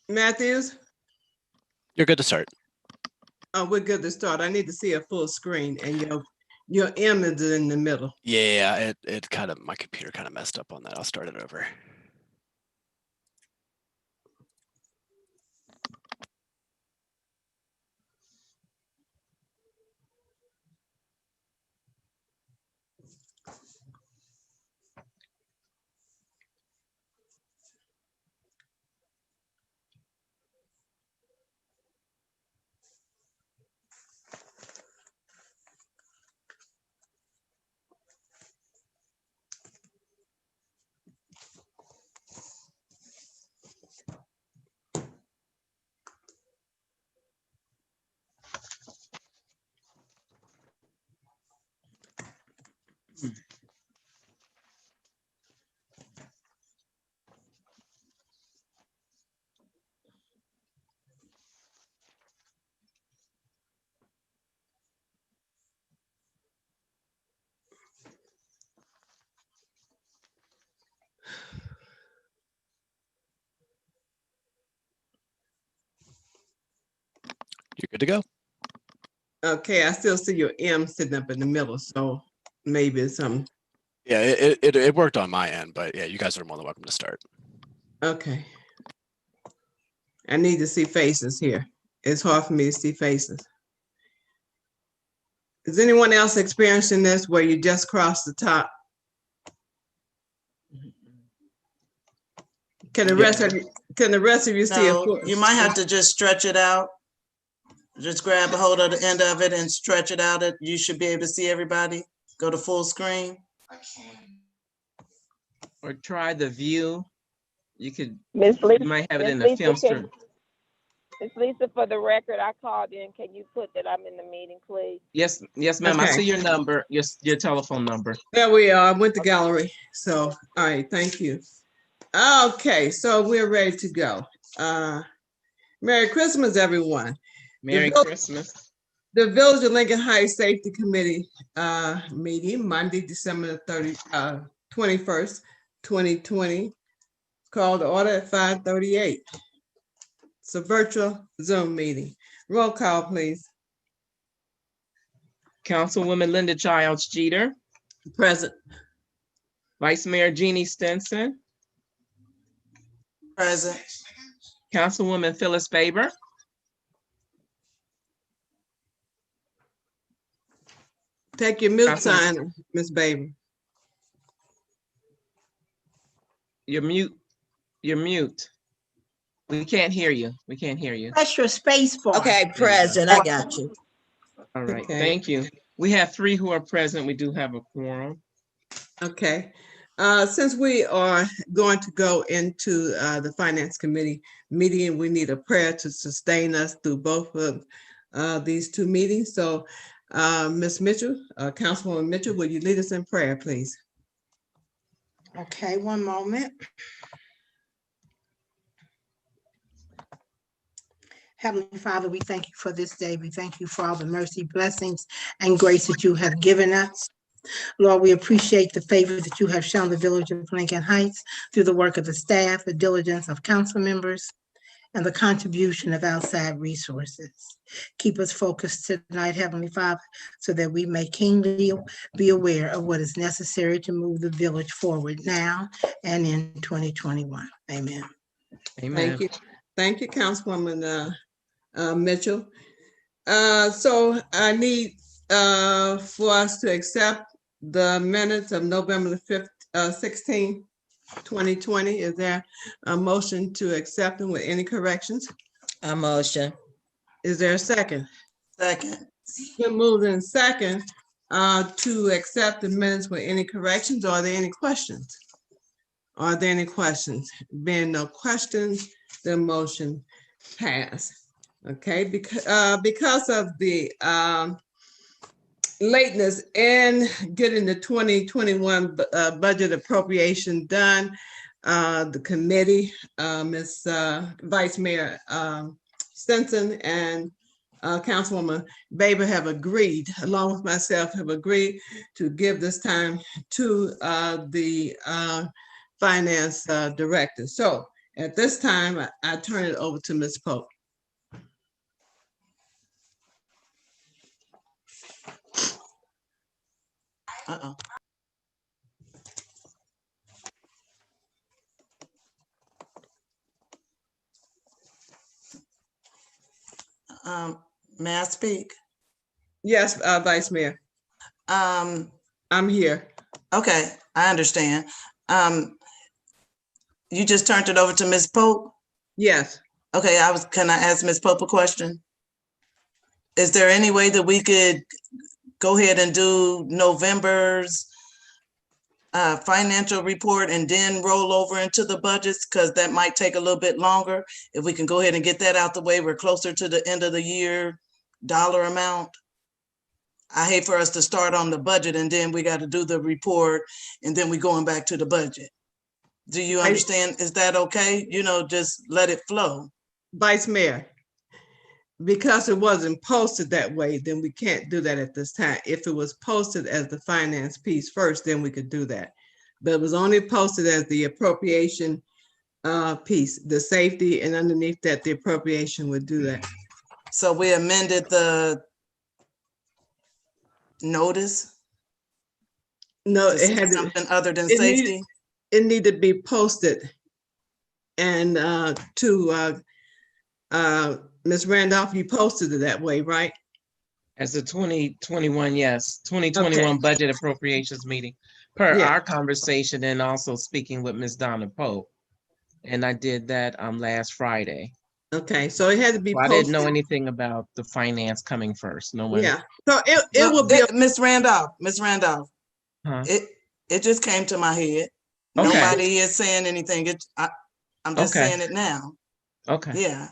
Matthews? You're good to start. Oh, we're good to start. I need to see a full screen, and your M is in the middle. Yeah, it kind of, my computer kind of messed up on that. I'll start it over. You're good to go. Okay, I still see your M sitting up in the middle, so maybe it's some. Yeah, it worked on my end, but yeah, you guys are more than welcome to start. Okay. I need to see faces here. It's hard for me to see faces. Is anyone else experiencing this where you just cross the top? Can the rest of you see a No, you might have to just stretch it out. Just grab a hold of the end of it and stretch it out. You should be able to see everybody. Go to full screen. Or try the view. You could. Miss Lisa, You might have it Miss in the Lisa, film stream. Miss Lisa, for the record, I called in. Can you put that I'm in the meeting, please? Yes, ma'am. Okay. I see your number, your telephone number. There we are. I went to gallery. So, all right, thank you. Okay, so we're ready to go. Merry Christmas, everyone. Merry Christmas. The Village of Lincoln Heights Safety Committee meeting Monday, December 21st, 2020. Called to order at 5:38. It's a virtual Zoom meeting. Roll call, please. Councilwoman Linda Childs Jeter. Present. Vice Mayor Jeannie Stinson. Present. Councilwoman Phyllis Faber. Take your mute Council- sign, Ms. Baby. You're mute. You're mute. We can't hear you. We can't hear you. Press your space bar. Okay, present. I got you. All right. Okay. Thank you. We have 3 who are present. We do have a quorum. Okay. Since we are going to go into the Finance Committee meeting, we need a prayer to sustain us through both of these 2 meetings. So, Ms. Mitchell, Councilwoman Mitchell, will you lead us in prayer, please? Okay, one moment. Heavenly Father, we thank you for this day. We thank you for all the mercy, blessings, and grace that you have given us. Lord, we appreciate the favor that you have shown the Village of Lincoln Heights through the work of the staff, the diligence of council members, and the contribution of outside resources. Keep us focused tonight, Heavenly Father, so that we may keenly be aware of what is necessary to move the village forward now and in 2021. Amen. Amen. Thank you. Thank you, Councilwoman Mitchell. So I need for us to accept the minutes of November the 5th, 16, 2020. Is there a motion to accept them with any corrections? A motion. Is there a second? Second. Been moved in second to accept the minutes with any corrections. Are there any questions? Are there any questions? Being no questions, the motion passed. Okay, because of the lateness in getting the 2021 budget appropriation done, the committee, Ms. Vice Mayor Stinson and Councilwoman Baber have agreed, along with myself, have agreed to give this time to the Finance Director. So at this time, I turn it over to Ms. Pope. Uh-oh. May I speak? Yes, Vice Mayor, Um, I'm here. okay, I understand. You just turned it over to Ms. Pope? Yes. Okay, can I ask Ms. Pope a question? Is there any way that we could go ahead and do November's financial report and then roll over into the budgets? Because that might take a little bit longer. If we can go ahead and get that out the way, we're closer to the end of the year dollar amount. I hate for us to start on the budget and then we got to do the report and then we going back to the budget. Do you understand? Is that okay? You know, just let it flow. Vice Mayor, because it wasn't posted that way, then we can't do that at this time. If it was posted as the finance piece first, then we could do that. But it was only posted as the appropriation piece, the safety, and underneath that, the appropriation would do that. So we amended the notice No, to it say had to, something other than it safety? it needed to be posted. And to Ms. Randolph, you posted it that way, right? As the 2021, yes, 2021 budget appropriations meeting per Yeah. our conversation and also speaking with Ms. Donna Pope. And I did that last Friday. Okay, so it had to be So I posted. didn't know anything about the finance coming first. No one. Yeah, so it will be. Miss Randolph, Huh? it just came to my head. Okay. Nobody is saying anything. I'm just Okay. saying it now. Okay. Yeah,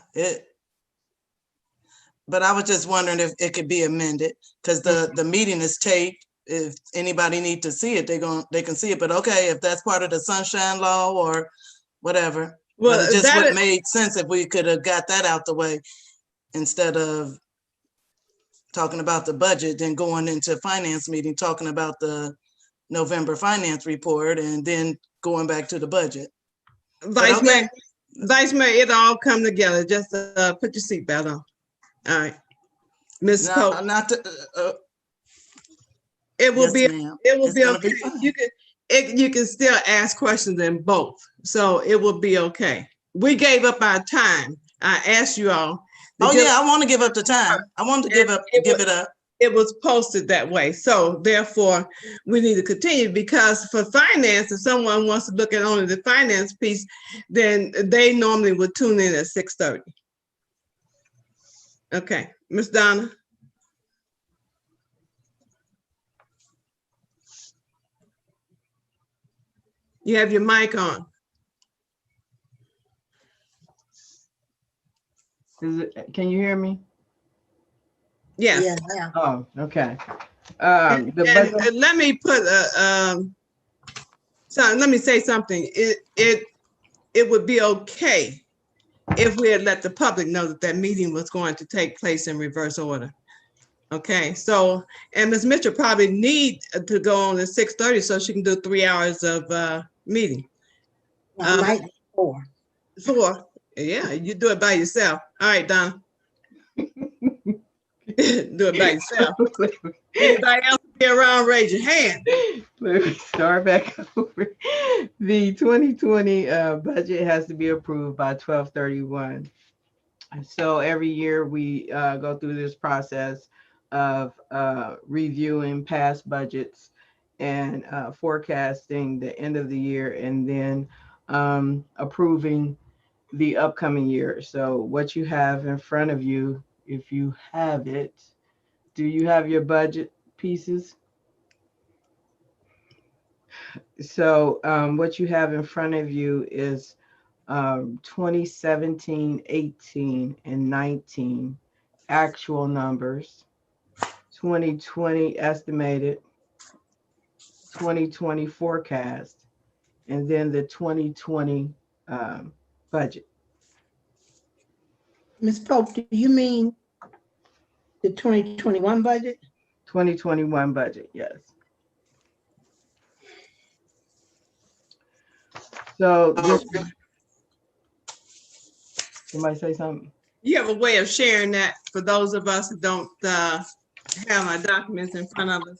but I was just wondering if it could be amended, because the meeting is taped. If anybody need to see it, they can see it. But okay, if that's part of the sunshine law or whatever. Well, but it just that would is- made sense if we could have got that out the way instead of talking about the budget, then going into finance meeting, talking about the November finance report, and then going back to the budget. Vice okay. Mayor, it all come together. Just put your seatbelt on. All right, Ms. No, Pope. not to, It will yes, be. ma'am. It will It's be gonna okay. be fine. You can still ask questions in both, so it will be okay. We gave up our time. I asked you all. Oh yeah, I want to give up the time. I want to give it up. It was posted that way, so therefore we need to continue, because for finance, if someone wants to look at only the finance piece, then they normally would tune in at 6:30. Okay, Ms. Donna. You have your mic on. Can you hear me? Yes. Yeah, yeah. Oh, okay. And let me put so let me say something. It would be okay if we had let the public know that that meeting was going to take place in reverse order. Okay, so, and Ms. Mitchell probably need to go on at 6:30 so she can do 3 hours of meeting. I might be 4. 4, yeah, you do it by yourself. All right, Donna. Do it by yourself. Anybody else be around, raise your hand. Let me start back over. The 2020 budget has to be approved by 12/31. So every year we go through this process of reviewing past budgets and forecasting the end of the year, and then approving the upcoming year. So what you have in front of you, if you have it, do you have your budget pieces? So what you have in front of you is 2017, 18, and 19 actual numbers, 2020 estimated, 2020 forecast, and then the 2020 budget. Ms. Pope, do you mean the 2021 budget? 2021 budget, yes. So this, somebody say something? You have a way of sharing that for those of us who don't have our documents in front of us?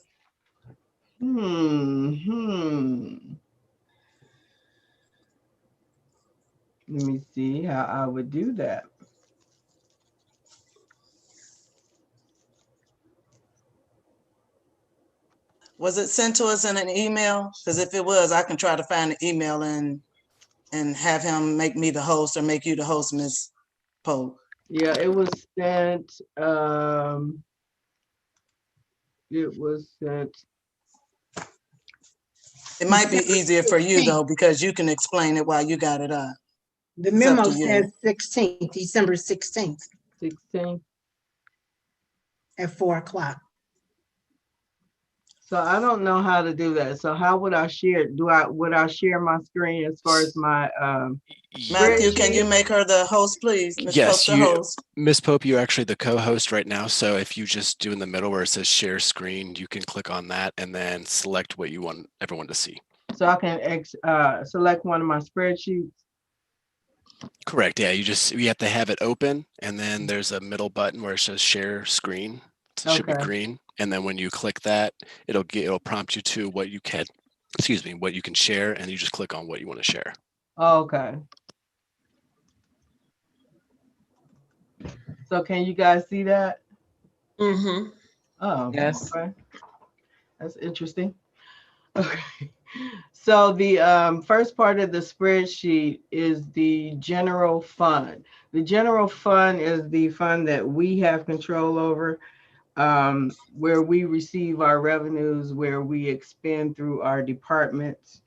Let me see how I would do that. Was it sent to us in an email? Because if it was, I can try to find the email and have him make me the host or make you the host, Ms. Pope. Yeah, it was sent. It was sent. It might be easier for you though, because you can explain it while you got it up. The It's up memo to you. says 16th, December 16th 16. at 4 o'clock. So I don't know how to do that. So how would I share? Would I share my screen as far as my Matthew, can you make her the host, please? Ms. Yes, Pope, the host. Ms. Pope, you're actually the co-host right now. So if you just do in the middle where it says share screen, you can click on that and then select what you want everyone to see. So I can select one of my spreadsheets? Correct. Yeah, you have to have it open, and then there's a middle button where it says share screen. It should be Okay. green, and then when you click that, it'll prompt you to what you can, what you can share, and you just click on what you want to share. Okay. So can you guys see that? Mm-hmm. Oh, Yes. okay. That's interesting. Okay. So the first part of the spreadsheet is the general fund. The general fund is the fund that we have control over, where we receive our revenues, where we expend through our departments.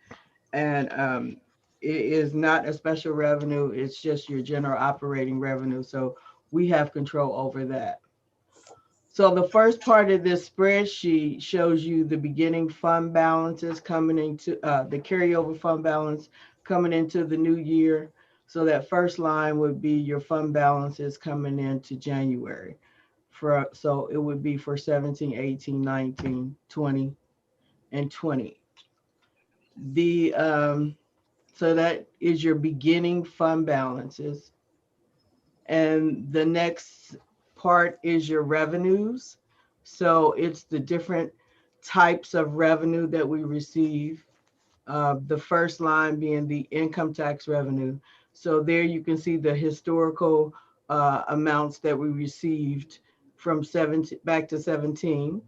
And it is not a special revenue, it's just your general operating revenue. So we have control over that. So the first part of this spreadsheet shows you the beginning fund balances coming into the carryover fund balance coming into the new year. So that first line would be your fund balances coming into January. So it would be for 17, 18, 19, 20, and 20. So that is your beginning fund balances. And the next part is your revenues. So it's the different types of revenue that we receive. The first line being the income tax revenue. So there you can see the historical amounts that we received from 17 back to 17.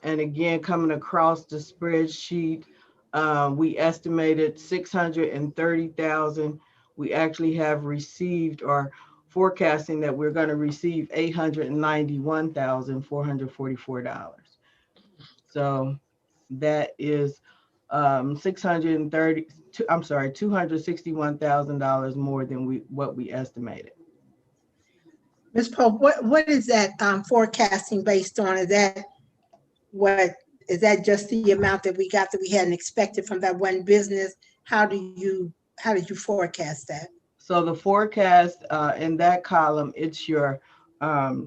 And again, coming across the spreadsheet, we estimated 630,000. We actually have received or forecasting that we're going to receive $891,444. So that is $261,000 more than what we estimated. Ms. Pope, what is that forecasting based on? Is that just the amount that we got that we hadn't expected from that one business? How did you forecast that? So the forecast in that column, it's your,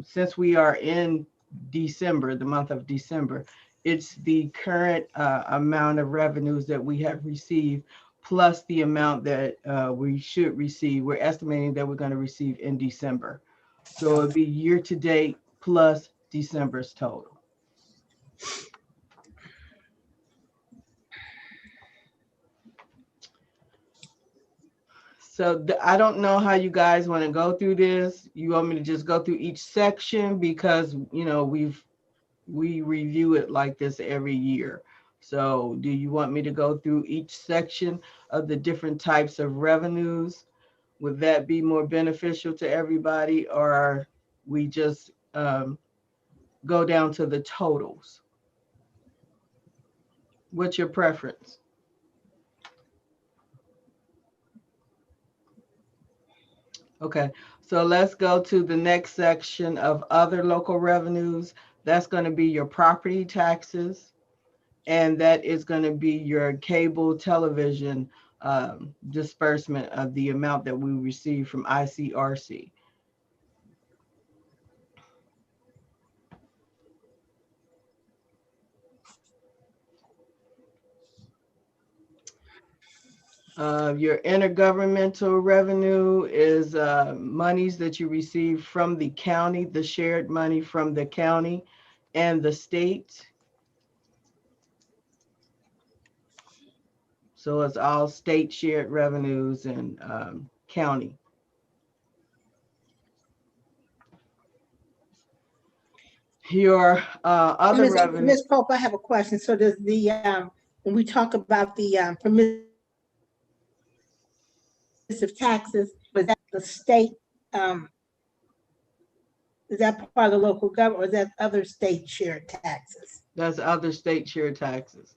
since we are in December, the month of December, it's the current amount of revenues that we have received plus the amount that we should receive. We're estimating that we're going to receive in December. So it'd be year to date plus December's total. So I don't know how you guys want to go through this. You want me to just go through each section because, you know, we review it like this every year. So do you want me to go through each section of the different types of revenues? Would that be more beneficial to everybody, or we just go down to the totals? What's your preference? Okay, so let's go to the next section of other local revenues. That's going to be your property taxes. And that is going to be your cable television disbursement of the amount that we receive from ICRC. Your intergovernmental revenue is monies that you receive from the county, the shared money from the county and the state. So it's all state shared revenues and county. Your other revenue. Ms. Pope, I have a question. So does the, when we talk about the permissive taxes, was that the state, is that part of the local government or is that other state shared taxes? That's other state shared taxes.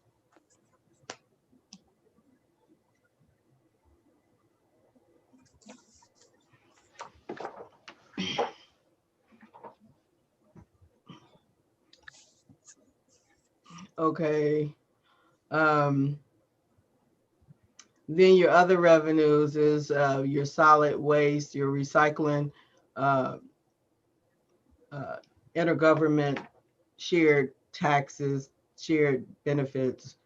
Okay. Then your other revenues is your solid waste, your recycling, intergovernment shared taxes, shared benefits.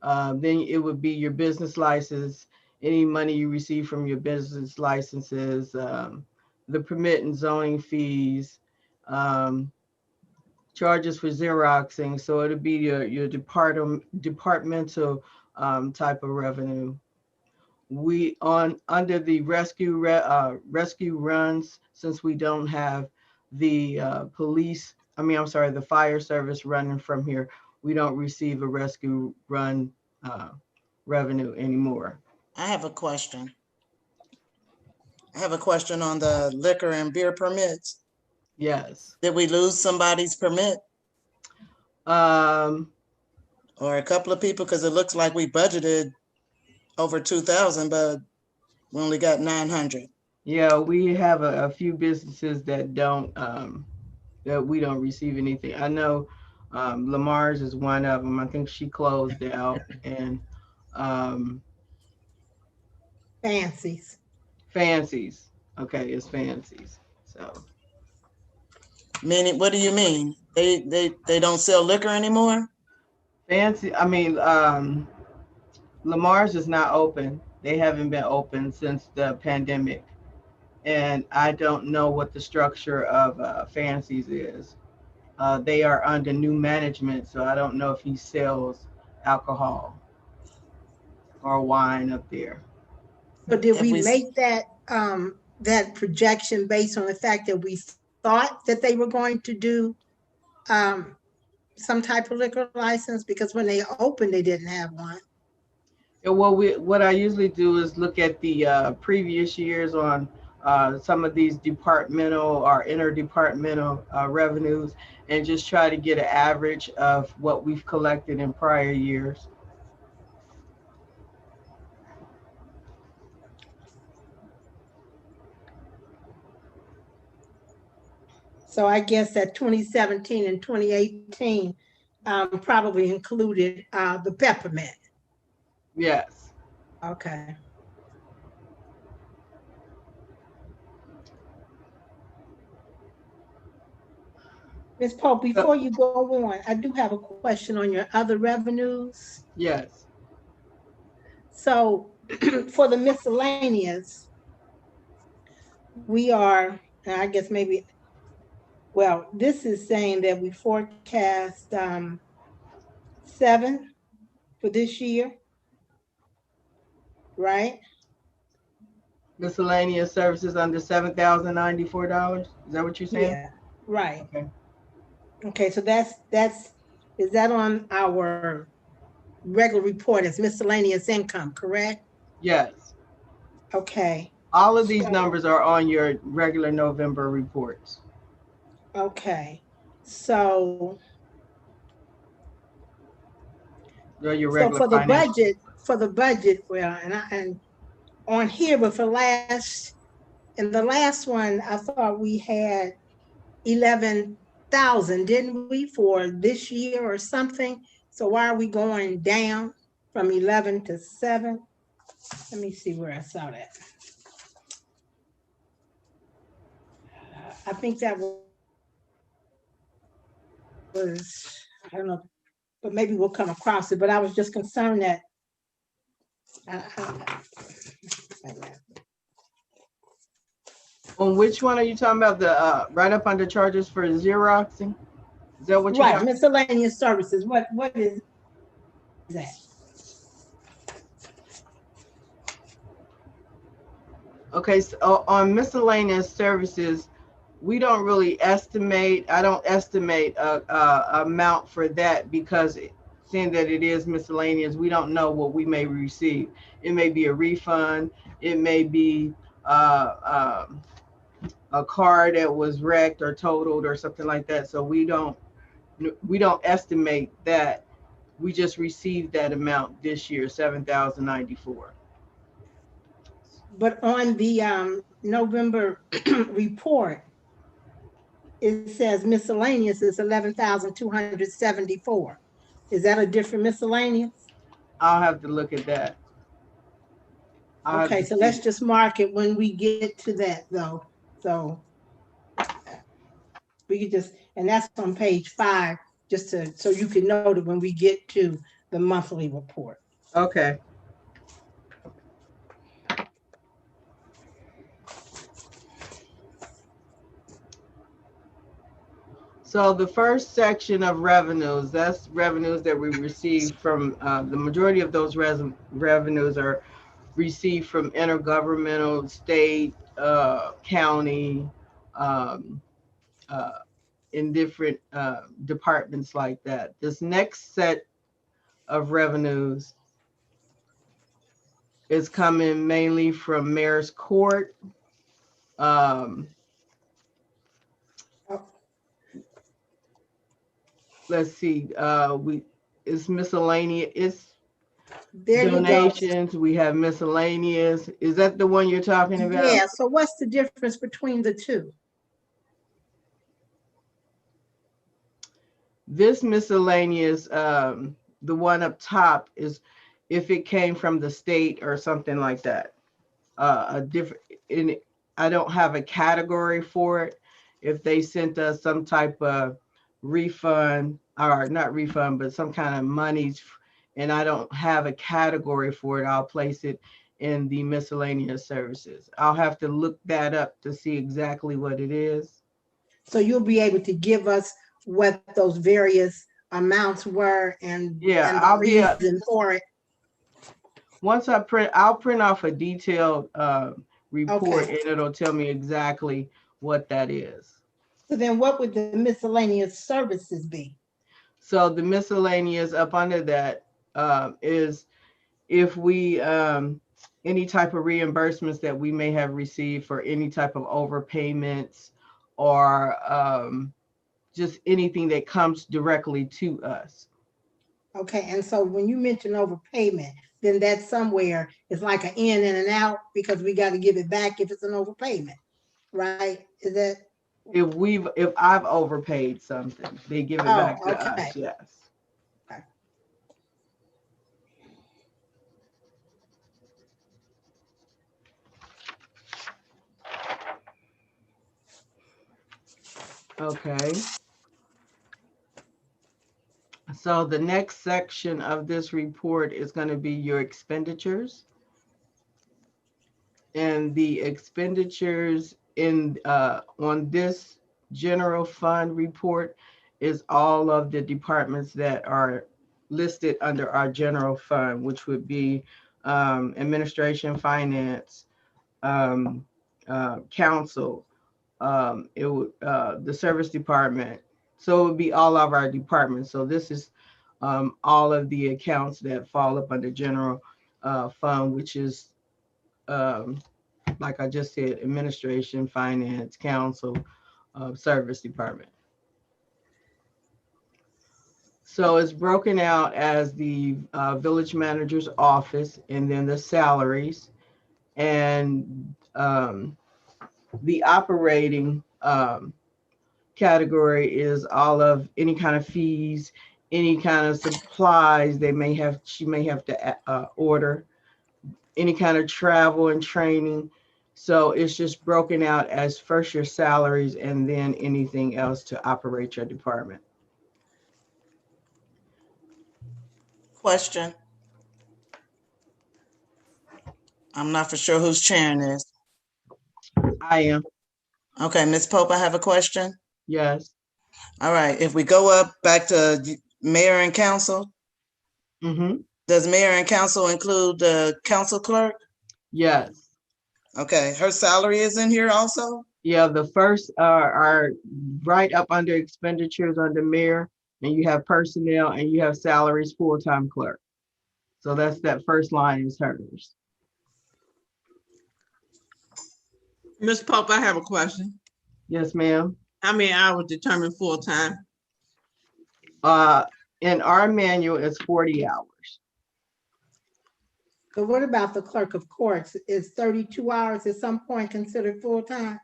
Then it would be your business license, any money you receive from your business licenses, the permit and zoning fees, charges for Xeroxing. So it'll be your departmental type of revenue. We under the rescue runs, since we don't have the the fire service running from here, we don't receive a rescue run revenue anymore. I have a question. I have a question on the liquor and beer permits. Yes. Did we lose somebody's permit or a couple of people? Because it looks like we budgeted over 2,000, but we only got 900. Yeah, we have a few businesses that don't that we don't receive anything. I know Lamar's is one of them. I think she closed out, and Fancies. Fancies. Okay, it's Fancies. So Meaning, what do you mean? They don't sell liquor anymore? Fancy, Lamar's is not open. They haven't been open since the pandemic. And I don't know what the structure of Fancies is. They are under new management, so I don't know if he sells alcohol or wine up there. So did we make that that projection based on the fact that we thought that they were going to do some type of liquor license? Because when they opened, they didn't have one. Yeah, well, what I usually do is look at the previous years on some of these departmental or interdepartmental revenues and just try to get an average of what we've collected in prior years. So I guess that 2017 and 2018 probably included the peppermint. Yes. Okay. Ms. Pope, before you go on, I do have a question on your other revenues. Yes. So for the miscellaneous, we are, I guess maybe, well, this is saying that we forecast 7 for this year, right? Miscellaneous services under $7,094. Is that what you're saying? Yeah, right. Okay. Okay, so that's, is that on our regular report as miscellaneous income, correct? Yes. Okay. All of these numbers are on your regular November reports. Okay, so Your so regular for the financial. budget, well, and on here, but for in the last one, I thought we had 11,000, didn't we, for this year or something? So why are we going down from 11 to 7? Let me see where I saw that. I think that was, I don't know, but maybe we'll come across it, but I was just concerned that On which one are you talking about? The right up under charges for Xeroxing? Is that what you're right, talking? miscellaneous services, what is that? Okay, so on miscellaneous services, we don't really estimate. I don't estimate a amount for that because seeing that it is miscellaneous, we don't know what we may receive. It may be a refund. It may be a car that was wrecked or totaled or something like that. So we don't estimate that. We just received that amount this year, $7,094. But on the November report, it says miscellaneous is 11,274. Is that a different miscellaneous? I'll have to look at that. Okay, so let's just mark it when we get to that though. So we could just, and that's on page 5, just to, so you can know that when we get to the monthly report. Okay. So the first section of revenues, that's revenues that we receive from, the majority of those revenues are received from intergovernmental, state, county, in different departments like that. This next set of revenues is coming mainly from mayor's court. Let's see, it's miscellaneous, it's There donations, we have miscellaneous. Is that the one you're talking about? Yeah, so what's the difference between the two? This miscellaneous, the one up top is if it came from the state or something like that. A different, I don't have a category for it. If they sent us some type of refund, or not refund, but some kind of monies, and I don't have a category for it, I'll place it in the miscellaneous services. I'll have to look that up to see exactly what it is. So you'll be able to give us what those various amounts were and Yeah, and the reason for it. Once I'll print off a detailed report, Okay. and it'll tell me exactly what that is. So then what would the miscellaneous services be? So the miscellaneous up under that is if we, any type of reimbursements that we may have received for any type of overpayments or just anything that comes directly to us. Okay, and so when you mention overpayment, then that's somewhere, it's like an in and an out because we got to give it back if it's an overpayment, right? Is that? If I've overpaid something, they give it back to us, yes. Okay. So the next section of this report is going to be your expenditures. And the expenditures in on this general fund report is all of the departments that are listed under our general fund, which would be administration, finance, council, the service department. So it would be all of our departments. So this is all of the accounts that fall up under general fund, which is like I just said, administration, finance, council, service department. So it's broken out as the village manager's office and then the salaries and the operating category is all of any kind of fees, any kind of supplies she may have to order, any kind of travel and training. So it's just broken out as first your salaries and then anything else to operate your department. Question. I'm not for sure who's chairing this. I am, Okay, Ms. Pope, I have a question. yes. All right, if we go up back to mayor and council, Mm-hmm. does mayor and council include the council clerk? Yes. Okay, her salary is in here also? Yeah, the first are right up under expenditures under mayor, and you have personnel and you have salaries, full-time clerk. So that's that first line is hers. Ms. Pope, I have a question. Yes, ma'am. How many hours determined full-time? In our manual, it's 40 hours. But what about the clerk of courts? Is 32 hours at some point considered full-time?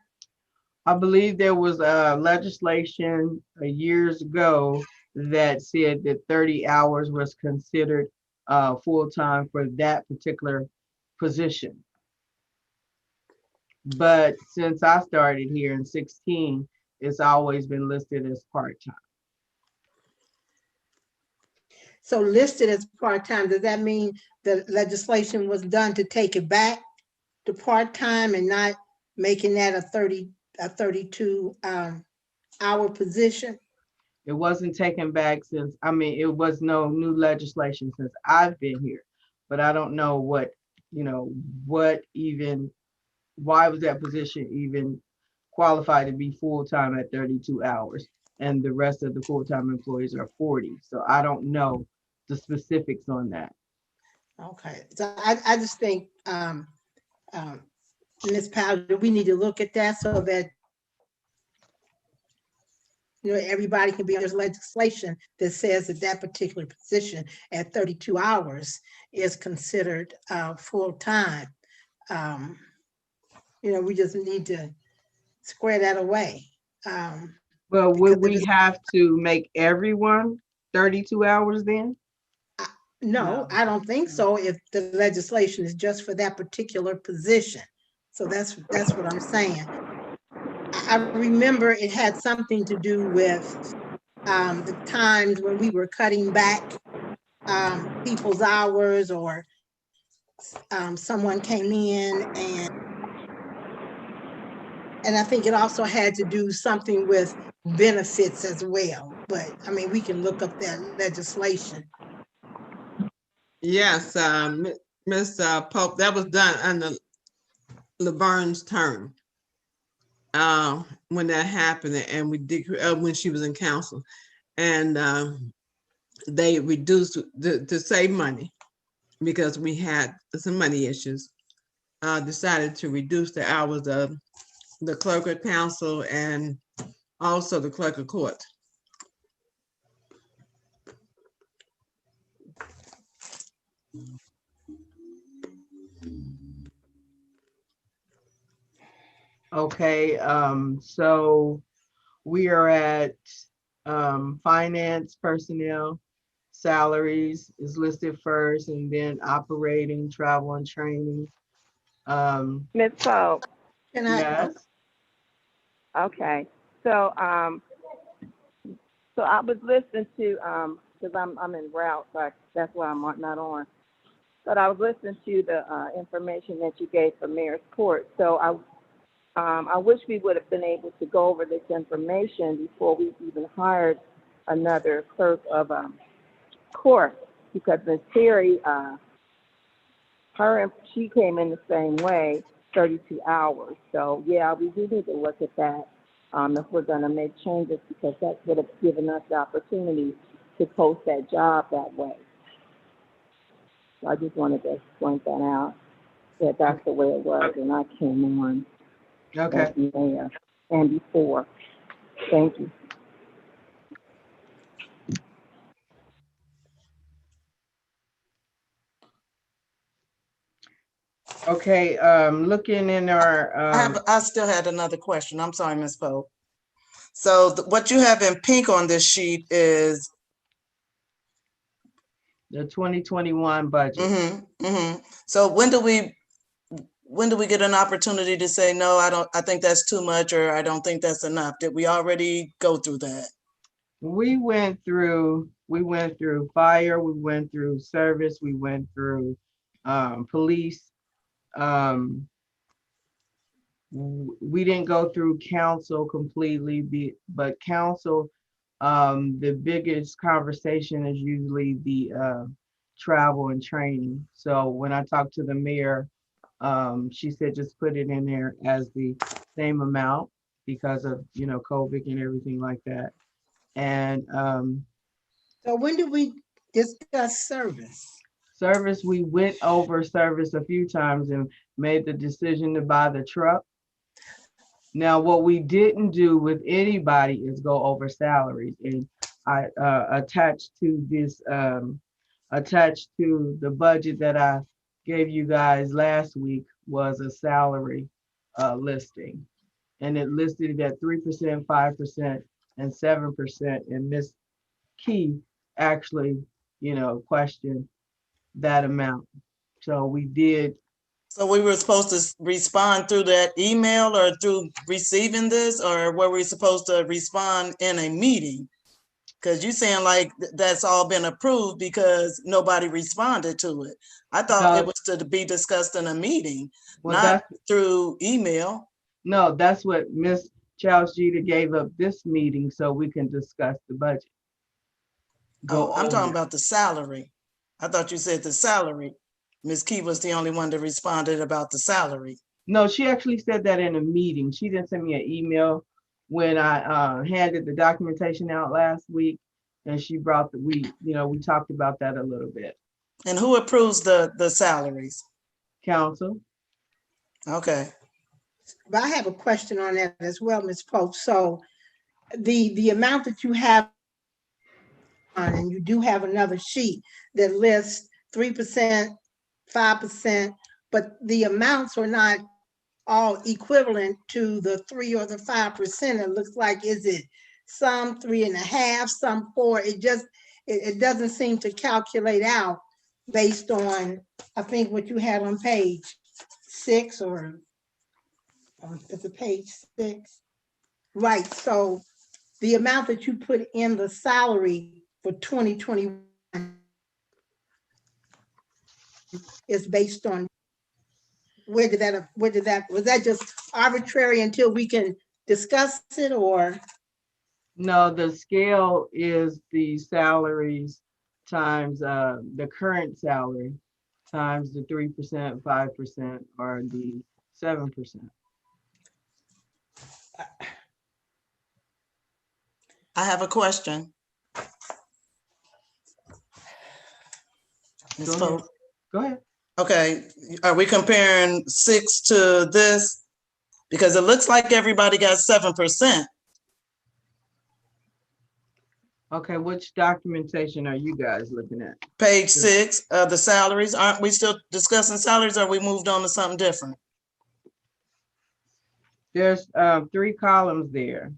I believe there was a legislation years ago that said that 30 hours was considered full-time for that particular position. But since I started here in 16, it's always been listed as part-time. So listed as part-time, does that mean the legislation was done to take it back to part-time and not making that a 32 hour position? It wasn't taken back since, I mean, it was no new legislation since I've been here, but I don't know what, why was that position even qualified to be full-time at 32 hours? And the rest of the full-time employees are 40. So I don't know the specifics on that. Okay, so I just think, Ms. Powder, we need to look at that so that everybody can be, there's legislation that says that that particular position at 32 hours is considered full-time. We just need to square that away. Well, would we because have to make everyone 32 hours then? No, I don't think so, if the legislation is just for that particular position. So that's what I'm saying. I remember it had something to do with the times when we were cutting back people's hours, or someone came in, and I think it also had to do something with benefits as well. But I mean, we can look up that legislation. Yes, Ms. Pope, that was done under Laverne's term. When that happened, and we did when she was in council, and they reduced to save money because we had some money issues. Decided to reduce the hours of the clerk of council and also the clerk of court. Okay, so we are at finance personnel, salaries is listed first, and then operating, travel and training. Ms. Pope, Can I? Yes, okay, so, so I was listening to, because I'm en route, so that's why I'm not on. But I was listening to the information that you gave for Mayor's Court. So I wish we would have been able to go over this information before we even hired another clerk of court, because Ms. Terry, she came in the same way, 32 hours. So yeah, we do need to look at that if we're going to make changes, because that would have given us the opportunity to post that job that way. So I just wanted to point that out, that that's the way it was, and I came on okay. as mayor and before. Thank you. Okay, looking in our, I still had another question. I'm sorry, Ms. Pope. So what you have in pink on this sheet is The 2021 budget. So when do we get an opportunity to say, no, I think that's too much, or I don't think that's enough? Did we already go through that? We went through fire, we went through service, we went through police. We didn't go through council completely, but council, the biggest conversation is usually the travel and training. So when I talked to the mayor, she said just put it in there as the same amount because of, you know, COVID and everything like that. And So when do we discuss service? service, we went over service a few times and made the decision to buy the truck. Now, what we didn't do with anybody is go over salaries. And I attached to this, attached to the budget that I gave you guys last week was a salary listing. And it listed it at 3%, 5%, and 7%. And Ms. Key actually, you know, questioned that amount. So we did. So we were supposed to respond through that email or through receiving this, or were we supposed to respond in a meeting? Because you're saying like that's all been approved because nobody responded to it. I thought it was to be discussed in a meeting, not through email. No, that's what Ms. Charles Jeter gave up this meeting so we can discuss the budget. Oh, I'm talking about the salary. I thought you said the salary. Ms. Key was the only one that responded about the salary. No, she actually said that in a meeting. She didn't send me an email when I handed the documentation out last week, and she brought we talked about that a little bit. And who approves the salaries? Council. Okay. But I have a question on that as well, Ms. Pope. So the amount that you have, and you do have another sheet that lists 3%, 5%, but the amounts are not all equivalent to the 3 or the 5%. It looks like, is it some 3.5, some 4? It doesn't seem to calculate out based on, I think, what you had on page 6 or is it page 6? Right. So the amount that you put in the salary for 2021 is based on, was that just arbitrary until we can discuss it, or? No, the scale is the salaries times the current salary times the 3%, 5%, or the 7%. I have a question. Ms. Pope. Go ahead. Okay, are we comparing 6 to this? Because it looks like everybody got 7%. Okay, which documentation are you guys looking at? Page 6 of the salaries. Aren't we still discussing salaries, or we moved on to something different? There's 3 columns there.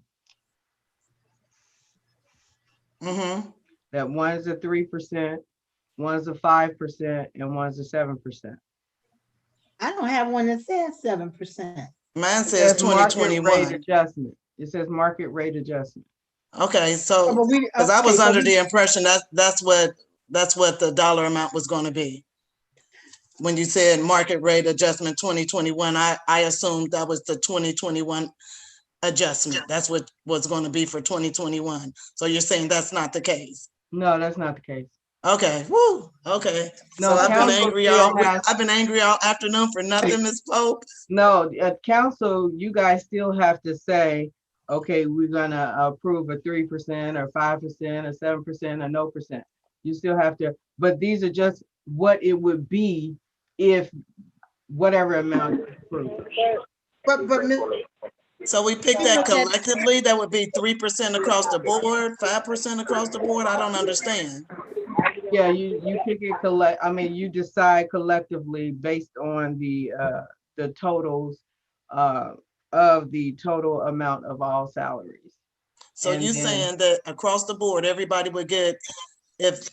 That one's a 3%, one's a 5%, and one's a 7%. I don't have one that says 7%. Mine says 2021. Market rate adjustment. It says market rate adjustment. Okay, so because I was under the impression that's what the dollar amount was going to be. When you said market rate adjustment 2021, I assumed that was the 2021 adjustment. That's what was going to be for 2021. So you're saying that's not the case? No, that's not the case. Okay. Woo. Okay. No, so I've been angry all afternoon for nothing, Ms. Pope. No, at council, you guys still have to say, okay, we're gonna approve a 3% or 5% or 7% or no percent. You still have to, but these are just what it would be if whatever amount you approve. But so we pick that collectively, that would be 3% across the board, 5% across the board. I don't understand. Yeah, you pick it you decide collectively based on the totals of the total amount of all salaries. So you're saying that across the board, everybody would get, if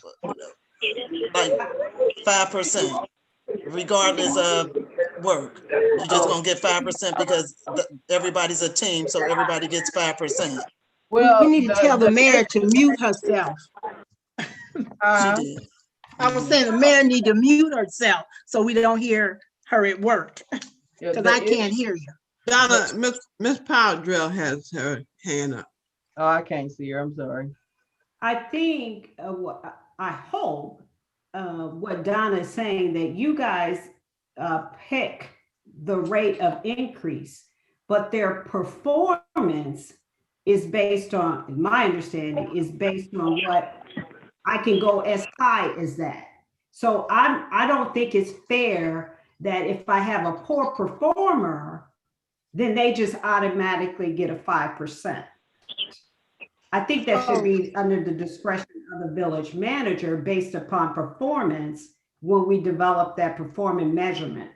like 5%, regardless of work. You're just gonna get 5% because everybody's a team, so everybody gets 5%. Well, We need to tell the mayor to mute herself. She uh, did. I was saying the mayor need to mute herself so we don't hear her at work, because I can't hear you. Donna, Miss Powell has her hand up. Oh, I can't see her. I'm sorry. I think, I hope, what Donna is saying, that you guys pick the rate of increase, but their performance is based on, my understanding, is based on what I can go as high as that. So I don't think it's fair that if I have a poor performer, then they just automatically get a 5%. I think that should be under the discretion of the village manager based upon performance when we develop that performance measurement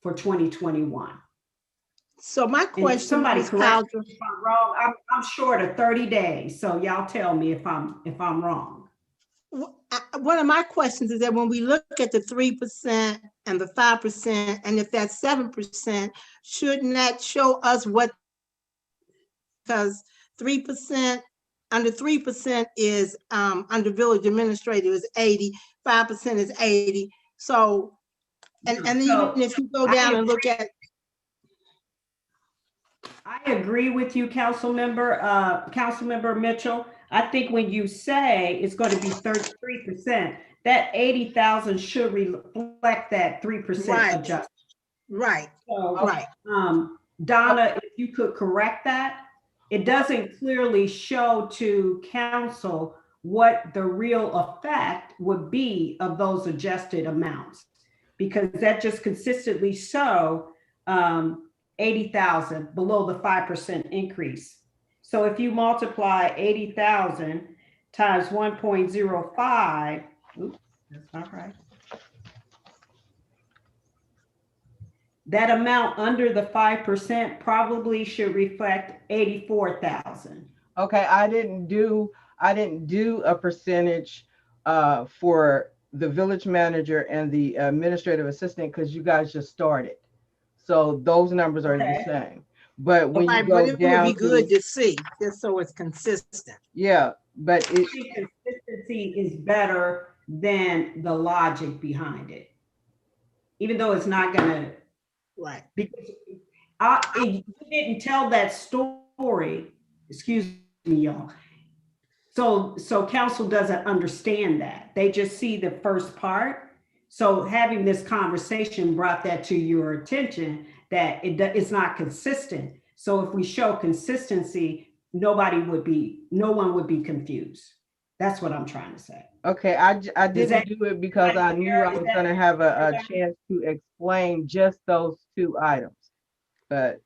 for 2021. So my And if question, somebody Ms. correct me Powell, if I'm wrong, I'm short of 30 days. So y'all tell me if I'm wrong. one of my questions is that when we look at the 3% and the 5%, and if that's 7%, shouldn't that show us what? Because 3%, under 3% is, under village administrative is 80, 5% is 80. So, and So, even if you go down and look at, I agree with you, Councilmember Mitchell. I think when you say it's going to be 33%, that 80,000 should reflect that 3% Right. adjustment. right, So, right. Donna, if you could correct that, it doesn't clearly show to council what the real effect would be of those adjusted amounts, because that just consistently show 80,000 below the 5% increase. So if you multiply 80,000 times 1.05, oops, that's not right. That amount under the 5% probably should reflect 84,000. Okay, I didn't do a percentage for the village manager and the administrative assistant because you guys just started. So those numbers are the same. But when you go But it down would be good to see, just so it's consistent. yeah, but I think consistency is better than the logic behind it, even though it's not gonna. Right. Because you didn't tell that story, excuse me, y'all. So council doesn't understand that. They just see the first part. So having this conversation brought that to your attention that it's not consistent. So if we show consistency, no one would be confused. That's what I'm trying to say. okay, I didn't do it because I knew I was gonna have a chance to explain just those two items. But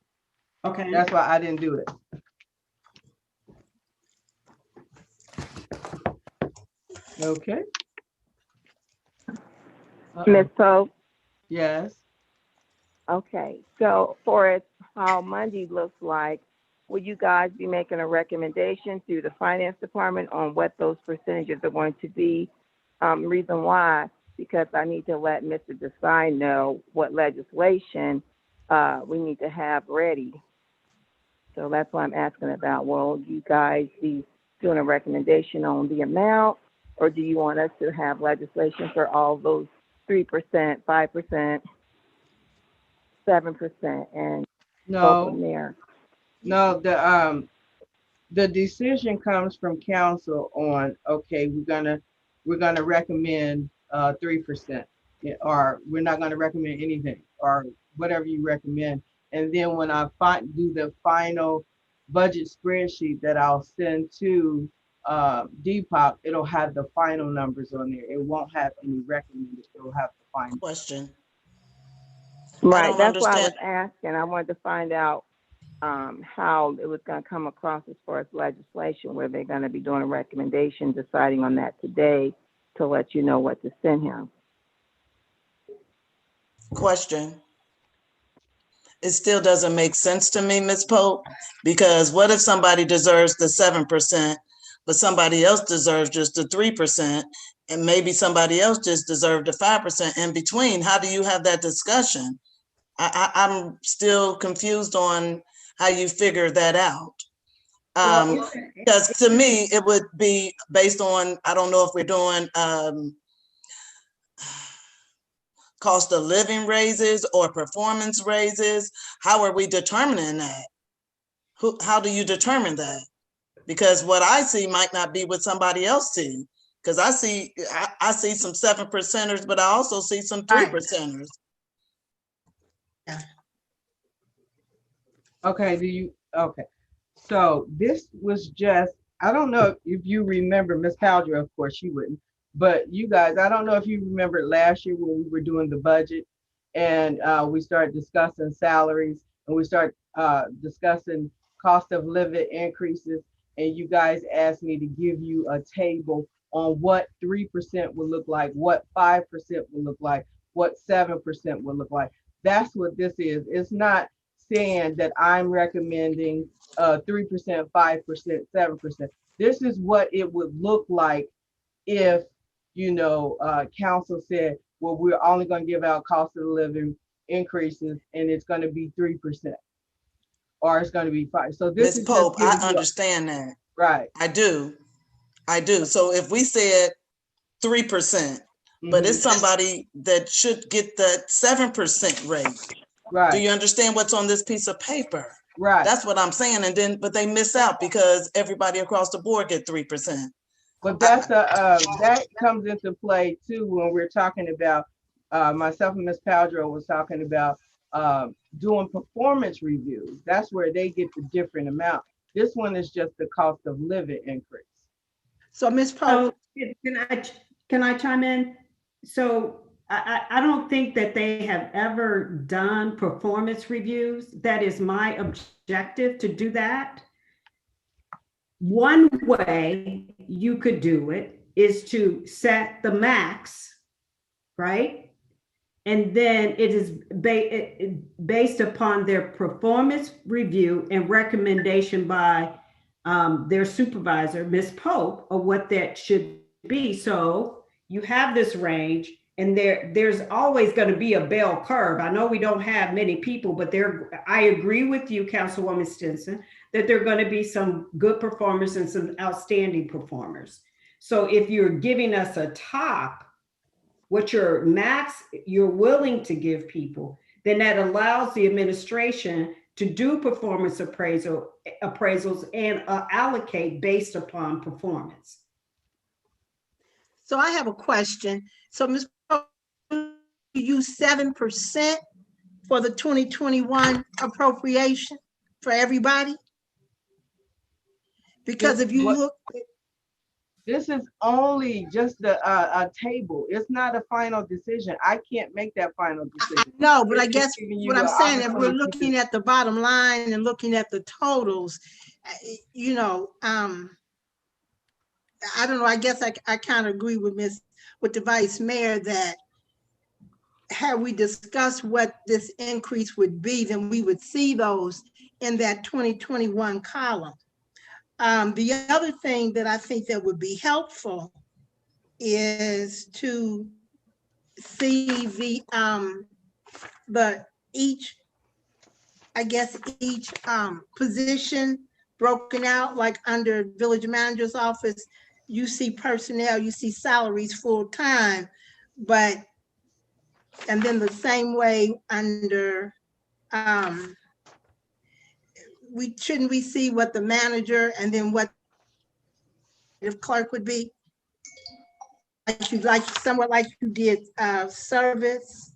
Okay. that's why I didn't do it. Okay. Ms. Pope? Yes. Okay, so for how Monday looks like, will you guys be making a recommendation to the finance department on what those percentages are going to be? Reason why, because I need to let Mr. Desai know what legislation we need to have ready. So that's why I'm asking about, will you guys be doing a recommendation on the amount, or do you want us to have legislation for all those 3%, 5%, 7%, and go from there? No, the decision comes from council on, okay, we're gonna recommend 3%, or we're not gonna recommend anything, or whatever you recommend. And then when I do the final budget spreadsheet that I'll send to Depop, it'll have the final numbers on there. It won't have any recommended, it'll have the final. Question. Right, that's why I was asking. I wanted to find out how it was going to come across as far as legislation, where they're going to be doing a recommendation, deciding on that today to let you know what to send him. Question. It still doesn't make sense to me, Ms. Pope, because what if somebody deserves the 7%, but somebody else deserves just the 3%, and maybe somebody else just deserved the 5% in between. How do you have that discussion? I'm still confused on how you figure that out. Because to me, it would be based on, I don't know if we're doing cost of living raises or performance raises. How are we determining that? How do you determine that? Because what I see might not be what somebody else sees. Because I see some 7%ers, but I also see some 3%ers. Yeah. Okay, okay. So this was just, I don't know if you remember, Ms. Caldwell, of course she wouldn't, but you guys, I don't know if you remember last year when we were doing the budget and we started discussing salaries and we start discussing cost of living increases, and you guys asked me to give you a table on what 3% would look like, what 5% would look like, what 7% would look like. That's what this is. It's not saying that I'm recommending 3%, 5%, 7%. This is what it would look like if, council said, well, we're only going to give out cost of living increases and it's going to be 3% or it's going to be 5%. So this Ms. is Pope, I just understand that. right. I do. So if we said 3%, but it's somebody that should get the 7% rate. Right. Do you understand what's on this piece of paper? Right. That's what I'm saying. But they miss out because everybody across the board get 3%. But that's that comes into play too when we're talking about myself and Ms. Paldro was talking about doing performance reviews. That's where they get the different amount. This one is just the cost of living increase. So Ms. Pope. Can I chime in? So I don't think that they have ever done performance reviews. That is my objective to do that. One way you could do it is to set the max, right? And then it is based upon their performance review and recommendation by their supervisor, Ms. Pope, of what that should be. So you have this range, and there's always going to be a bell curve. I know we don't have many people, but I agree with you, Councilwoman Stinson, that there are going to be some good performers and some outstanding performers. So if you're giving us a top, what your max you're willing to give people, then that allows the administration to do performance appraisals and allocate based upon performance. So I have a question. So Ms. Pope, you use 7% for the 2021 appropriation for everybody? Because if you look, this is only just a table. It's not a final decision. I can't make that final decision. No, but I guess what I'm saying, if we're looking at the bottom line and looking at the totals, I don't know, I guess I kind of agree with the Vice Mayor that had we discussed what this increase would be, then we would see those in that 2021 column. The other thing that I think that would be helpful is to see each position broken out, like under village manager's office, you see personnel, you see salaries full-time, and then the same way under, shouldn't we see what the manager and then what the clerk would be? Somewhat like you did service.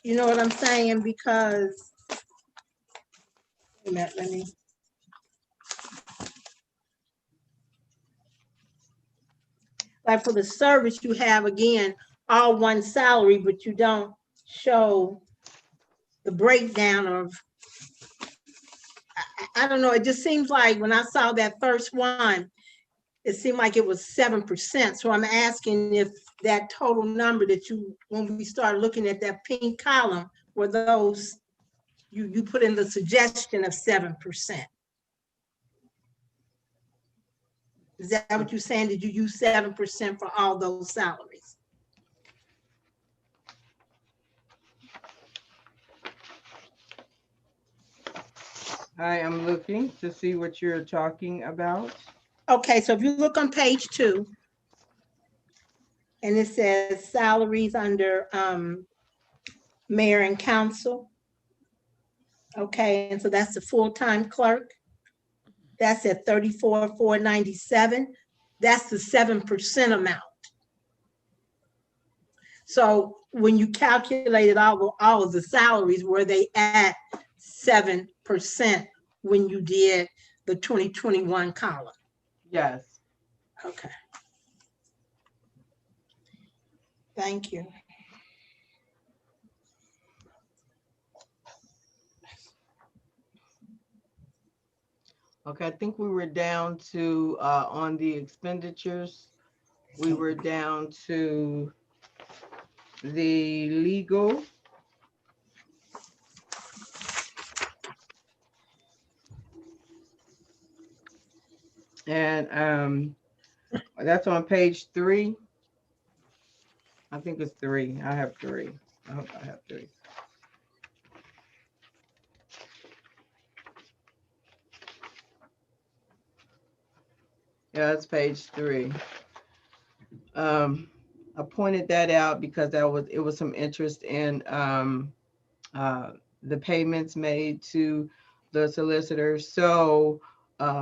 You know what I'm saying? Because, wait a minute, let me. Like for the service, you have, again, all one salary, but you don't show the breakdown of, I don't know, it just seems like when I saw that first one, it seemed like it was 7%. So I'm asking if that total number that when we start looking at that pink column, were those, you put in the suggestion of 7%. Is that what you're saying? Did you use 7% for all those salaries? I am looking to see what you're talking about. Okay, so if you look on page 2, and it says salaries under mayor and council. Okay, and so that's the full-time clerk. That's at 34,497. That's the 7% amount. So when you calculated all of the salaries, were they at 7% when you did the 2021 column? Yes. Okay. Thank you. Okay, I think we were down to, on the expenditures, we were down to the legal. And that's on page 3. I think it's 3. I have 3. I hope I have 3. Yeah, that's page 3. I pointed that out because it was some interest in the payments made to the solicitor. So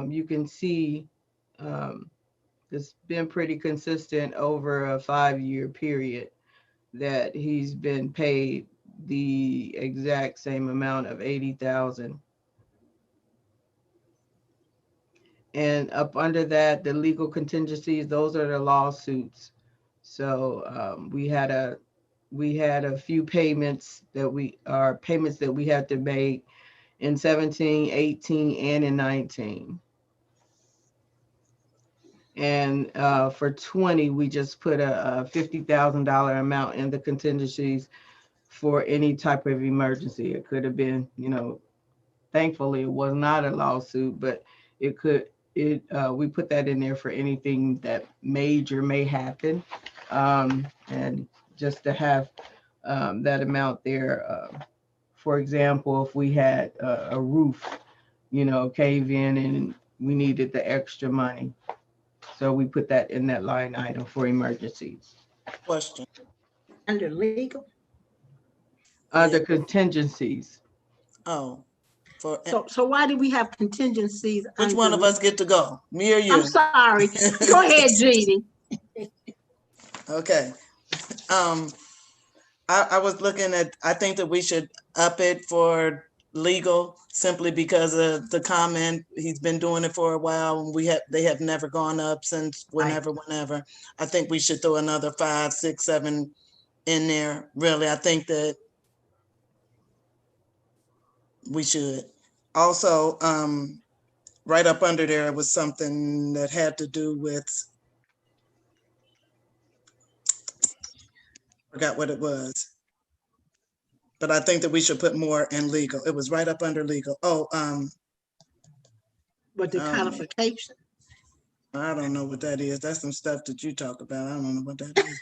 you can see it's been pretty consistent over a 5-year period that he's been paid the exact same amount of $80,000. And up under that, the legal contingencies, those are the lawsuits. So we had a few payments that we had to make in 17, 18, and in 19. And for 20, we just put a $50,000 amount in the contingencies for any type of emergency. It could have been, thankfully it was not a lawsuit, but we put that in there for anything that major may happen. And just to have that amount there, for example, if we had a roof, cave in and we needed the extra money. So we put that in that line item for emergencies. Question. Under legal? The contingencies. Oh, So why do we have contingencies? which one of us get to go? Me or you? I'm sorry. Go ahead, Jeannie. Okay. I was looking at, I think that we should up it for legal simply because of the comment. He's been doing it for a while and they have never gone up since whenever. I think we should throw another 5, 6, 7 in there. Really, I think that we should. Also, right up under there was something that had to do with, forgot what it was. But I think that we should put more in legal. It was right up under legal. Oh, But the codification. I don't know what that is. That's some stuff that you talk about. I don't know what that is.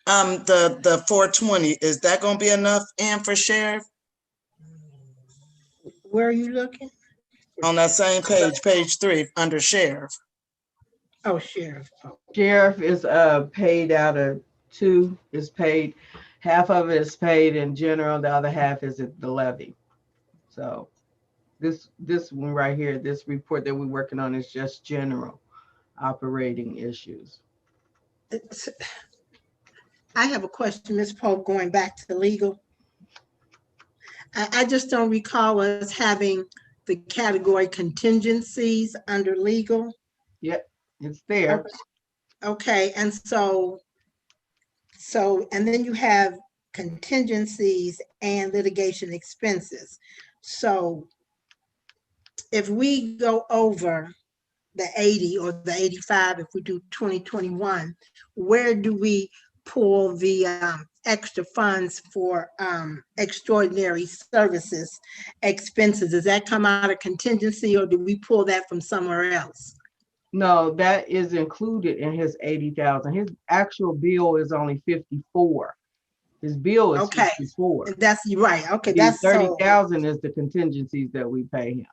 The 420, is that gonna be enough in for sheriff? Where are you looking? On that same page 3, under sheriff. Oh, sheriff. Oh. Sheriff is paid out of 2, is paid. Half of it is paid in general, the other half is at the levy. So this one right here, this report that we're working on is just general operating issues. I have a question, Ms. Pope, going back to legal. I just don't recall us having the category contingencies under legal. Yep, it's there. Okay, and so and then you have contingencies and litigation expenses. So if we go over the 80 or the 85, if we do 2021, where do we pull the extra funds for extraordinary services expenses? Does that come out of contingency or do we pull that from somewhere else? No, that is included in his 80,000. His actual bill is only 54. His bill is Okay. 54. That's, you're right, okay, The that's so, 30,000 is the contingencies that we pay him.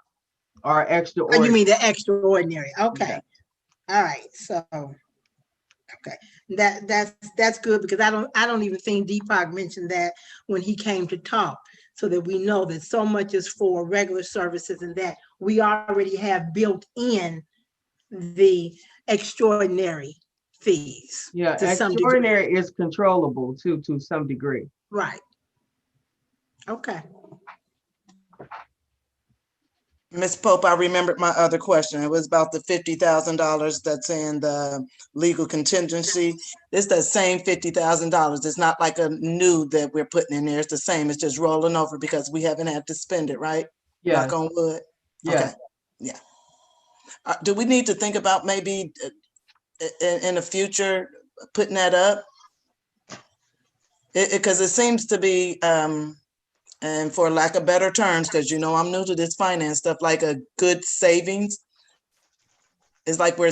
Our oh, you extraordinary. mean the extraordinary, okay, Yeah. all right, so. Okay, that's good, because I don't even think Deepak mentioned that when he came to talk, so that we know that so much is for regular services and that we already have built in the extraordinary fees Yeah, to some degree. extraordinary is controllable too, to some degree. Right. Okay, Ms. Pope, I remembered my other question. It was about the $50,000 that's in the legal contingency. It's the same $50,000. It's not like a new that we're putting in there. It's the same. It's just rolling over because we haven't had to spend it, right? Yeah, Knock on wood. yeah. Okay, yeah. Do we need to think about maybe in the future putting that up? Because it seems to be, and for lack of better terms, because I'm new to this finance stuff, like a good savings. It's like we're,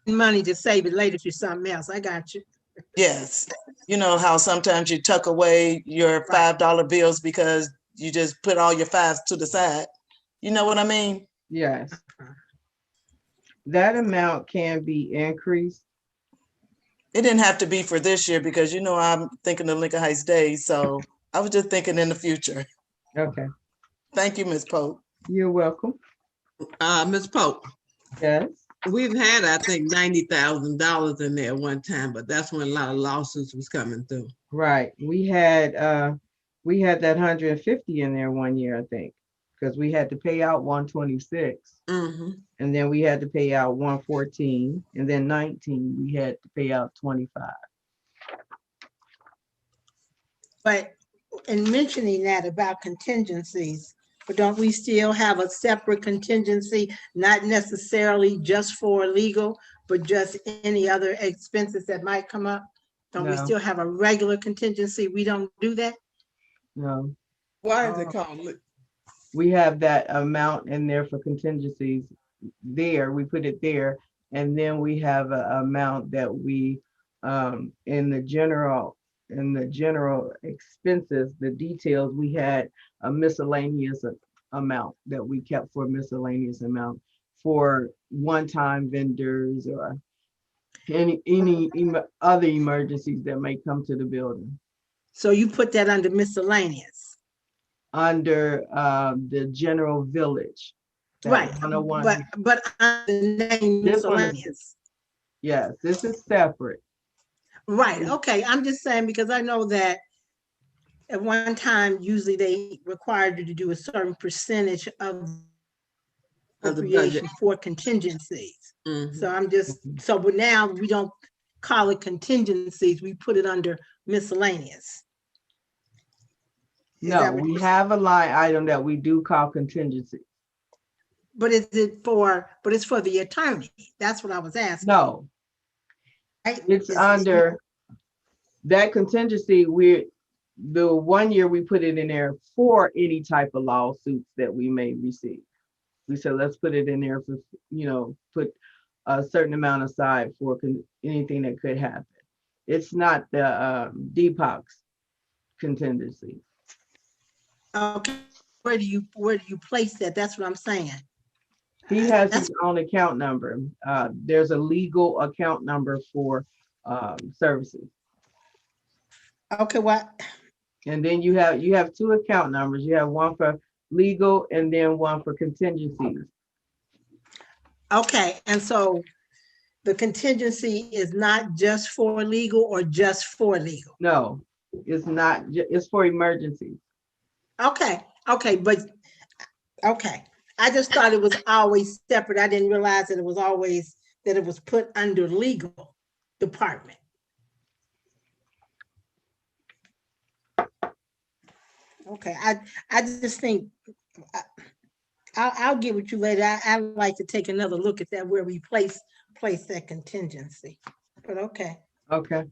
money to save it later for something else, I got you. yes. You know how sometimes you tuck away your Right. $5 bills because you just put all your fives to the side. You know what I mean? Yes. That amount can be increased. It didn't have to be for this year because I'm thinking of Lincoln Heights Days, so I was just thinking in the future. Okay, Thank you, Ms. Pope. you're welcome. Ms. Pope, Yes. we've had, I think, $90,000 in there one time, but that's when a lot of lawsuits was coming through. Right. We had that 150 in there one year, I think, because we had to pay out 126. Mm-hmm. And then we had to pay out 114, and then 19, we had to pay out 25. But in mentioning that about contingencies, but don't we still have a separate contingency, not necessarily just for legal, but just any other expenses that might come up? Don't we No. still have a regular contingency? We don't do that? No, Why is it called? we have that amount in there for contingencies there, we put it there. And then we have an amount that we, in the general expenses, the details, we had a miscellaneous amount that we kept for miscellaneous amount for one-time vendors or any other emergencies that may come to the building. So you put that under miscellaneous? Under the general village. that Right, 101. but under the name This one is- miscellaneous. Yes, this is separate. Right, okay, I'm just saying, because I know that at one time, usually they required you to do a certain percentage of Of the budget. appropriation for contingencies. Mhm. So I'm just, so but now we don't call it contingencies, we put it under miscellaneous. Is No, that what we you're have a line item that we do call contingency. But is it for, but it's for the attorney? That's what I was asking. No, right? it's It's- under that contingency. The 1 year we put it in there for any type of lawsuits that we may receive. We said, let's put it in there for, put a certain amount aside for anything that could happen. It's not the Deepak's contingency. Okay, where do you place that? That's what I'm saying. He has That's- his own account number. There's a legal account number for services. Okay, what? And then you have two account numbers. You have one for legal and then one for contingencies. Okay, and so the contingency is not just for legal or just for legal? No, it's not. It's for emergencies. Okay, but, okay. I just thought it was always separate. I didn't realize that it was always, that it was put under legal department. Okay, I just think, I'll get with you later. I'd like to take another look at that, where we place that contingency, but okay. Okay.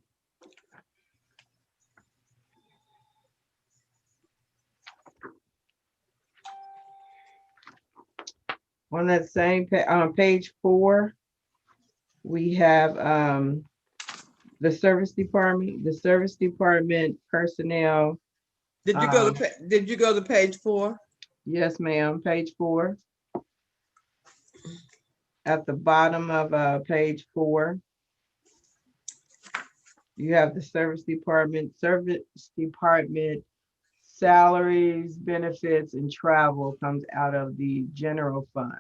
On that same on page 4, we have the service department personnel. Did you go to, did you go to page 4? Yes, ma'am, page 4. At the bottom of page 4, you have the service department, salaries, benefits, and travel comes out of the general fund.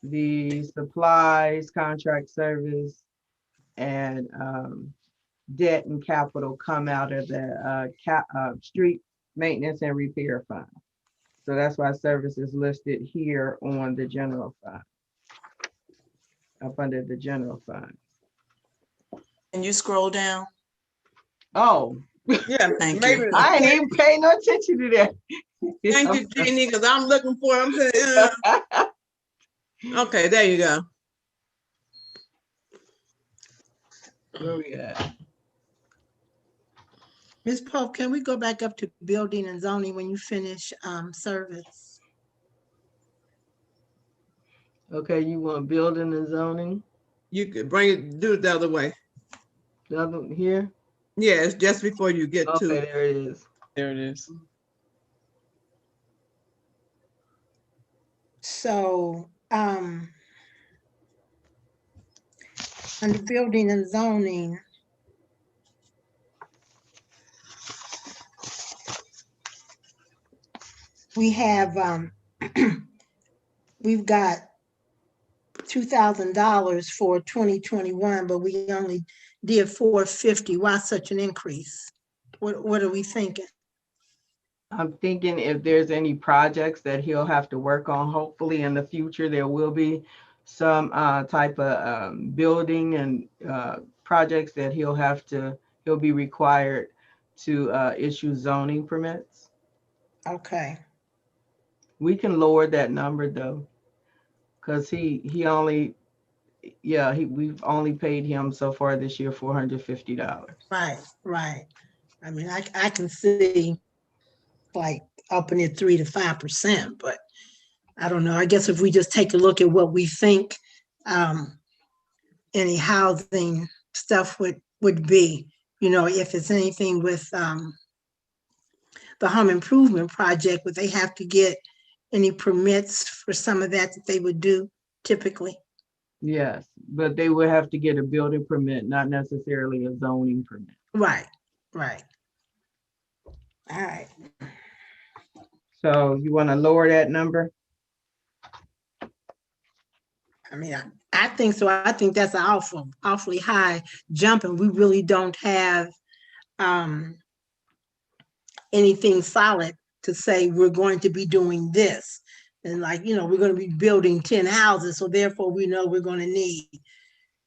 The supplies, contract service, and debt and capital come out of the street maintenance and repair fund. So that's why service is listed here on the general fund, up under the general fund. Can you scroll down? Oh, Yeah, Thank maybe. you. I ain't even paying no attention to that. Thank you, Jeannie, because I'm looking for, I'm saying, okay, there you go. Where we at? Ms. Pope, can we go back up to building and zoning when you finish service? Okay, you want building and zoning? You could bring it, do it the other way. The other one here? Yeah, it's just before you get Okay, to, there it is. There it is. So, under building and zoning, we have, we've got $2,000 for 2021, but we only did $450. Why such an increase? What are we thinking? I'm thinking if there's any projects that he'll have to work on, hopefully in the future, there will be some type of building and projects that he'll be required to issue zoning permits. Okay, We can lower that number though, because we've only paid him so far this year $450. right. I mean, I can see like upping it 3 to 5%, but I don't know. I guess if we just take a look at what we think any housing stuff would be, if it's anything with the home improvement project, would they have to get any permits for some of that they would do typically? Yes, but they would have to get a building permit, not necessarily a zoning permit. Right. All right. So you want to lower that number? I mean, I think so. I think that's an awfully high jump, and we really don't have anything solid to say we're going to be doing this. And like, we're going to be building 10 houses, so therefore we know we're going to need,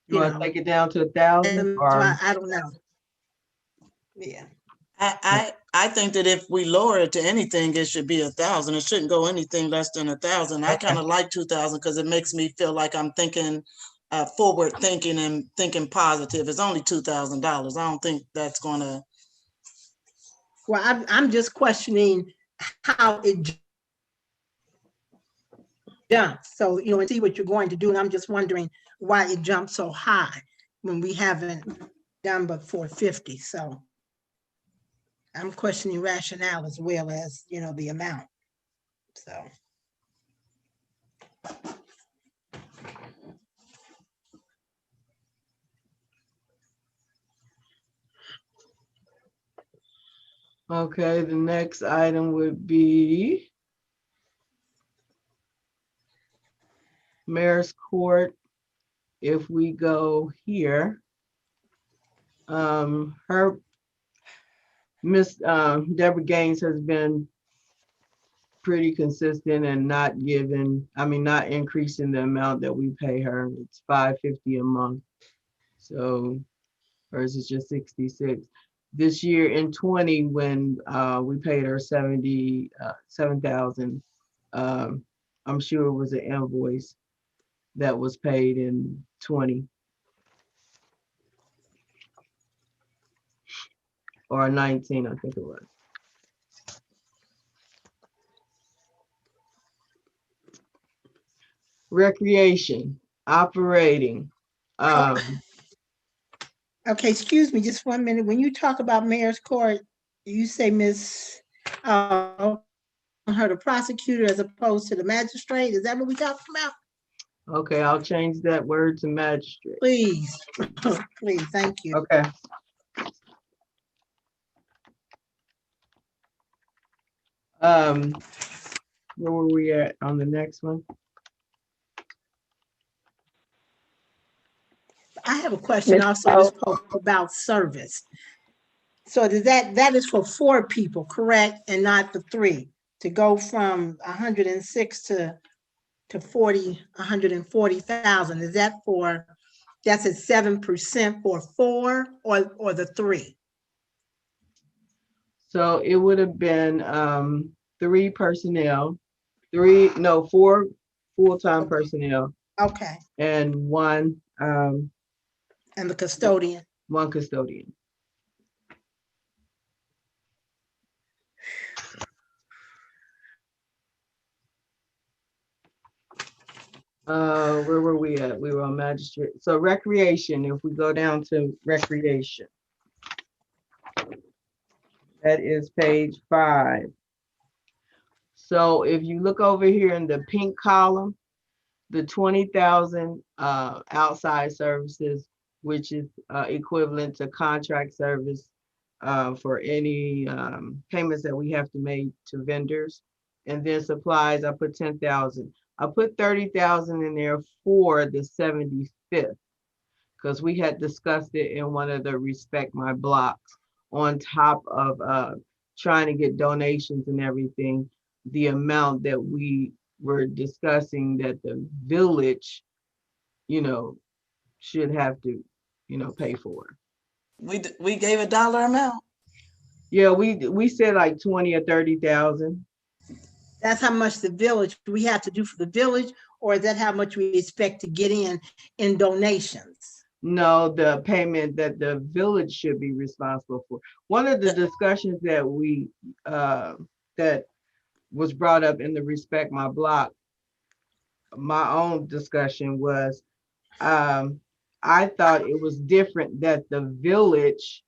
You want to take it down to 1,000? so I don't know. Yeah. I think that if we lower it to anything, it should be 1,000. It shouldn't go anything less than 1,000. I kind of like 2,000 because it makes me feel like I'm thinking forward thinking and thinking positive. It's only $2,000. I don't think that's gonna. Well, I'm just questioning how it jumps. So, and see what you're going to do. And I'm just wondering why it jumped so high when we haven't done but 450. So I'm questioning rationale as well as, the amount. So. Okay, the next item would be Mayor's Court. If we go here, Miss Deborah Gaines has been pretty consistent and not increasing the amount that we pay her. It's $550 a month. So hers is just 66. This year in 20, when we paid her 77,000, I'm sure it was an invoice that was paid in 20. Or 19, I think it was. Recreation, operating. Okay, excuse me, just 1 minute. When you talk about mayor's court, you say Miss, her the prosecutor as opposed to the magistrate. Is that what we talking about? Okay, I'll change that word to magistrate. Please, please, thank you. Okay. Where were we at on the next one? I have a question Ms. also, Ms. Pope, about service. So does that is for 4 people, correct? And not the 3, to go from 106 to 140,000. Is that for, that's at 7% for 4 or the 3? So it would have been 4 full-time personnel Okay, and 1 and the custodian. 1 custodian. Where were we at? We were on magistrate. So recreation, if we go down to recreation, that is page 5. So if you look over here in the pink column, the 20,000 outside services, which is equivalent to contract service for any payments that we have to make to vendors. And then supplies, I put 10,000. I put 30,000 in there for the 75th, because we had discussed it in one of the Respect My blocks, on top of trying to get donations and everything, the amount that we were discussing that the village, should have to, pay for. We gave a dollar amount. Yeah, we said like 20 or 30,000. That's how much the village, we have to do for the village, or is that how much we expect to get in donations? No, the payment that the village should be responsible for. One of the discussions that we that was brought up in the Respect My block, my own discussion was, I thought it was different that the village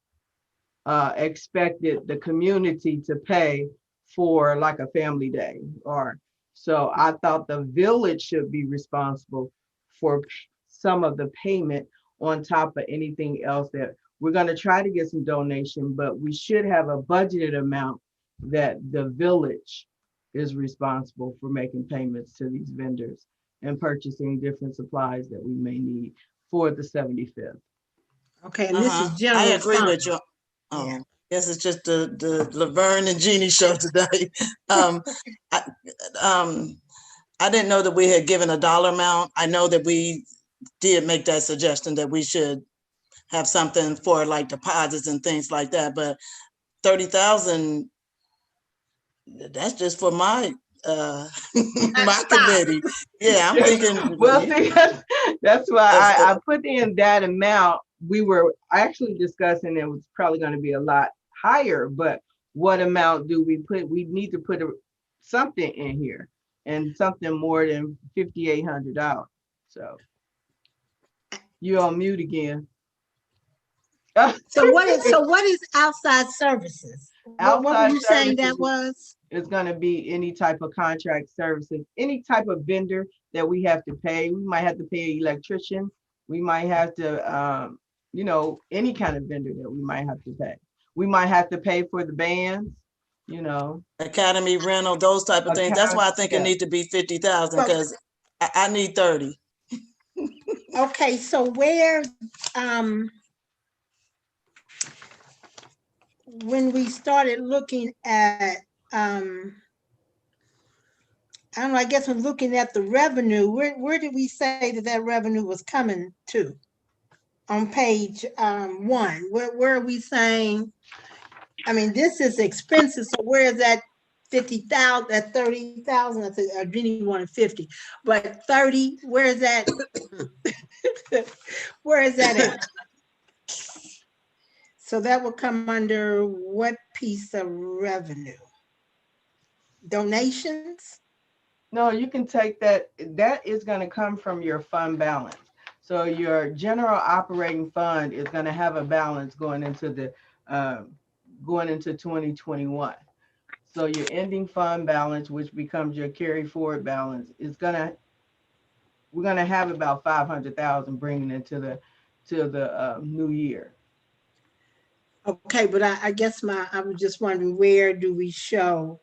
expected the community to pay for like a family day, or so I thought the village should be responsible for some of the payment on top of anything else. That we're going to try to get some donation, but we should have a budgeted amount that the village is responsible for making payments to these vendors and purchasing different supplies that we may need for the 75th. Okay, and this is general. I agree fund. with you. Yeah. Guess it's just the Laverne and Jeannie show today. I didn't know that we had given a dollar amount. I know that we did make that suggestion that we should have something for like deposits and things like that, but 30,000, that's just for my my committee. Yeah, I'm thinking. Well, see, that's why I put in that amount. We were actually discussing it was probably going to be a lot higher, but what amount do we put? We need to put something in here, and something more than $5,800. So you on mute again. So what is outside services? What were you saying that was? It's going to be any type of contract services, any type of vendor that we have to pay. We might have to pay an electrician. We might have to, any kind of vendor that we might have to pay. We might have to pay for the bands, Academy rental, those type of things. That's why I think it needs to be 50,000, because I need 30. Okay, so where, when we started looking at, I don't know, I guess when looking at the revenue, where did we say that revenue was coming to? On page 1, where are we saying, I mean, this is expenses, so where is that 50,000, that 30,000? I said, I really wanted 50, but 30, where is that? Where is that at? So that will come under what piece of revenue? Donations? No, you can take that. That is going to come from your fund balance. So your general operating fund is going to have a balance going into 2021. So your ending fund balance, which becomes your carry forward balance, we're gonna have about 500,000 bringing into the new year. Okay, but I guess I was just wondering, where do we show?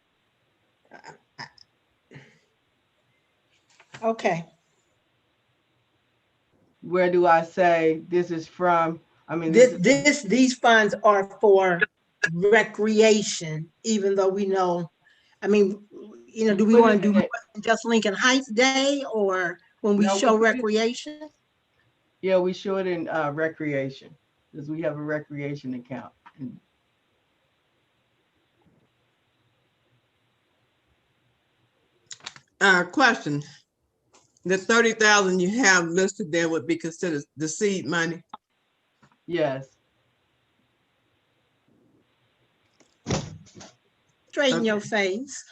Okay, Where do I say this is from? I mean, this is these funds are for recreation, even though we know, I mean, you know, do we want to do just Lincoln Heights Day, or when we No, show recreation? Yeah, we show it in recreation because we have a recreation account. Question. The 30,000 you have listed there would be considered the seed money? Yes. Straighten your face.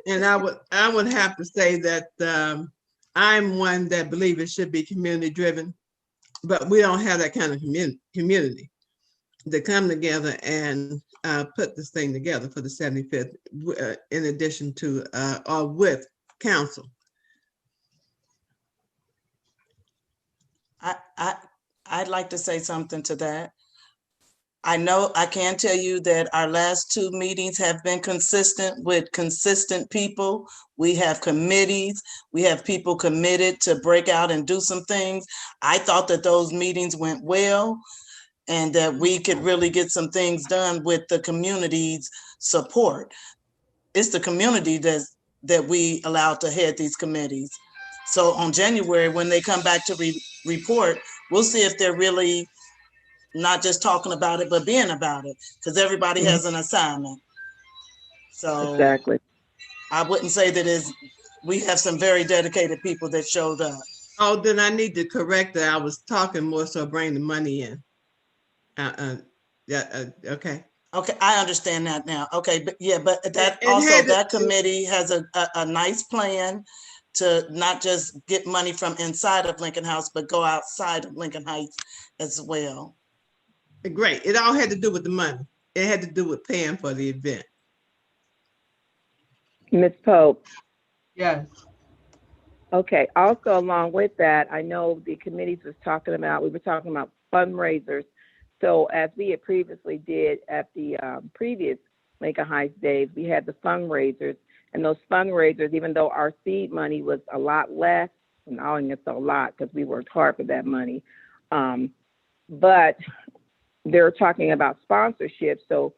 And I would have to say that I'm one that believes it should be community driven, but we don't have that kind of community to come together and put this thing together for the 75th, in addition to or with council. I'd like to say something to that. I know I can tell you that our last 2 meetings have been consistent with consistent people. We have committees. We have people committed to break out and do some things. I thought that those meetings went well and that we could really get some things done with the community's support. It's the community that we allow to head these committees. So on January, when they come back to report, we'll see if they're really not just talking about it, but being about it, because everybody has an assignment. So Exactly. I wouldn't say that we have some very dedicated people that showed up. Oh, then I need to correct that. I was talking more so bring the money in. Okay. Okay, I understand that now. Okay, but yeah, but that committee has a nice plan to not just get money from inside of Lincoln House, but go outside of Lincoln Heights as well. Great. It all had to do with the money. It had to do with paying for the event. Ms. Pope. Yes. Okay. Also, along with that, I know the committees we were talking about fundraisers. So as we had previously did at the previous Lincoln Heights Days, we had the fundraisers, and those fundraisers, even though our seed money was a lot less, and I don't think it's a lot because we worked hard for that money, but they're talking about sponsorship. So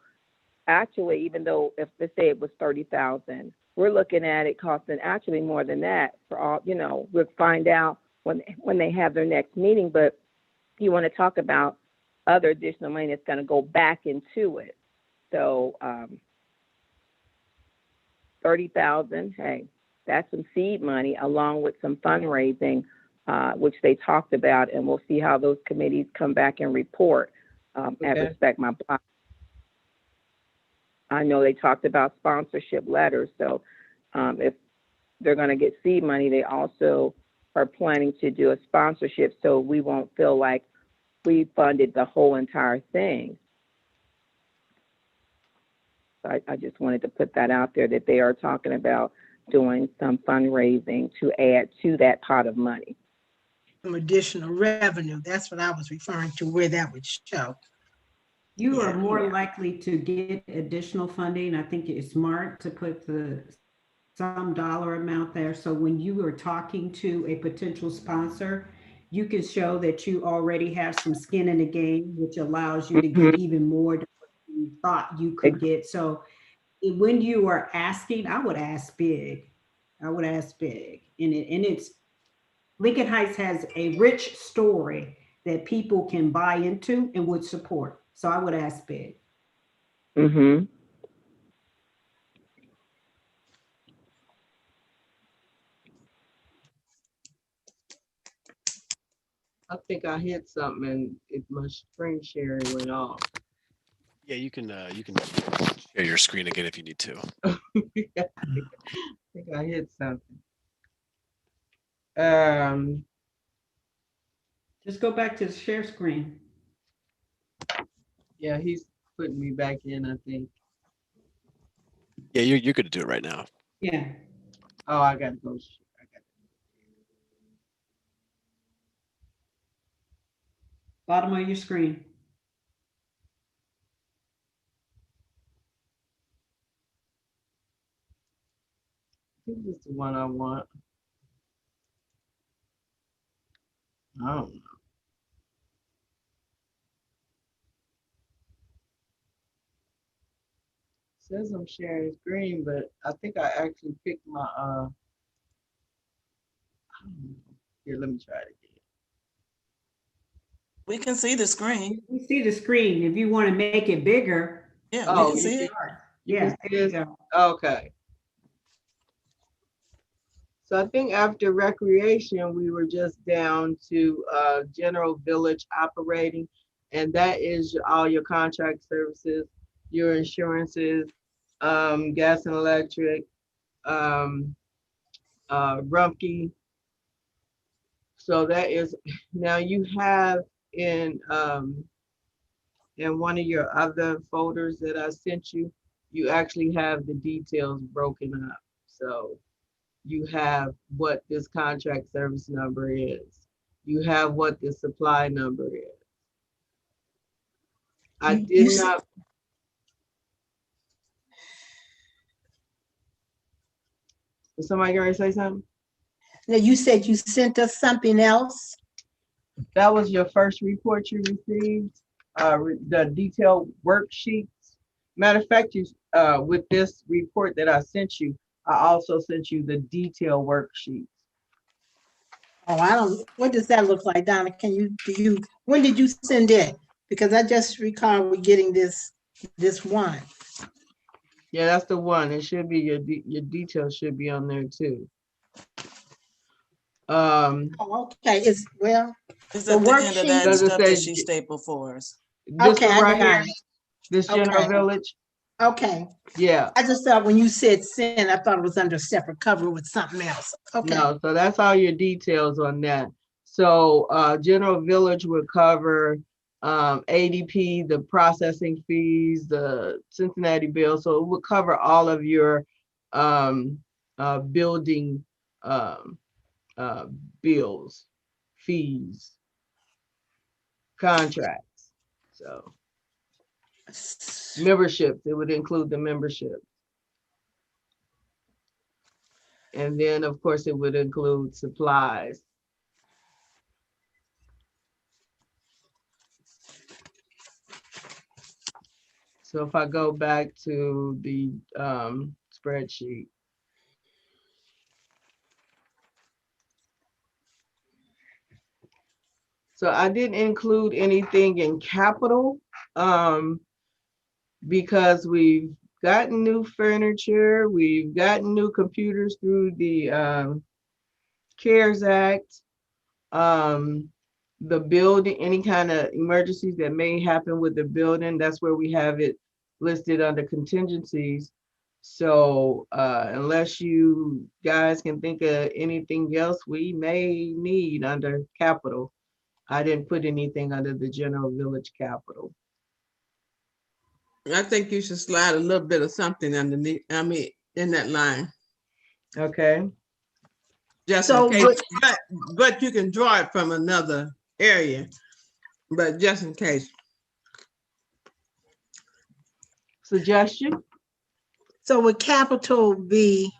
actually, even though if they say it was 30,000, we're looking at it costing actually more than that for all, you know, we'll find out when they have their next meeting, but you want to talk about other additional money that's going to go back into it. So 30,000, hey, that's some seed money along with some fundraising, which they talked about, and we'll see how those committees come back and report. At Respect My Block. I know they talked about sponsorship letters, so if they're going to get seed money, they also are planning to do a sponsorship, so we won't feel like we funded the whole entire thing. So I just wanted to put that out there, that they are talking about doing some fundraising to add to that pot of money. Some additional revenue. That's what I was referring to, where that would show. You are more likely to get additional funding. I think it's smart to put some dollar amount there. So when you are talking to a potential sponsor, you can show that you already have some skin in the game, which allows you to get even more than what you thought you could get. So when you are asking, I would ask big. I would ask big. And it's Lincoln Heights has a rich story that people can buy into and would support. So I would ask big. Mm-hmm. I think I hit something and my screen sharing went off. Yeah, you can share your screen again if you need to. I think I hit something. Just go back to the share screen. Yeah, he's putting me back in, I think. Yeah, you're good to do it right now. Yeah. Oh, I gotta go. Bottom of your screen. I think this is the one I want. I don't know. Says I'm sharing screen, but I think I actually picked my I don't know. Here, let me try it again. We can see the screen. We see the screen. If you want to make it bigger. Yeah, Oh, we can see it. Yeah. There you go. Okay. So I think after recreation, we were just down to general village operating, and that is all your contract services, your insurances, gas and electric, Rumpke. So that is, now you have in one of your other folders that I sent you, you actually have the details broken up. So you have what this contract service number is. You have what the supply number is. I did not. Is somebody going to say something? Now, you said you sent us something else? That was your first report you received, the detailed worksheets. Matter of fact, you, with this report that I sent you, I also sent you the detailed worksheets. Oh, I don't, what does that look like, Donna? When did you send it? Because I just recall we getting this one. Yeah, that's the one. It should be your details should be on there too. Oh, okay, it's It's at the end of that Does it stuff that say- she stapled for us. This Okay, one I right got here, it. this general Okay. village. Okay, Yeah. I just thought when you said send, I thought it was under separate cover with something else. Okay. No, so that's all your details on that. So general village would cover ADP, the processing fees, the Cincinnati bill. So it would cover all of your building bills, fees, contracts. So memberships, it would include the membership. And then, of course, it would include supplies. So if I go back to the spreadsheet. So I didn't include anything in capital because we've gotten new furniture, we've gotten new computers through the CARES Act. The building, any kind of emergencies that may happen with the building, that's where we have it listed under contingencies. So unless you guys can think of anything else we may need under capital, I didn't put anything under the general village capital. I think you should slide a little bit of something underneath, in that line. Okay. Just So, in case, but you can draw it from another area, but just in case. Suggestion? So would capital be,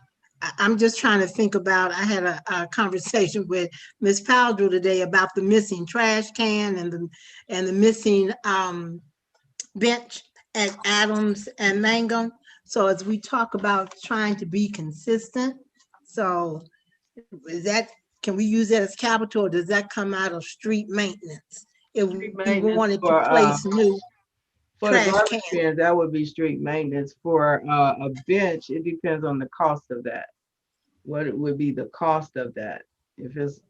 I'm just trying to think about, I had a conversation with Ms. Powell today about the missing trash can and the missing bench at Adams and Mangum. So as we talk about trying to be consistent, so is that, can we use that as capital, or does that come out of street maintenance? If we wanted to place new for the trash garbage can. can, that would be street maintenance. For a bench, it depends on the cost of that. What it would be the cost of that? If it's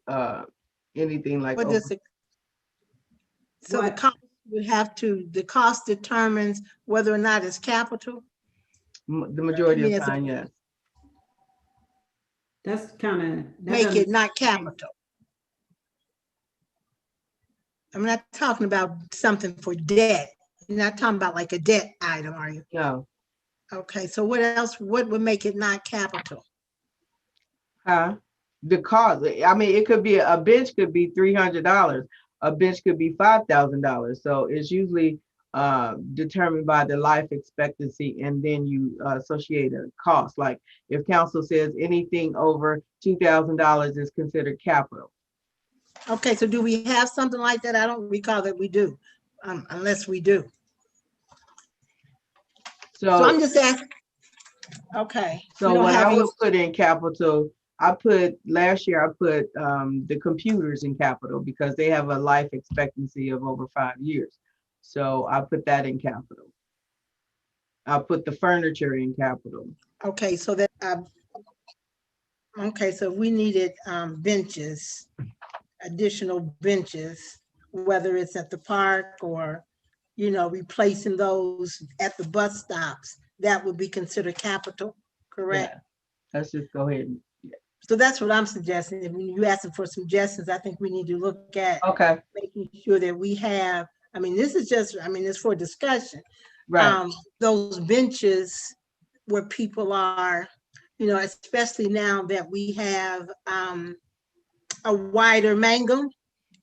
anything like. What does it? So the cost would have to, the cost determines whether or not it's capital? The majority of it's a- time, yes. That's kind of. Make it not capital. I'm not talking about something for debt. You're not talking about like a debt item, are you? No. Okay, so what else, what would make it not capital? Huh? The cost, I mean, it could be, a bench could be $300. A bench could be $5,000. So it's usually determined by the life expectancy, and then you associate a cost. Like if council says anything over $2,000 is considered capital. Okay, so do we have something like that? I don't recall that we do, unless we do. So I'm So, just asking. Okay. we so don't when have I any- would put in capital, last year I put the computers in capital because they have a life expectancy of over 5 years. So I put that in capital. I put the furniture in capital. Okay, so that, okay, so we needed benches, additional benches, whether it's at the park or, you know, replacing those at the bus stops, that would be considered capital, correct? Yeah. Let's just go ahead and, So that's what I'm suggesting. If you asking for suggestions, I think we need to look at okay, making sure that we have, I mean, this is just, I mean, it's for discussion. right, Those benches where people are, you know, especially now that we have a wider mangum,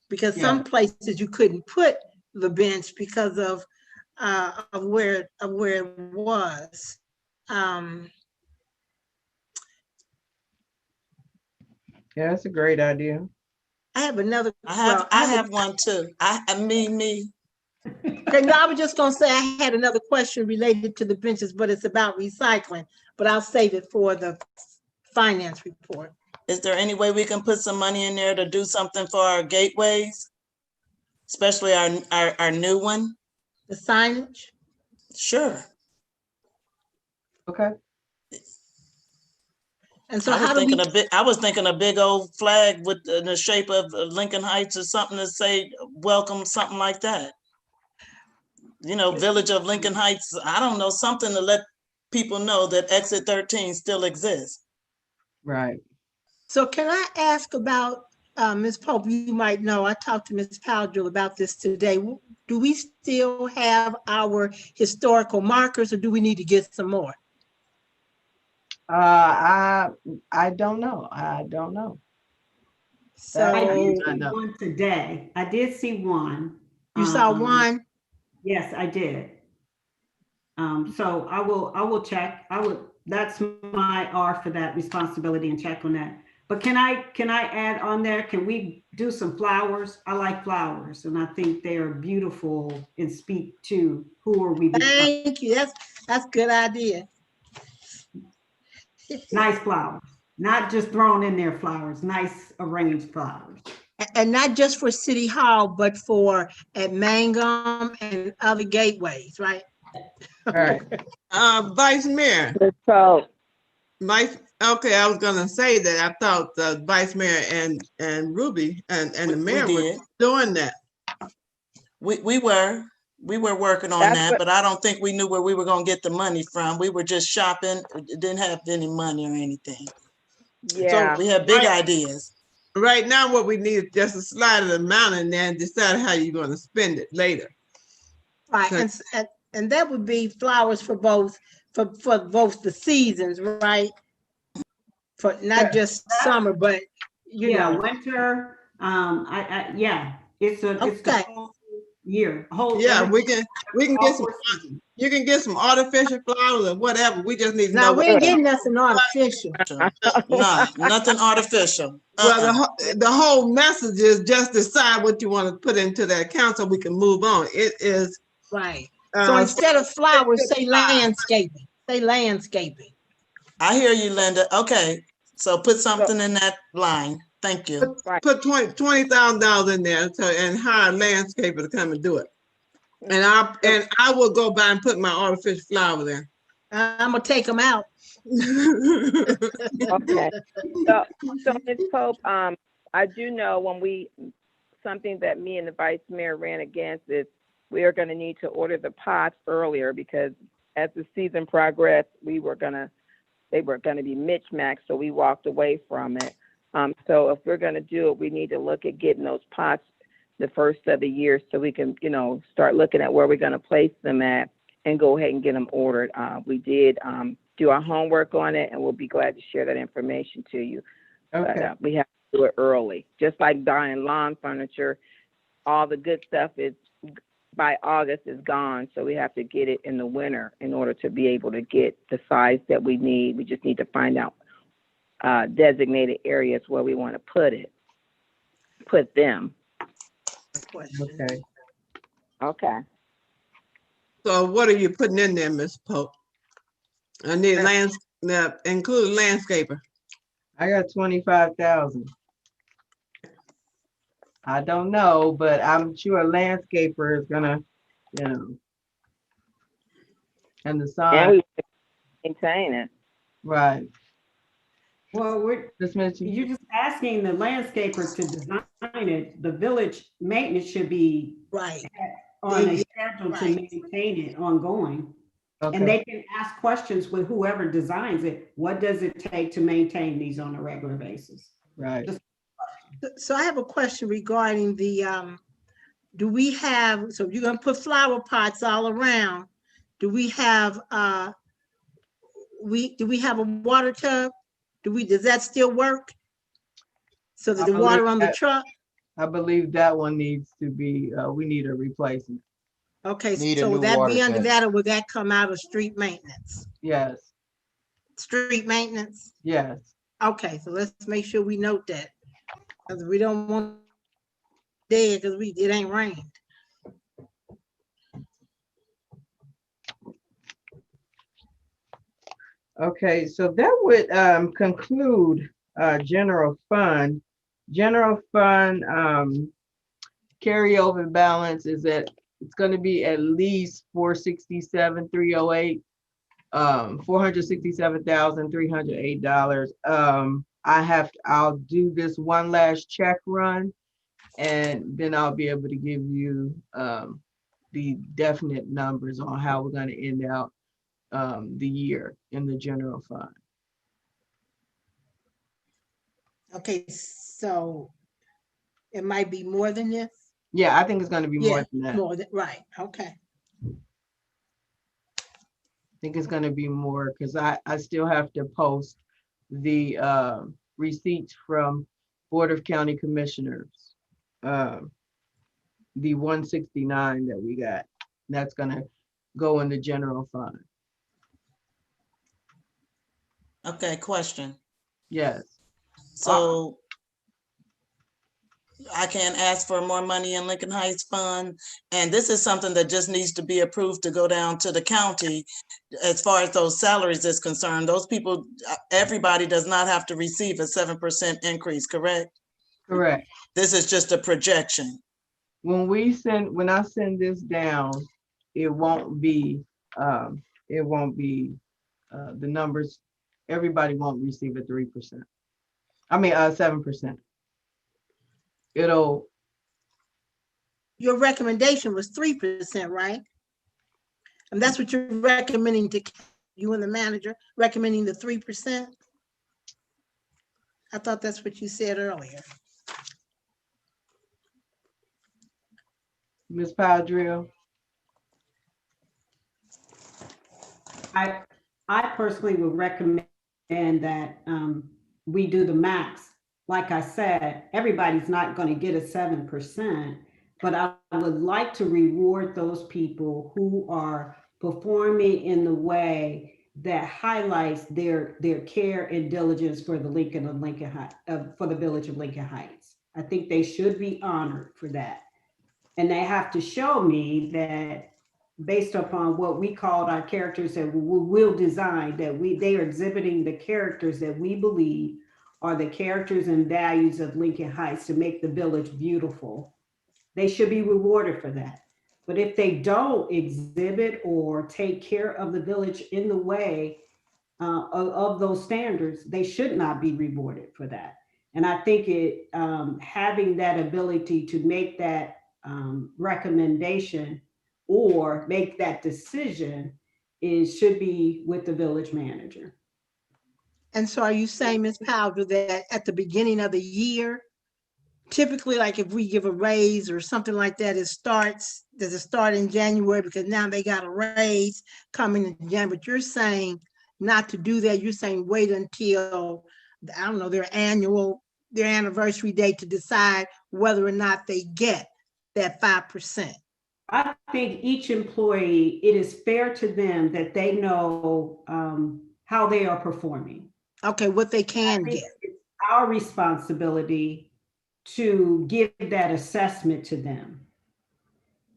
because some places you couldn't put the bench because of where it was. yeah, that's a great idea. I have another. I have one too. Me. Okay, no, I was just gonna say I had another question related to the benches, but it's about recycling, but I'll save it for the finance report. Is there any way we can put some money in there to do something for our gateways? Especially our new one? The signage? Sure. Okay. And so how do we? I was thinking a big old flag with in the shape of Lincoln Heights or something to say, welcome, something like that. You know, Village of Lincoln Heights, I don't know, something to let people know that exit 13 still exists. Right. So can I ask about, Ms. Pope, you might know, I talked to Ms. Powdrill about this today. Do we still have our historical markers or do we need to get some more? I don't know. I don't know. So I did I see know. one today. I did see one. you saw one? Yes, I did. So I will check. That's my R for that responsibility and check on that. But can I add on there, can we do some flowers? I like flowers and I think they are beautiful and speak to who are we becoming. Thank you. That's a good idea. Nice flowers, not just thrown in there flowers, nice arranged flowers. And not just for City Hall, but for at Mangum and other gateways, right? All right. Vice Mayor. So, Okay, I was gonna say that I thought the Vice Mayor and Ruby and the mayor were did. doing that. We were working on That's that, what- but I don't think we knew where we were gonna get the money from. We were just shopping, didn't have any money or anything. yeah. We had big Right. ideas. Right now, what we need is just a slide of the amount in there and decide how you're gonna spend it later. Right, Okay. and that would be flowers for both the seasons, right? For not just summer, but you Yeah, know. winter, it's the Okay. whole year, whole. Yeah, every- we can all get some, 4 seasons. you can get some artificial flowers or whatever. We just need to Now know. we ain't getting nothing artificial. Nah, nothing artificial. Well, the whole message is just decide what you want to put into that account so we can move on. It is. Right. So instead of flowers, say landscaping. Say landscaping. I hear you, Linda. Okay, so put something in that line. Thank you. Right. Put $20,000 in there and hire a landscaper to come and do it. And I will go by and put my artificial flowers in. I'm gonna take them out. Okay. So Ms. Pope, I do know something that me and the Vice Mayor ran against is we are going to need to order the pots earlier because as the season progressed, we were going to they were gonna be mismatched, so we walked away from it. So if we're gonna do it, we need to look at getting those pots the first of the year so we can, start looking at where we're gonna place them at and go ahead and get them ordered. We did do our homework on it, and we'll be glad to share that information to you. Okay. But we have to do it early. Just like buying lawn furniture, all the good stuff is by August is gone, so we have to get it in the winter in order to be able to get the size that we need. We just need to find out designated areas where we want to put them. Okay. Okay. So what are you putting in there, Ms. Pope? I need include landscaper. I got 25,000. I don't know, but I'm sure a landscaper is gonna, and the And sign, we maintain it. right. Well, You're you're just asking the landscaper to design it. The village maintenance should be Right. on a They- schedule to right. maintain it ongoing. And okay. they can ask questions with whoever designs it. What does it take to maintain these on a regular basis? Right. So I have a question regarding do we have, so you're gonna put flower pots all around. Do we have, do we have a water tub? Does that still work? So that I the believe water on the that- truck? I believe that one needs to be, we need a replacement. Okay, Need a so new would that be water under tank. that, or would that come out of street maintenance? Yes, Street maintenance? yes. Okay, so let's make sure we note that. Because we don't want dead because it ain't rained. Okay, so that would conclude general fund. General fund carryover balance is it's going to be at least 467,308, $467,308. I'll do this one last check run, and then I'll be able to give you the definite numbers on how we're going to end out the year in the general fund. Okay, so it might be more than this? Yeah, I think it's going to be more than that. More than, right, okay. I think it's going to be more because I still have to post the receipts from Board of County Commissioners. The 169 that we got, that's going to go in the general fund. Okay, question. Yes. So I can't ask for more money in Lincoln Heights Fund. And this is something that just needs to be approved to go down to the county. As far as those salaries is concerned, those people, everybody does not have to receive a 7% increase, correct? Correct. This is just a projection. When I send this down, it won't be the numbers. Everybody won't receive a 3%. I mean, 7%. Your recommendation was 3%, right? And that's what you're recommending to you and the manager, recommending the 3%? I thought that's what you said earlier. Ms. Powdrill? I personally would recommend that we do the max. Like I said, everybody's not going to get a 7%, but I would like to reward those people who are performing in the way that highlights their care and diligence for the for the village of Lincoln Heights. I think they should be honored for that. And they have to show me that based upon what we called our characters that we will design, that they are exhibiting the characters that we believe are the characters and values of Lincoln Heights to make the village beautiful. They should be rewarded for that. But if they don't exhibit or take care of the village in the way of those standards, they should not be rewarded for that. And I think having that ability to make that recommendation or make that decision should be with the village manager. And so are you saying, Ms. Powder, that at the beginning of the year, typically, like if we give a raise or something like that, does it start in January because now they got a raise coming in January? But you're saying not to do that. You're saying wait until, I don't know, their anniversary date to decide whether or not they get that 5%. I think each employee, it is fair to them that they know how they are performing. Okay, what they I can think get. it's our responsibility to give that assessment to them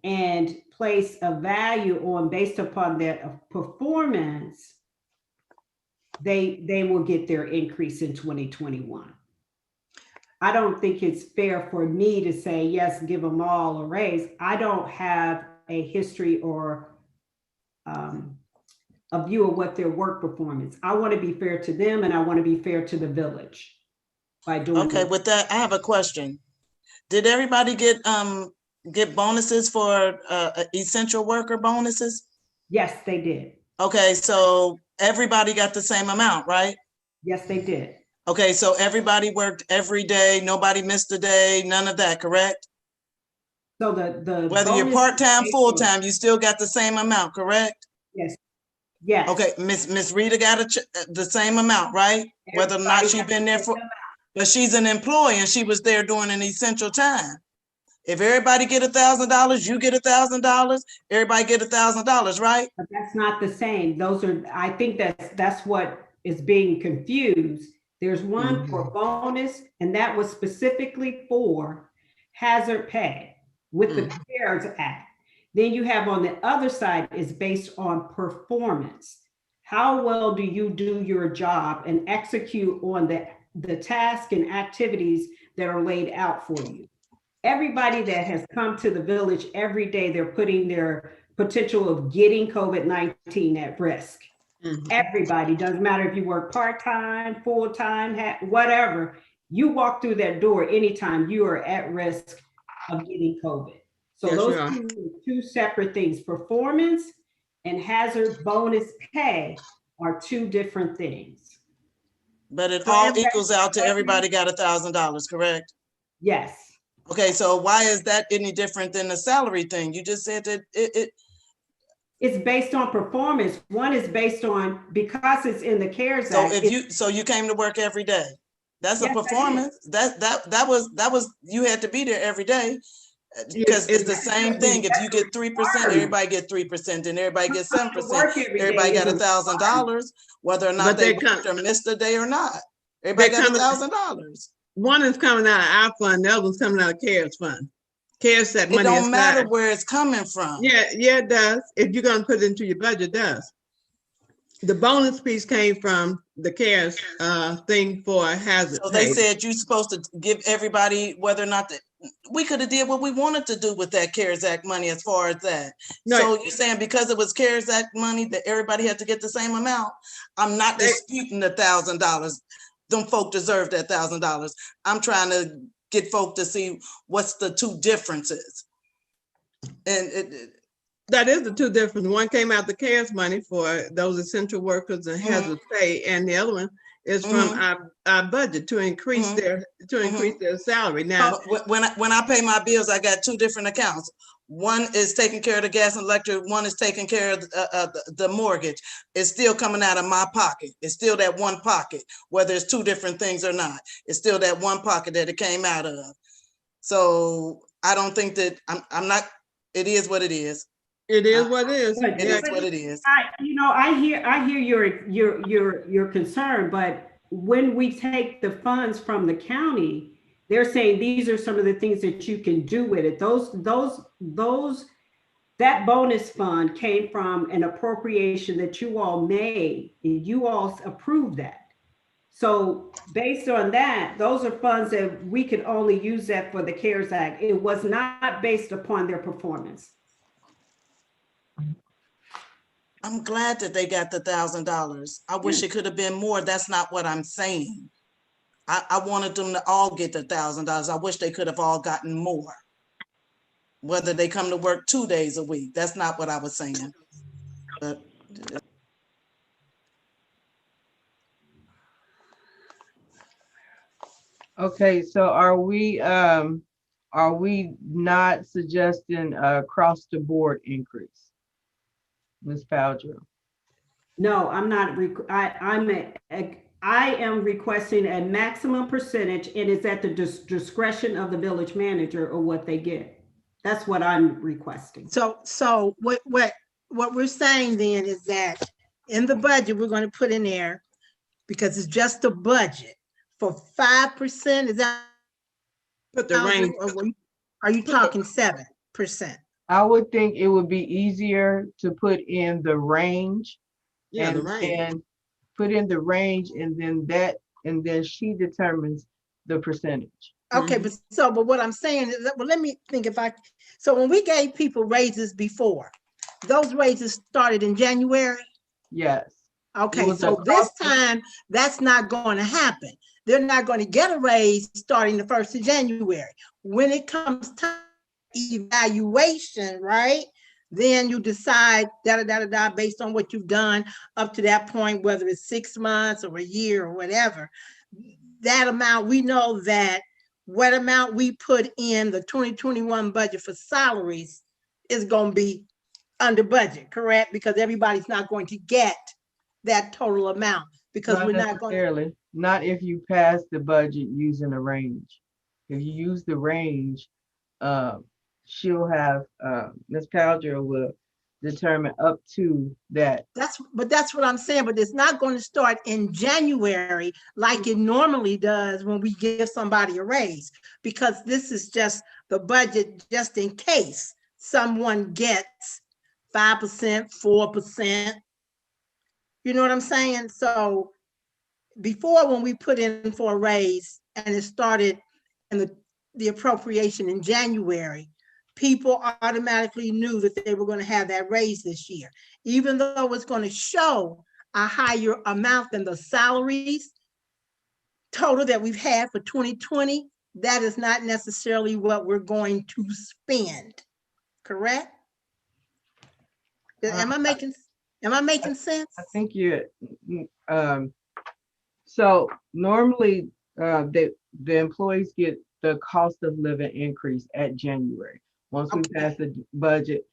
and place a value on, based upon their performance, they will get their increase in 2021. I don't think it's fair for me to say, yes, give them all a raise. I don't have a history or a view of what their work performance. I want to be fair to them, and I want to be fair to the village by doing. Okay, with that, I have a question. Did everybody get bonuses for essential worker bonuses? Yes, they did. Okay, so everybody got the same amount, right? Yes, they did. Okay, so everybody worked every day, nobody missed a day, none of that, correct? So the Whether you're bonus- part-time, full-time, you still got the same amount, correct? Yes. Yes. Okay, Miss Rita got the same amount, right? Whether or not she's been there for, but she's an employee and she was there during an essential time. If everybody get $1,000, you get $1,000, everybody get $1,000, right? But that's not the same. Those are, I think that's what is being confused. There's one for bonus, and that was specifically for hazard pay with the CARES Act. Then you have on the other side is based on performance. How well do you do your job and execute on the task and activities that are laid out for you? Everybody that has come to the village every day, they're putting their potential of getting COVID-19 at risk. Everybody, doesn't matter if you work part-time, full-time, whatever, you walk through that door anytime, you are at risk of getting COVID. So Yes, those you are. two separate things, performance and hazard bonus pay are two different things. But it So all everybody- equals out to everybody got $1,000, correct? Yes. Okay, so why is that any different than the salary thing? You just said that It's based on performance. One is based on, because it's in the CARES so Act. if you came to work every day, that's a Yes, I did. performance. That was you had to be there every day. Because it's the same thing. If you get 3%, everybody get 3%, and everybody gets 7%. Everybody got $1,000, whether or not But they they come- worked or missed a day or not. Everybody got $1,000. One is coming out of our fund, the other one's coming out of CARES fund. CARES that It money don't matter aside. where it's coming from. Yeah, it does. If you're gonna put it into your budget, it does. The bonus piece came from the CARES thing for hazard So they pay. said you're supposed to give everybody, whether or not we could have did what we wanted to do with that CARES Act money as far as that. No. So you're saying because it was CARES Act money that everybody had to get the same amount? I'm not disputing the $1,000. Them folk deserve that $1,000. I'm trying to get folk to see what's the two differences. And That is the two different. One came out the CARES money for those essential workers and hazard pay, and the other one is from our budget to increase their salary. Now, when I pay my bills, I got two different accounts. One is taking care of the gas and electric. One is taking care of the mortgage. It's still coming out of my pocket. It's still that one pocket, whether it's two different things or not. It's still that one pocket that it came out of. So I don't think that I'm not. It is what it is. it is what it is. It is what it is. I hear your concern, but when we take the funds from the county, they're saying these are some of the things that you can do with it. That bonus fund came from an appropriation that you all made, and you all approved that. So based on that, those are funds that we could only use that for the CARES Act. It was not based upon their performance. I'm glad that they got the $1,000. I wish it could have been more. That's not what I'm saying. I wanted them to all get the $1,000. I wish they could have all gotten more. Whether they come to work 2 days a week. That's not what I was saying. But Okay, so are we not suggesting a across the board increase? Ms. Powell? No, I'm not, I am requesting a maximum percentage, and it's at the discretion of the village manager or what they get. That's what I'm requesting. So what we're saying then is that in the budget, we're going to put in there, because it's just a budget, for 5%, is that? Put the range. Or are you talking 7%? I would think it would be easier to put in the range. Yeah, the and range. then put in the range, and then she determines the percentage. Okay, but what I'm saying is that, well, let me think so when we gave people raises before, those raises started in January? Yes. Okay, so this time, that's not going to happen. They're not going to get a raise starting the 1st of January. When it comes time evaluation, right? Then you decide based on what you've done up to that point, whether it's 6 months or a year or whatever. That amount, we know that what amount we put in the 2021 budget for salaries is going to be under budget, correct? Because everybody's not going to get that total amount, because Not we're not going to. necessarily. Not if you pass the budget using a range. If you use the range, she'll have, Ms. Powell will determine up to that. That's what I'm saying, but it's not going to start in January like it normally does when we give somebody a raise, because this is just the budget just in case someone gets 5%, 4%. You know what I'm saying? So before, when we put in for a raise and it started in the appropriation in January, people automatically knew that they were going to have that raise this year, even though it's going to show a higher amount than the salaries total that we've had for 2020. That is not necessarily what we're going to spend, correct? Am I making sense? I think so normally the employees get the cost of living increase at January once we pass the budget,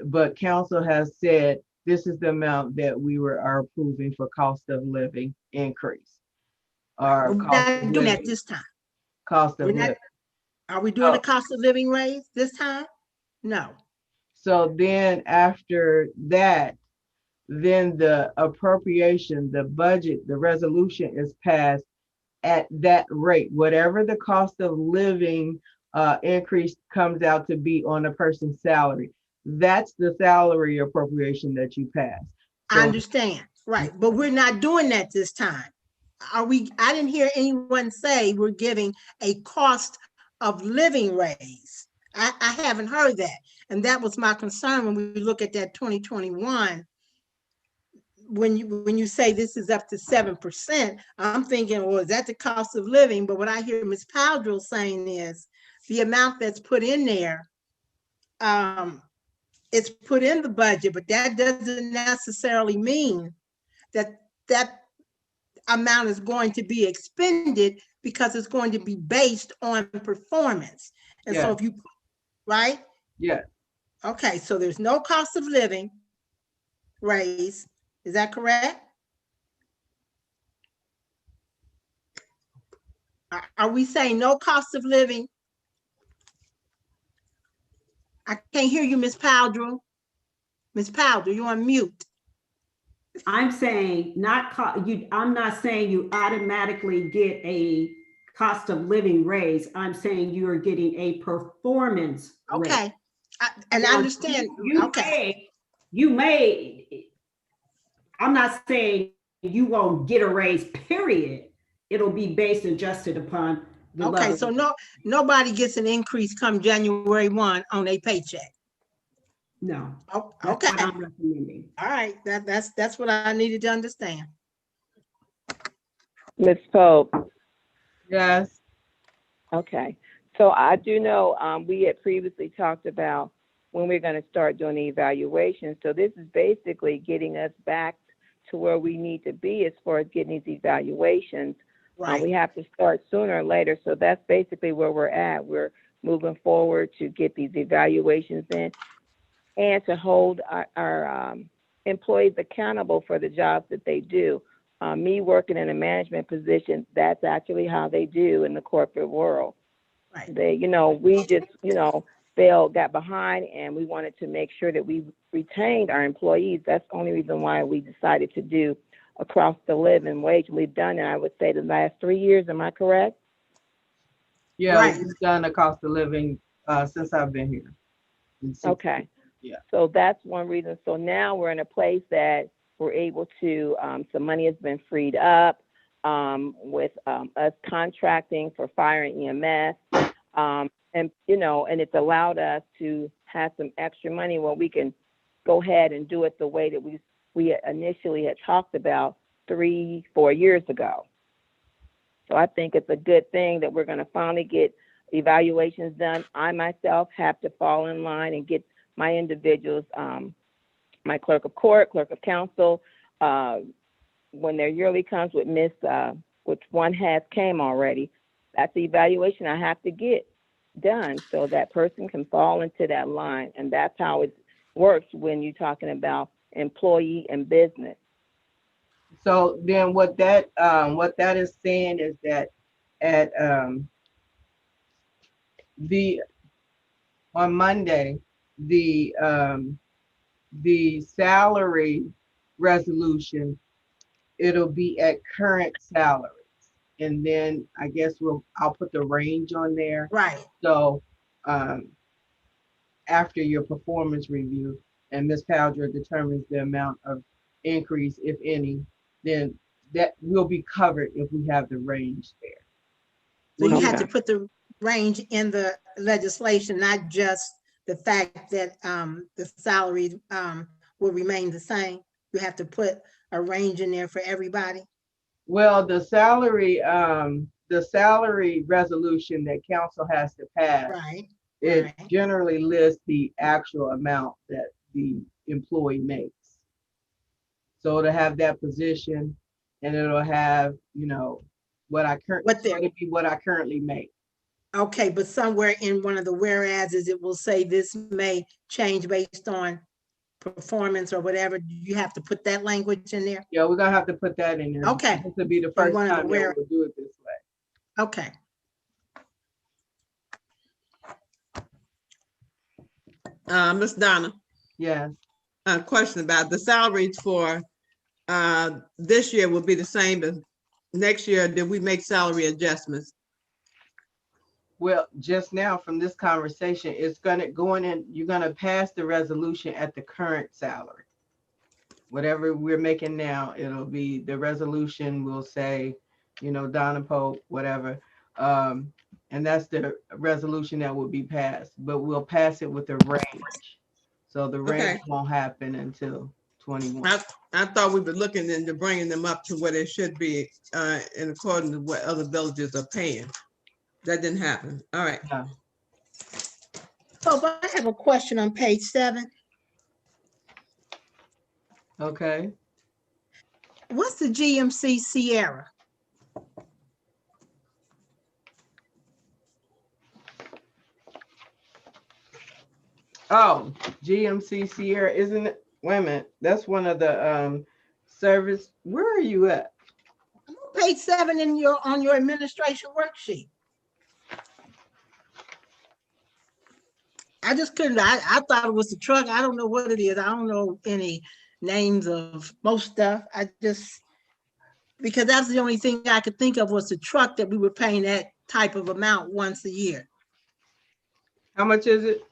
but council has said this is the amount that we are approving for cost of living increase. We're not doing that this time. Cost of living. Are we doing a cost of living raise this time? No. So then after that, then the appropriation, the budget, the resolution is passed at that rate, whatever the cost of living increase comes out to be on a person's salary. That's the salary appropriation that you pass. So, I understand, right? But we're not doing that this time. I didn't hear anyone say we're giving a cost of living raise. I haven't heard that. And that was my concern when we look at that 2021. When you say this is up to 7%, I'm thinking, well, is that the cost of living? But what I hear Ms. Powell saying is the amount that's put in there, it's put in the budget, but that doesn't necessarily mean that that amount is going to be expended, because it's going to be based on performance. And so if you, right? Yeah. Okay, so there's no cost of living raise. Is that correct? Are we saying no cost of living? I can't hear you, Ms. Powell. Ms. Powell, you're on mute. I'm saying I'm not saying you automatically get a cost of living raise. I'm saying you are getting a performance Okay. rate. And I understand. You may, I'm not saying you won't get a raise, period. It'll be based and adjusted upon the level. Okay, so nobody gets an increase come January 1 on a paycheck. No. Oh, That's okay. what I'm recommending. All right, that's what I needed to understand. Ms. Pope. Yes. Okay, so I do know we had previously talked about when we're going to start doing the evaluation. So this is basically getting us back to where we need to be as far as getting these evaluations We have to start sooner or later. So that's basically where we're at. We're moving forward to get these evaluations in and to hold our employees accountable for the jobs that they do. Me working in a management position, that's actually how they do in the corporate world. Right. They, we just, got behind, and we wanted to make sure that we retained our employees. That's the only reason why we decided to do across the living wage. We've done it, I would say, the last 3 years. Am I correct? Yeah, Right. we've done a cost of living since I've been here. Okay. Yeah. So that's one reason. So now we're in a place that we're able to, some money has been freed up with us contracting for fire and EMS. And it's allowed us to have some extra money where we can go ahead and do it the way that we initially had talked about 3-4 years ago. So I think it's a good thing that we're going to finally get evaluations done. I myself have to fall in line and get my individuals, my clerk of court, clerk of council, when their yearly comes with which one has came already, that's the evaluation I have to get done so that person can fall into that line. And that's how it works when you're talking about employee and business. So then what that is saying is that at on Monday, the salary resolution, it'll be at current salaries. And then I guess I'll put the range on there. Right. So after your performance review and Ms. Powdra determines the amount of increase, if any, then that will be covered if we have the range there. So you Okay. have to put the range in the legislation, not just the fact that the salary will remain the same. You have to put a range in there for everybody. Well, the salary resolution that council has to pass, Right. it Right. generally lists the actual amount that the employee makes. So it'll have that position, and it'll have, what I currently make. Okay, but somewhere in one of the whereases, it will say this may change based on performance or whatever. You have to put that language in there. Yeah, we're gonna have to put that in there. Okay. This will be the first one of the time that we'll do it this way. Okay. Ms. Donna, Yes. a question about the salaries for this year will be the same as next year. Did we make salary adjustments? Well, just now from this conversation, it's you're gonna pass the resolution at the current salary. Whatever we're making now, it'll be, the resolution will say, Donna Pope, whatever. And that's the resolution that will be passed, but we'll pass it with a range. So the range won't happen until 21. I thought we were looking into bringing them up to where they should be in accordance with what other villages are paying. That didn't happen. All right. Yeah. So but I have a question on page 7. Okay. What's the GMC Sierra? Oh, GMC Sierra, isn't it? Wait a minute. That's one of the service. Where are you at? I'm on page 7 on your administration worksheet. I just couldn't, I thought it was the truck. I don't know what it is. I don't know any names of most stuff. Because that's the only thing I could think of was the truck that we were paying that type of amount once a year. How much is it?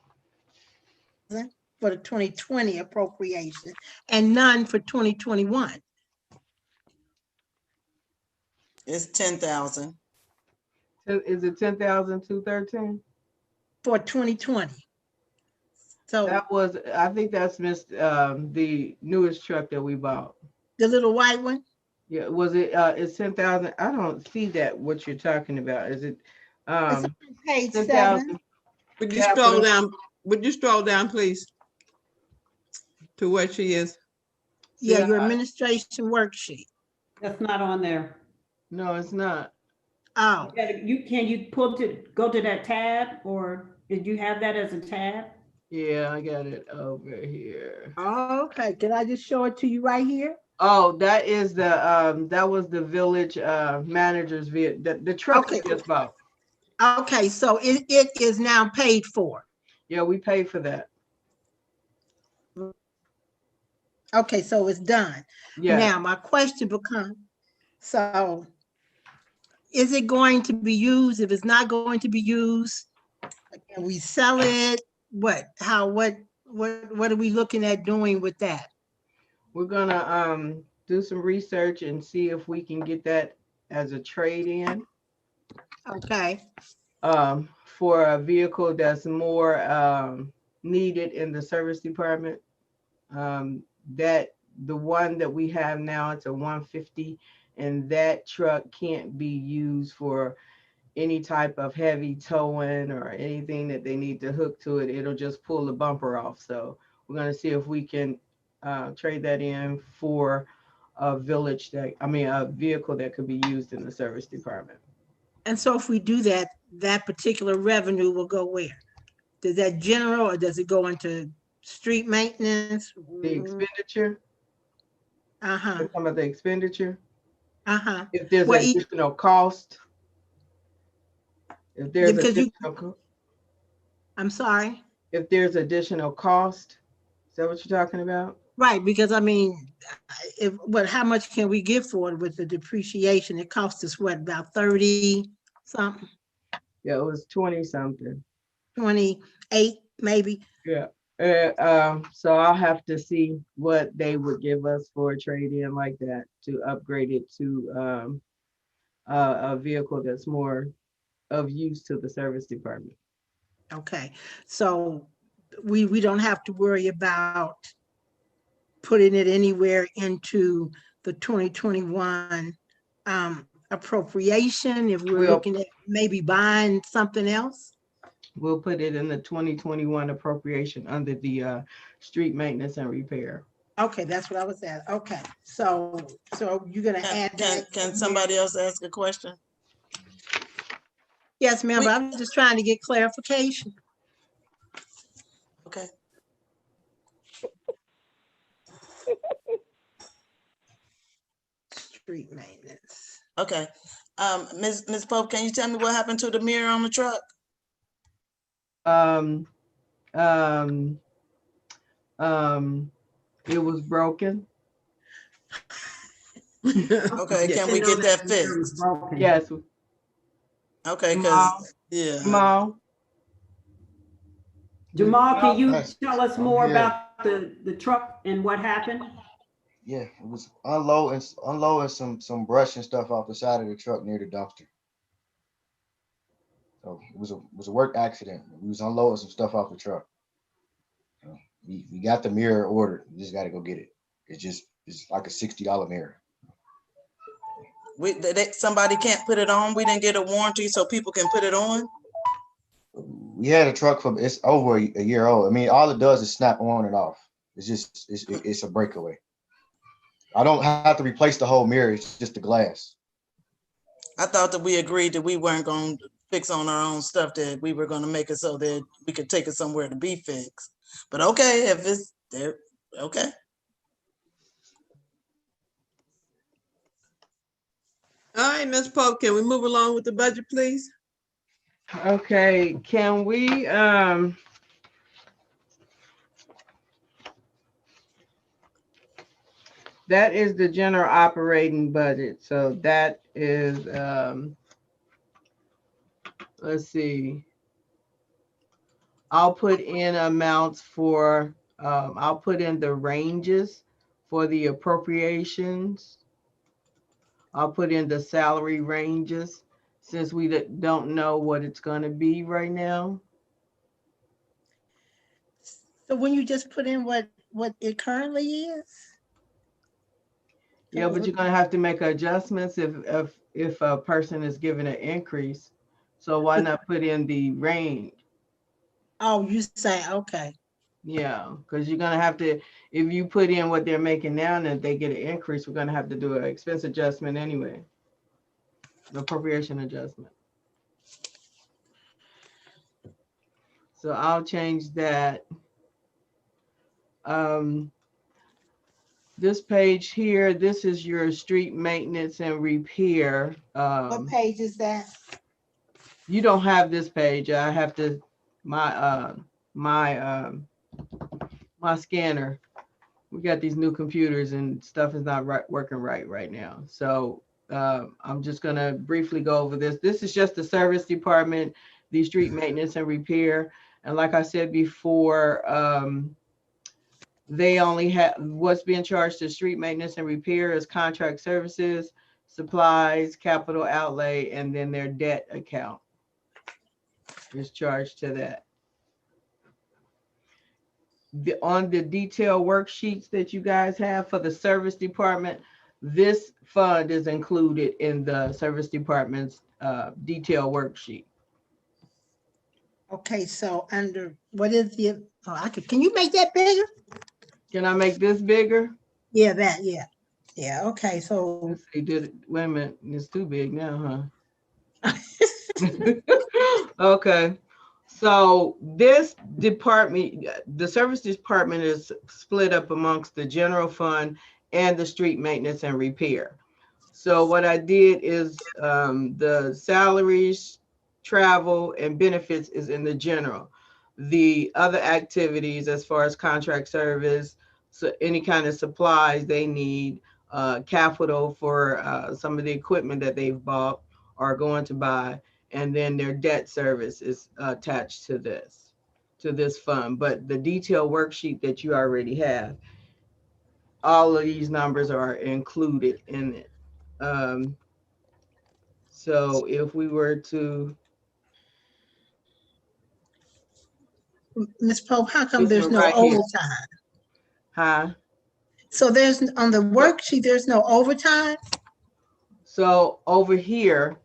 For the 2020 appropriation and none for 2021. It's 10,000. Is it 10,213? For 2020. So That was, I think that's the newest truck that we bought. the little white one? Yeah, was it, it's 10,000? I don't see that, what you're talking about. Is it, It's on page 7. 10,000? Would you scroll down? Would you scroll down, please, to where she is? Yeah, your administration worksheet. That's not on there. No, it's not. Oh, Can you go to that tab, or did you have that as a tab? Yeah, I got it over here. okay. Can I just show it to you right here? Oh, that is the that was the village manager's vehicle. The truck Okay. we just bought. Okay, so it is now paid for. Yeah, we paid for that. Okay, so it's done. Yeah. Now, my question becomes, so is it going to be used? If it's not going to be used, can we sell it? What are we looking at doing with that? We're gonna do some research and see if we can get that as a trade-in Okay, for a vehicle that's more needed in the service department. That the one that we have now, it's a 150, and that truck can't be used for any type of heavy towing or anything that they need to hook to it. It'll just pull the bumper off. So we're going to see if we can trade that in for a vehicle that could be used in the service department. and so if we do that, that particular revenue will go where? Does that general, or does it go into street maintenance? The expenditure, Uh-huh, we're talking about the expenditure. uh-huh. If there's Well, additional cost, if there's because additional, I'm sorry. if there's additional cost, is that what you're talking about? Right, because I mean, how much can we get for it with the depreciation? It cost us what, about 30 something, Yeah, it was 20 something. 28 maybe? Yeah. So I'll have to see what they would give us for a trade-in like that to upgrade it to a vehicle that's more of use to the service department. Okay, so we don't have to worry about putting it anywhere into the 2021 appropriation if we're looking at maybe buying something else? We'll put it in the 2021 appropriation under the street maintenance and repair. Okay, that's what I was at. Okay, so you're gonna add that? Can somebody else ask a question? Yes, ma'am, but I'm just trying to get clarification. Okay. Street maintenance. Okay. Ms. Pope, can you tell me what happened to the mirror on the truck? It was broken. Okay, can we get that fixed? Yes. Okay, because, yeah. Jamal, can you Yes, tell us I'm more here. about the truck and what happened? Yeah, it was unloading some brush and stuff off the side of the truck near the dumpster. So it was a work accident. We was unloading some stuff off the truck. So we got the mirror ordered. We just got to go get it. It's like a $60 mirror. Somebody can't put it on. We didn't get a warranty so people can put it on. We had a truck it's over a year old. I mean, all it does is snap on and off. It's a breakaway. I don't have to replace the whole mirror. It's just the glass. I thought that we agreed that we weren't going to fix on our own stuff, that we were going to make it so that we could take it somewhere to be fixed. But okay, if it's there, okay. All right, Ms. Pope, can we move along with the budget, please? Okay, can we that is the general operating budget. So that is let's see. I'll put in amounts for I'll put in the ranges for the appropriations. I'll put in the salary ranges since we don't know what it's going to be right now. So when you just put in what it currently is? Yeah, but you're going to have to make adjustments if a person is given an increase. So why not put in the range? Oh, you say, okay. Yeah, because you're going to have to, if you put in what they're making now and if they get an increase, we're going to have to do an expense adjustment anyway. appropriation adjustment. So I'll change that. This page here, this is your street maintenance and repair. What page is that? You don't have this page. I have to, my scanner. We got these new computers and stuff is not working right now. So I'm just gonna briefly go over this. This is just the service department, the street maintenance and repair. And like I said before, they only have, what's being charged to street maintenance and repair is contract services, supplies, capital outlay, and then their debt account is charged to that. On the detailed worksheets that you guys have for the service department, this fund is included in the service department's detailed worksheet. Okay, so under, what is the, can you make that bigger? Can I make this bigger? Yeah, that, yeah, okay, so. Let's see, wait a minute, it's too big now, huh? Okay, so this department, the service department is split up amongst the general fund and the street maintenance and repair. So what I did is the salaries, travel, and benefits is in the general. The other activities as far as contract service, so any kind of supplies they need, capital for some of the equipment that they've bought or going to buy, and then their debt service is attached to this fund. But the detailed worksheet that you already have, all of these numbers are included in it. So if we were to, Ms. Pope, how come there's no right here. overtime? huh? So there's, on the worksheet, there's no overtime? So over here,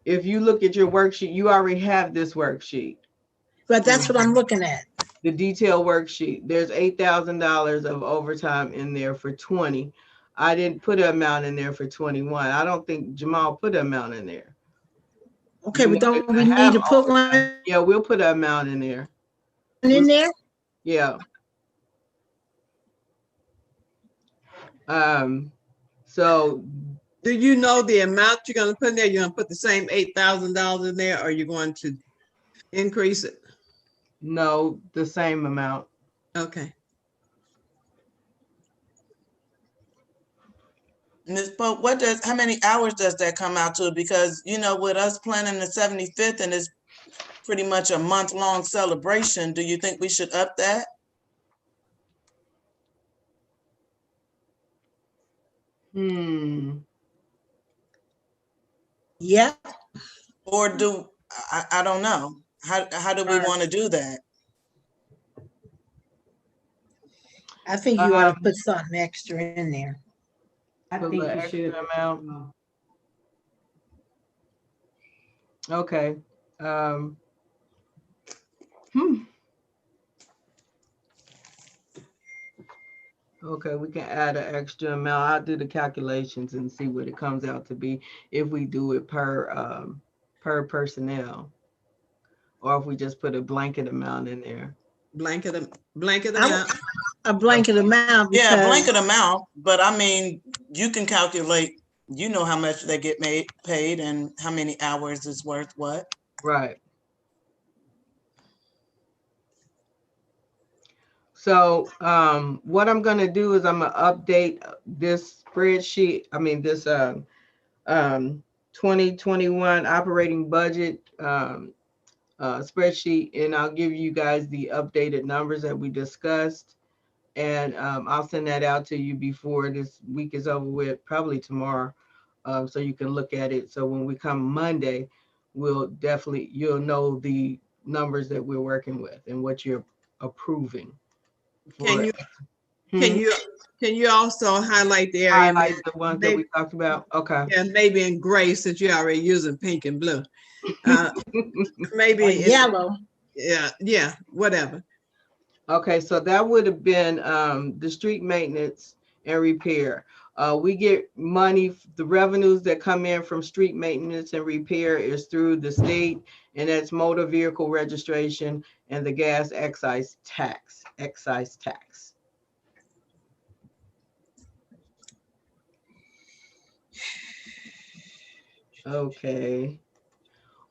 if you look at your worksheet, you already have this worksheet. But that's what I'm looking at. The detailed worksheet, there's $8,000 of overtime in there for 20. I didn't put an amount in there for 21. I don't think Jamal put an amount in there. Okay, but don't we need to put one Yeah, we'll put an amount in there. in there? Yeah. So Do you know the amount you're gonna put in there? You're gonna put the same $8,000 in there, or you're going to increase it? no, the same amount. Okay. Ms. Pope, how many hours does that come out to? Because, you know, with us planning the 75th and it's pretty much a month-long celebration, do you think we should up that? Yeah. Or I don't know. How do we want to do that? I think you ought to put something extra in there. I Put think the you extra should. amount. Okay. Okay, we can add an extra amount. I'll do the calculations and see what it comes out to be if we do it per personnel, or if we just put a blanket amount in there. Blanket amount. A blanket amount. Yeah, because- blanket amount, but I mean, you can calculate, you know how much they get paid and how many hours is worth what. Right. So what I'm going to do is I'm going to update this spreadsheet. I mean, this 2021 operating budget spreadsheet, and I'll give you guys the updated numbers that we discussed. And I'll send that out to you before this week is over with, probably tomorrow, so you can look at it. So when we come Monday, you'll know the numbers that we're working with and what you're approving. Can you also highlight the area? Highlight the ones that we talked about? Okay. Yeah, maybe in gray, since you're already using pink and blue. Maybe Or yellow. Yeah, whatever. Okay, so that would have been the street maintenance and repair. We get money, the revenues that come in from street maintenance and repair is through the state, and that's motor vehicle registration and the gas excise tax. Okay.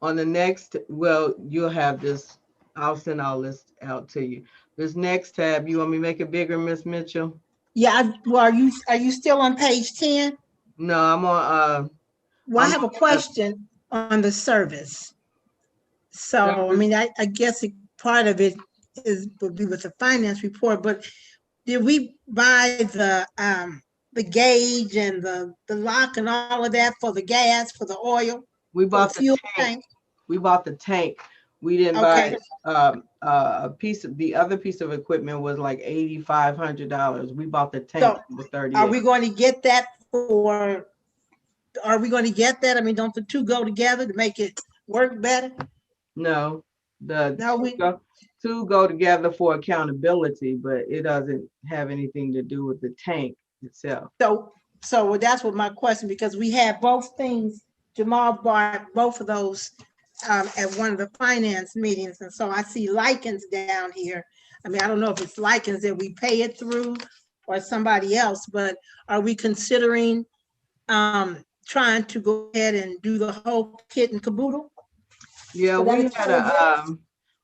On the next, well, you'll have this, I'll send all this out to you. This next tab, you want me to make it bigger, Miss Mitchell? Yeah, well, are you still on page 10? No, I'm on, Well, I I'm have a on the- question on the service. So, I mean, I guess part of it would be with the finance report, but did we buy the gauge and the lock and all of that for the gas, for the oil? we for bought the fuel tank. We bought the tank. We didn't Okay. buy, a piece of, the other piece of equipment was like $8,500. We bought the tank So, for are we 38. going to get that are we going to get that? I mean, don't the two go together to make it work better? No, the No, two go together for accountability, but it doesn't have anything to do with the tank itself. So that's what my question, because we had both things. Jamal bought both of those at one of the finance meetings, and so I see lichens down here. I mean, I don't know if it's lichens that we pay it through or somebody else, but are we considering trying to go ahead and do the whole kit and caboodle? Yeah, So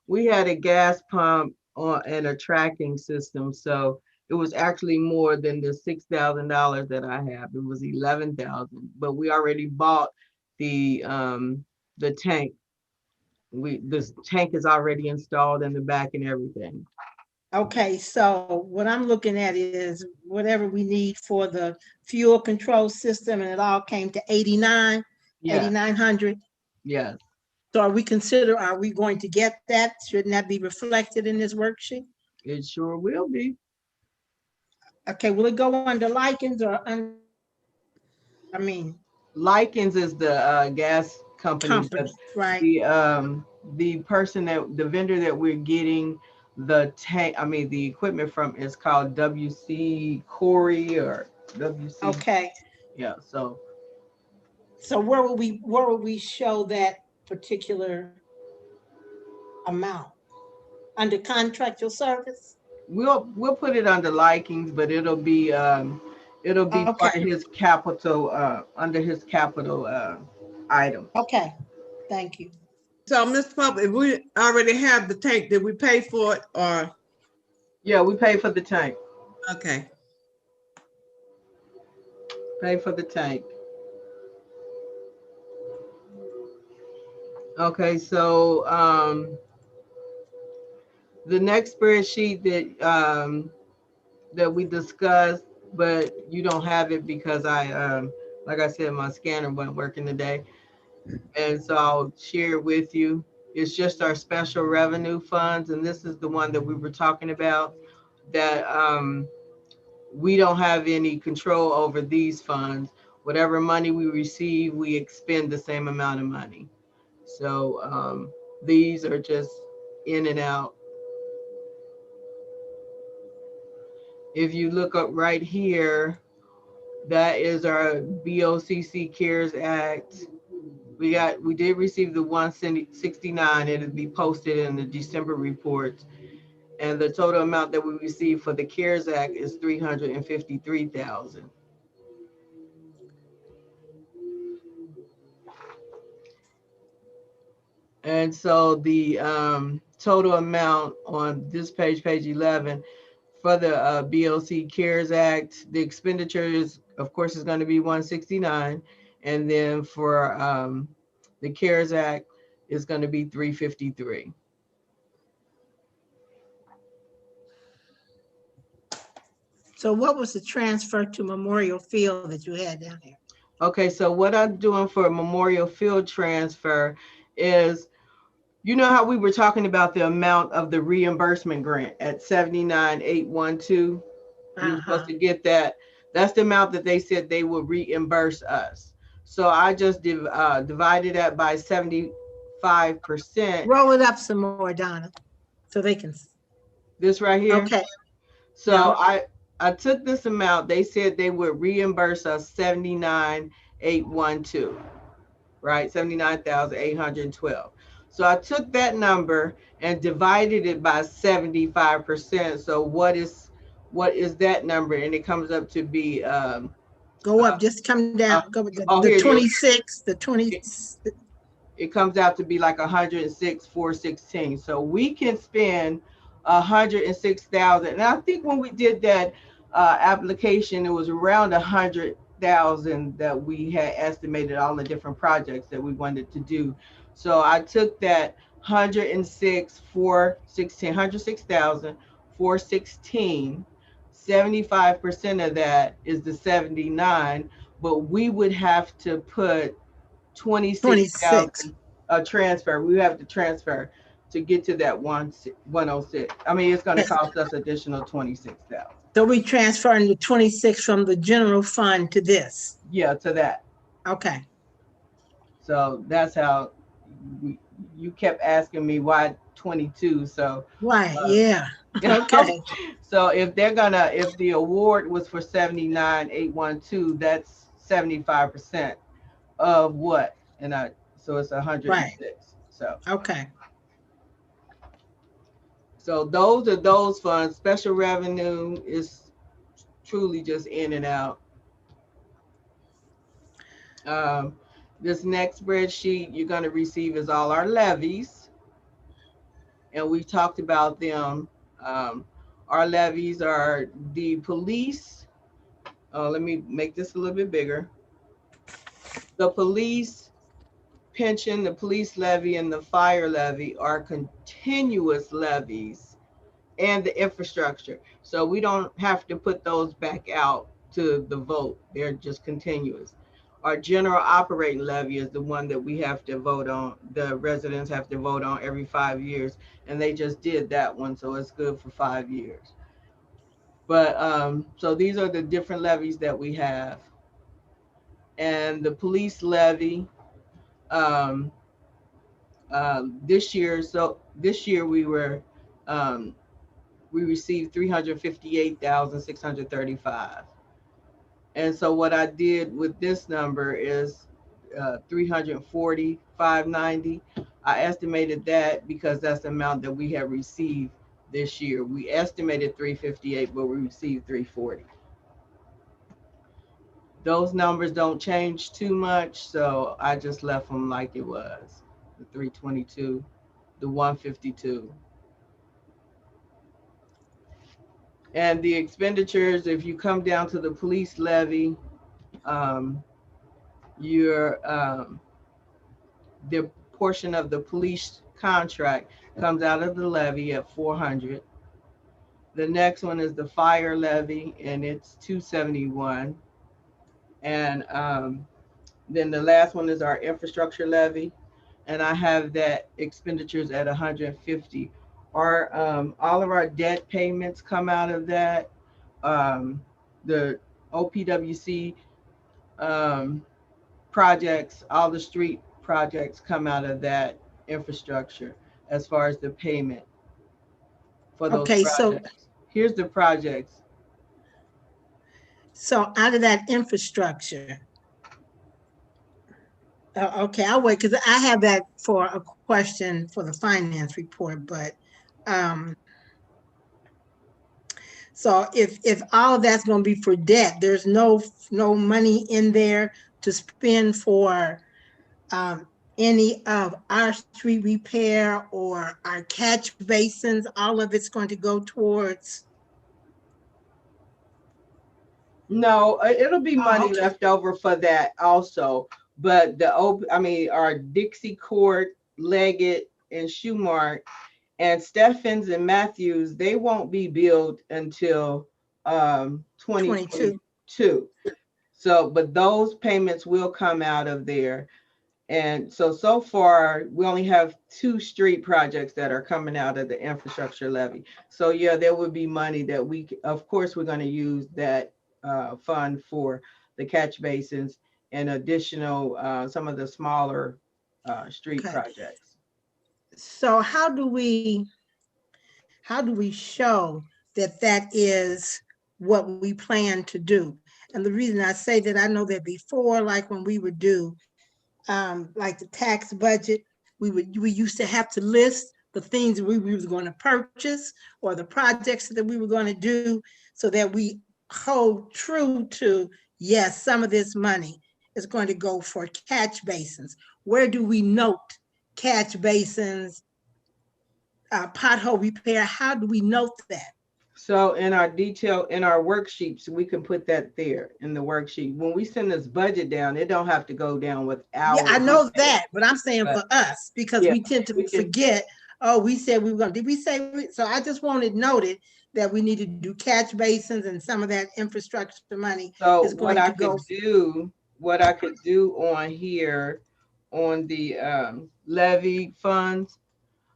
we had a gas pump and a tracking system, so it was actually more than the $6,000 that I have. It was 11,000, but we already bought the tank. This tank is already installed in the back and everything. Okay, so what I'm looking at is whatever we need for the fuel control system, and it all came to 8,900. Yes. So are we going to get that? Shouldn't that be reflected in this worksheet? It sure will be. Okay, will it go under lichens or Likens is the gas company, but right? the person the vendor that we're getting the tank, the equipment from is called WC Corey or WC. Okay. Yeah, so where will we show that particular amount? Under contractual service? We'll put it under likings, but it'll be part of his capital, under his capital item. Okay, thank you. So, Mr. Pope, if we already have the tank, did we pay for it or? Yeah, we paid for the tank. Okay. Pay for the tank. Okay, so the next spreadsheet that we discussed, but you don't have it because like I said, my scanner wasn't working today. And so I'll share it with you. It's just our special revenue funds. And this is the one that we were talking about, that we don't have any control over these funds. Whatever money we receive, we expend the same amount of money. So these are just in and out. If you look up right here, that is our BOCC CARES Act. We did receive the 169. It'll be posted in the December reports. And the total amount that we received for the CARES Act is $353,000. And so the total amount on this page 11, for the BOC CARES Act, the expenditures, of course, is going to be 169. And then for the CARES Act is going to be 353. So what was the transfer to Memorial Field that you had down there? Okay, so what I'm doing for a Memorial Field transfer is, you know how we were talking about the amount of the reimbursement grant at 79,812? We were supposed to get that. That's the amount that they said they would reimburse us. So I just divided that by 75%. Roll it up some more, Donna, so they can. This right here? Okay. So I took this amount, they said they would reimburse us 79,812, right? 79,812. So I took that number and divided it by 75%. So what is that number? And it comes up to be Go up, just come down, go with oh, the here it is. 26, the 20. It comes out to be like 106,416. So we can spend 106,000. And I think when we did that application, it was around 100,000 that we had estimated all the different projects that we wanted to do. So I took that 106,416. 75% of that is the 79, but we would have to put 26,000 transfer. We have to transfer to get to that 106. I mean, it's going to cost us additional 26,000. So we transferring the 26 from the general fund to this. Yeah, to that. Okay. So that's how you kept asking me why 22. So Right. Yeah. Okay. So if the award was for 79,812, that's 75% of what? So it's 106. Right. So okay. So those are those funds. Special revenue is truly just in and out. This next spreadsheet you're going to receive is all our levies. And we talked about them. Our levies are the police. Let me make this a little bit bigger. The police pension, the police levy, and the fire levy are continuous levies, and the infrastructure. So we don't have to put those back out to the vote. They're just continuous. Our general operating levy is the one that we have to vote on. The residents have to vote on every 5 years, and they just did that one, so it's good for 5 years. But so these are the different levies that we have. And the police levy, this year we received 358,635. And so what I did with this number is 340,590. I estimated that because that's the amount that we have received this year. We estimated 358, but we received 340. Those numbers don't change too much, so I just left them like it was. The 322, the 152. And the expenditures, if you come down to the police levy, the portion of the police contract comes out of the levy at 400. The next one is the fire levy, and it's 271. And then the last one is our infrastructure levy, and I have that expenditures at 150. All of our debt payments come out of that. The OPWC projects, all the street projects come out of that infrastructure as far as the payment for those projects. So here's the projects. So out of that infrastructure, okay, I'll wait because I have that for a question for the finance report, but so if all of that's going to be for debt, there's no money in there to spend for any of our street repair or our catch basins. All of it's going to go towards. No, it'll be money left over for that also. But our Dixie Court, Leggett, and Shoemart, and Steffens and Matthews, they won't be billed until 2022. So, but those payments will come out of there. And so far, we only have 2 street projects that are coming out of the infrastructure levy. So yeah, there would be money that of course, we're going to use that fund for the catch basins and additional, some of the smaller street projects. So how do we show that is what we plan to do. And the reason I say that, I know that before, like when we would do like the tax budget, we used to have to list the things we was going to purchase or the projects that we were going to do, so that we hold true to, yes, some of this money is going to go for catch basins. Where do we note catch basins, pothole repair? How do we note that? So in our detail, in our worksheets, we can put that there in the worksheet. When we send this budget down, it don't have to go down with our. Yeah, I know that, but I'm saying for us, because Yeah, we tend to we can- forget, oh, we said we were gonna, did we say, so I just wanted noted that we need to do catch basins, and some of that infrastructure money So is going to go. what I could do on here, on the levy funds,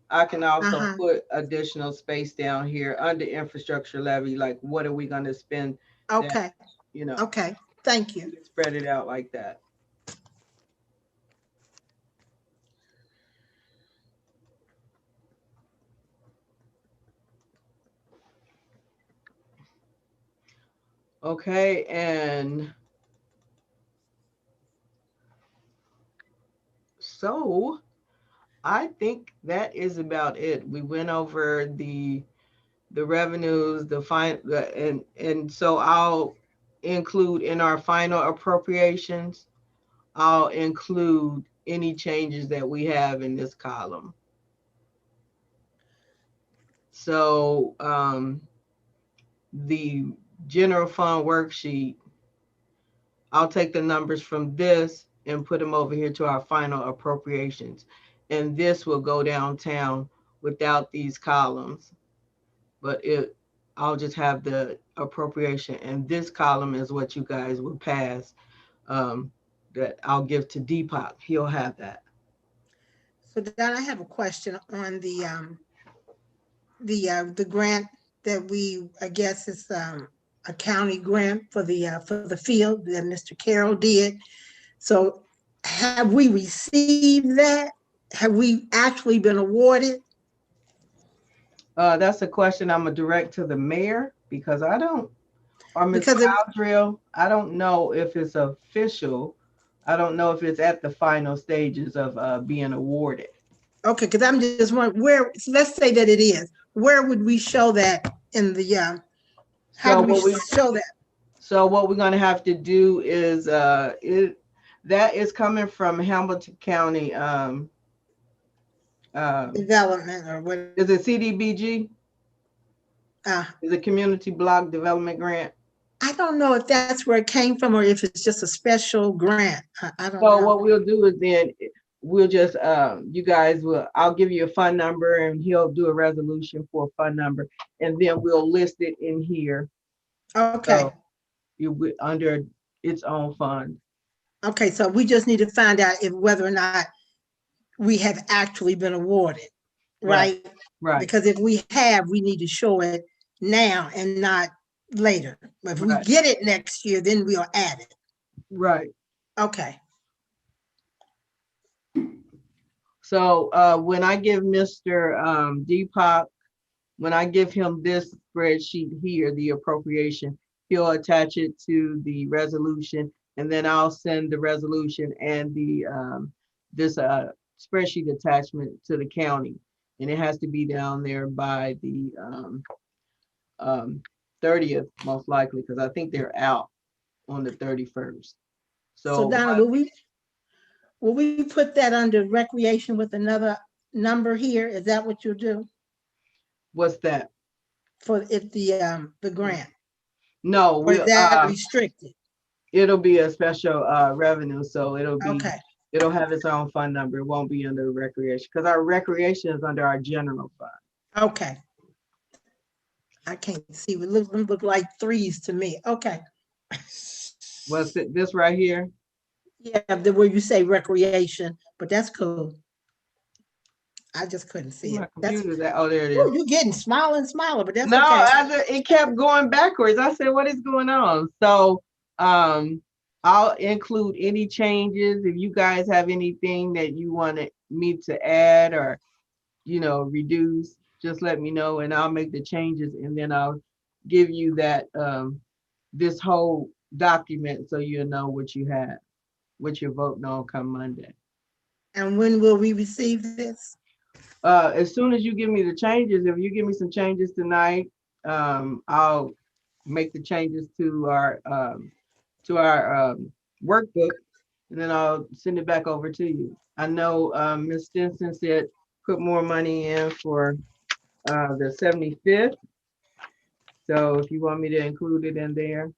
I can also put additional space down here under infrastructure levy, like what are we gonna spend? Okay, You know, okay, thank you. spread it out like that. Okay, and so I think that is about it. We went over the revenues, and so I'll include in our final appropriations, I'll include any changes that we have in this column. So the general fund worksheet, I'll take the numbers from this and put them over here to our final appropriations. And this will go downtown without these columns, but I'll just have the appropriation, and this column is what you guys will pass, that I'll give to Deepak. He'll have that. So then I have a question on the grant that we, I guess it's a county grant for the field that Mr. Carroll did. So have we received that? Have we actually been awarded? That's a question I'm gonna direct to the mayor, because I don't, or Ms. Because Cowdrell, I don't know if it's official. I don't know if it's at the final stages of being awarded. Okay, because I'm just wondering where, so let's say that it is. Where would we show that in the, how do we show that? So what we're gonna have to do is, that is coming from Hamilton County, Development or what? is it CDBG? Is it Community Block Development Grant? I don't know if that's where it came from or if it's just a special grant. I don't So know. what we'll do is then we'll just, you guys will, I'll give you a fund number and he'll do a resolution for a fund number, and then we'll list it in here. Okay. So you under its own fund. Okay, so we just need to find out if whether or not we have actually been awarded, right? Right. Because if we have, we need to show it now and not later. If we get it next year, then we'll add it. Right. Okay. So when I give Mr. Deepak, when I give him this spreadsheet here, the appropriation, he'll attach it to the resolution, and then I'll send the resolution and the this spreadsheet attachment to the county, and it has to be down there by the 30th, most likely, because I think they're out on the 31st. So Donna, will we put that under recreation with another number here? Is that what you'll do? What's that? For if the grant? No, Or is that restricted? It'll be a special revenue, so it'll be, okay. It'll have its own fund number. It won't be under recreation, because our recreation is under our general fund. Okay. I can't see. It look like threes to me. Okay. What's it? This right here? Yeah, where you say recreation, but that's cool. I just couldn't see it. Oh, there it is. Ooh, you're getting smaller and smaller, but that's no, okay. It kept going backwards. I said, what is going on? So I'll include any changes. If you guys have anything that you want me to add or, reduce, just let me know and I'll make the changes, and then I'll give you that, this whole document so you'll know what you have, what you're voting on come Monday. And when will we receive this? As soon as you give me the changes, if you give me some changes tonight, I'll make the changes to our workbook, and then I'll send it back over to you. I know Ms. Stinson said put more money in for the 75th. So if you want me to include it in there.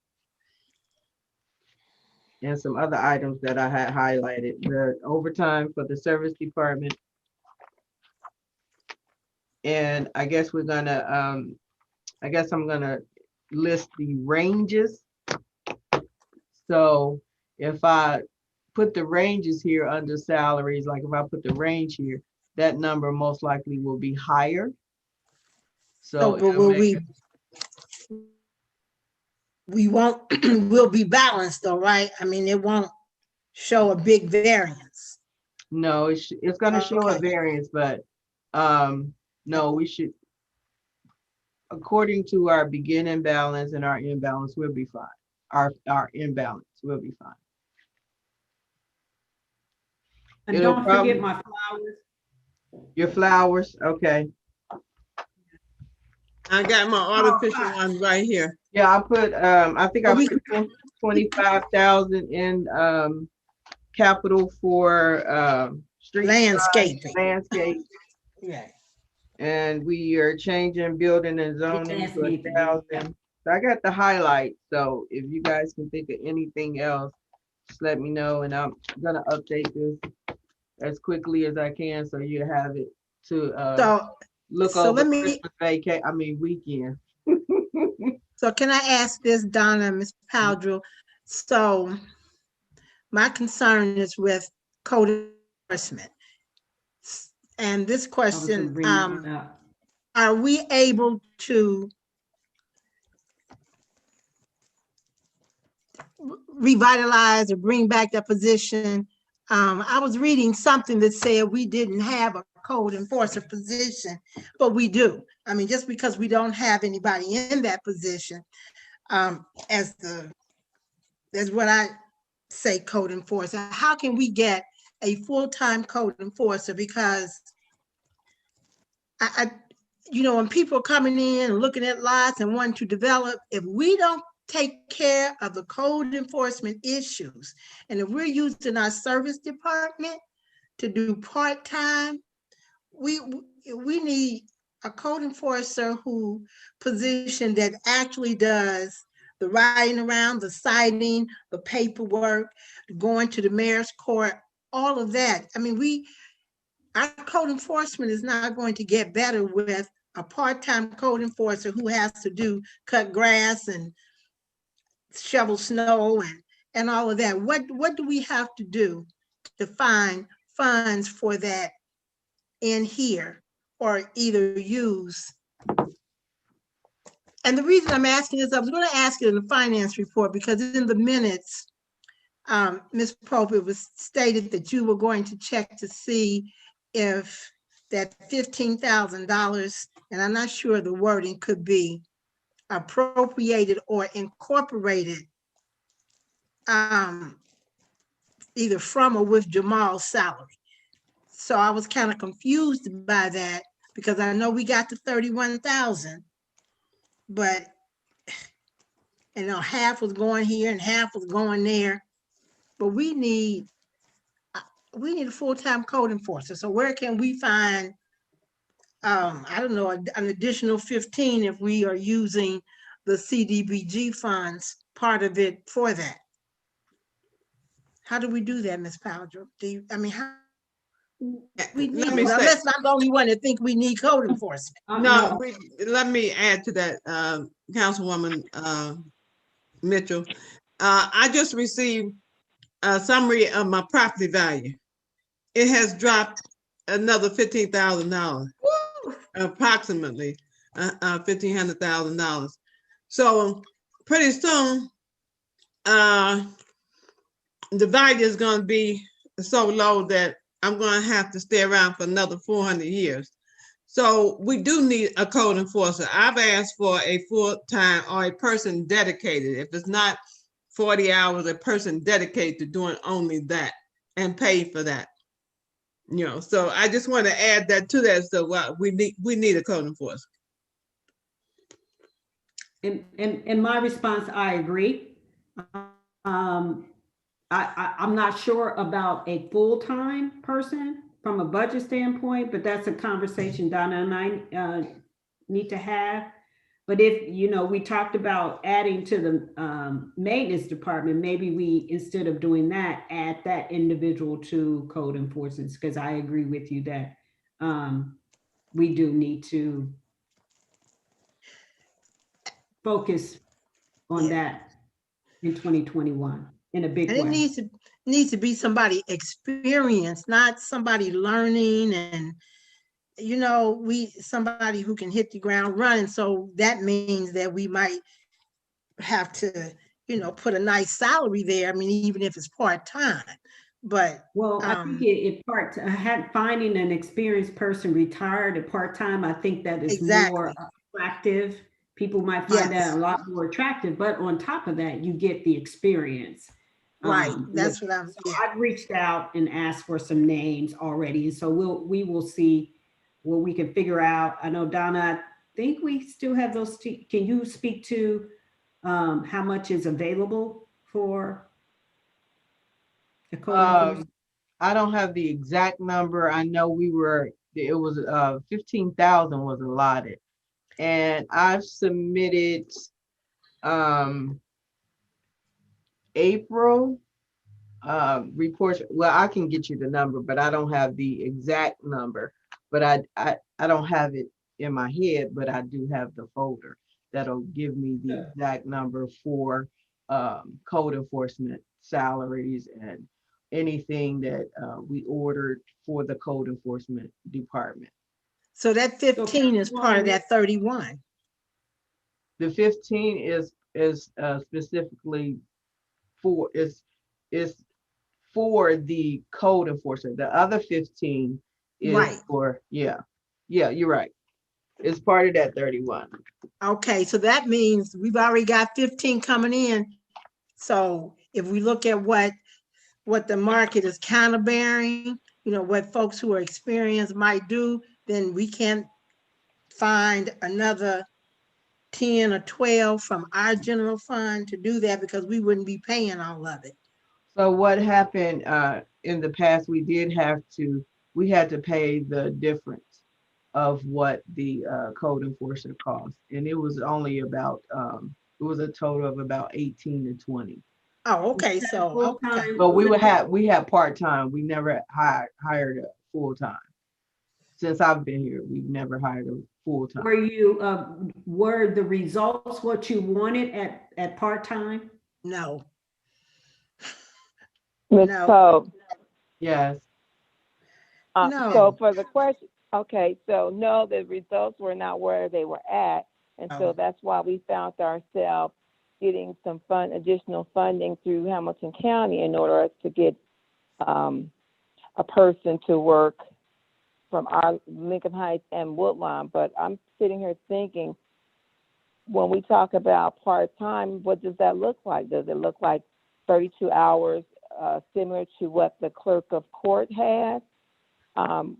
And some other items that I had highlighted, the overtime for the service department. And I guess we're gonna, I guess I'm gonna list the ranges. So if I put the ranges here under salaries, like if I put the range here, that number most likely will be higher. So But will we won't, we'll be balanced though, right? I mean, it won't show a big variance. no, it's gonna show a Okay. variance, but no, we should, according to our beginning balance and our imbalance, we'll be fine. Our imbalance will be fine. And It'll don't probably- forget my flowers. Your flowers, okay. I got my artificial ones right here. Yeah, I put, I think I put 25,000 in capital for street Landscaping. landscape. Yeah. And we are changing building and zoning to Landscaping, 1,000. So I got the highlights. So if you guys can think of anything else, just let me know, and I'm gonna update this as quickly as I can so you have it to look so over let me- Christmas weekend. So can I ask this, Donna, Ms. Powdrill? So my concern is with code enforcement. And this I was gonna question, bring that up. are we able to revitalize or bring back that position? I was reading something that said we didn't have a code enforcer position, but we do. I mean, just because we don't have anybody in that position, as what I say, code enforcer, how can we get a full-time code enforcer? Because I you know, when people are coming in and looking at lots and wanting to develop, if we don't take care of the code enforcement issues, and if we're using our service department to do part-time, we need a code enforcer who position that actually does the riding around, the citing, the paperwork, going to the mayor's court, all of that. I mean, our code enforcement is not going to get better with a part-time code enforcer who has to cut grass and shovel snow and all of that. What do we have to do to find funds for that in here, or either use? And the reason I'm asking is I was going to ask it in the finance report, because in the minutes, Ms. Pope, it was stated that you were going to check to see if that $15,000, and I'm not sure the wording, could be appropriated or incorporated either from or with Jamal's salary. So I was kind of confused by that, because I know we got the 31,000, but you know, half was going here and half was going there. But we need a full-time code enforcer. So where can we find, I don't know, an additional 15 if we are using the CDBG funds, part of it for that? How do we do that, Ms. Powdrill? How? We need, Let me say, unless I'm the only one that think we need code enforcement. no, let me add to that, Councilwoman Mitchell. I just received a summary of my property value. It has dropped another $15,000, approximately $1,500,000. So pretty soon, the value is going to be so low that I'm going to have to stay around for another 400 years. So we do need a code enforcer. I've asked for a full-time or a person dedicated. If it's not 40 hours, a person dedicated to doing only that and pay for that. You know, so I just want to add that to that. So we need a code enforcer. In my response, I agree. I'm not sure about a full-time person from a budget standpoint, but that's a conversation Donna and I need to have. But if, you know, we talked about adding to the maintenance department, maybe we, instead of doing that, add that individual to code enforcement, because I agree with you that we do need to focus on that in 2021 in a big And it way. needs to be somebody experienced, not somebody learning and, you know, somebody who can hit the ground running. So that means that we might have to, you know, put a nice salary there. I mean, even if it's part-time, but. Well, I think finding an experienced person retired at part-time, I think that is more attractive. People might find that a lot more attractive, but on top of that, you get the experience. Right, that's what I'm. So I've reached out and asked for some names already, and so we will see what we can figure out. I know Donna, I think we still have those. Can you speak to how much is available for the code enforcement? I don't have the exact number. I know it was 15,000 was allotted, and I've submitted April reports. Well, I can get you the number, but I don't have the exact number. But I don't have it in my head, but I do have the folder that'll give me the exact number for code enforcement salaries and anything that we ordered for the code enforcement department. So that 15 is part of that 31. The 15 is specifically for for the code enforcement. The other 15 is for you're right. It's part of that 31. Okay, so that means we've already got 15 coming in. So if we look at what the market is counterbearing, you know, what folks who are experienced might do, then we can't find another 10 or 12 from our general fund to do that, because we wouldn't be paying all of it. So what happened in the past, we had to pay the difference of what the code enforcer cost. And it was only about, it was a total of about 18 to 20. Oh, okay, so, okay. But we had part-time. We never hired a full-time. Since I've been here, we've never hired a full-time. Were the results what you wanted at part-time? No. Ms. Poe. Yes. No. So for the question, okay, so no, the results were not where they were at. And so that's why we found ourselves getting some additional funding through Hamilton County in order to get a person to work from our Lincoln Heights and Woodlawn. But I'm sitting here thinking, when we talk about part-time, what does that look like? Does it look like 32 hours, similar to what the clerk of court has?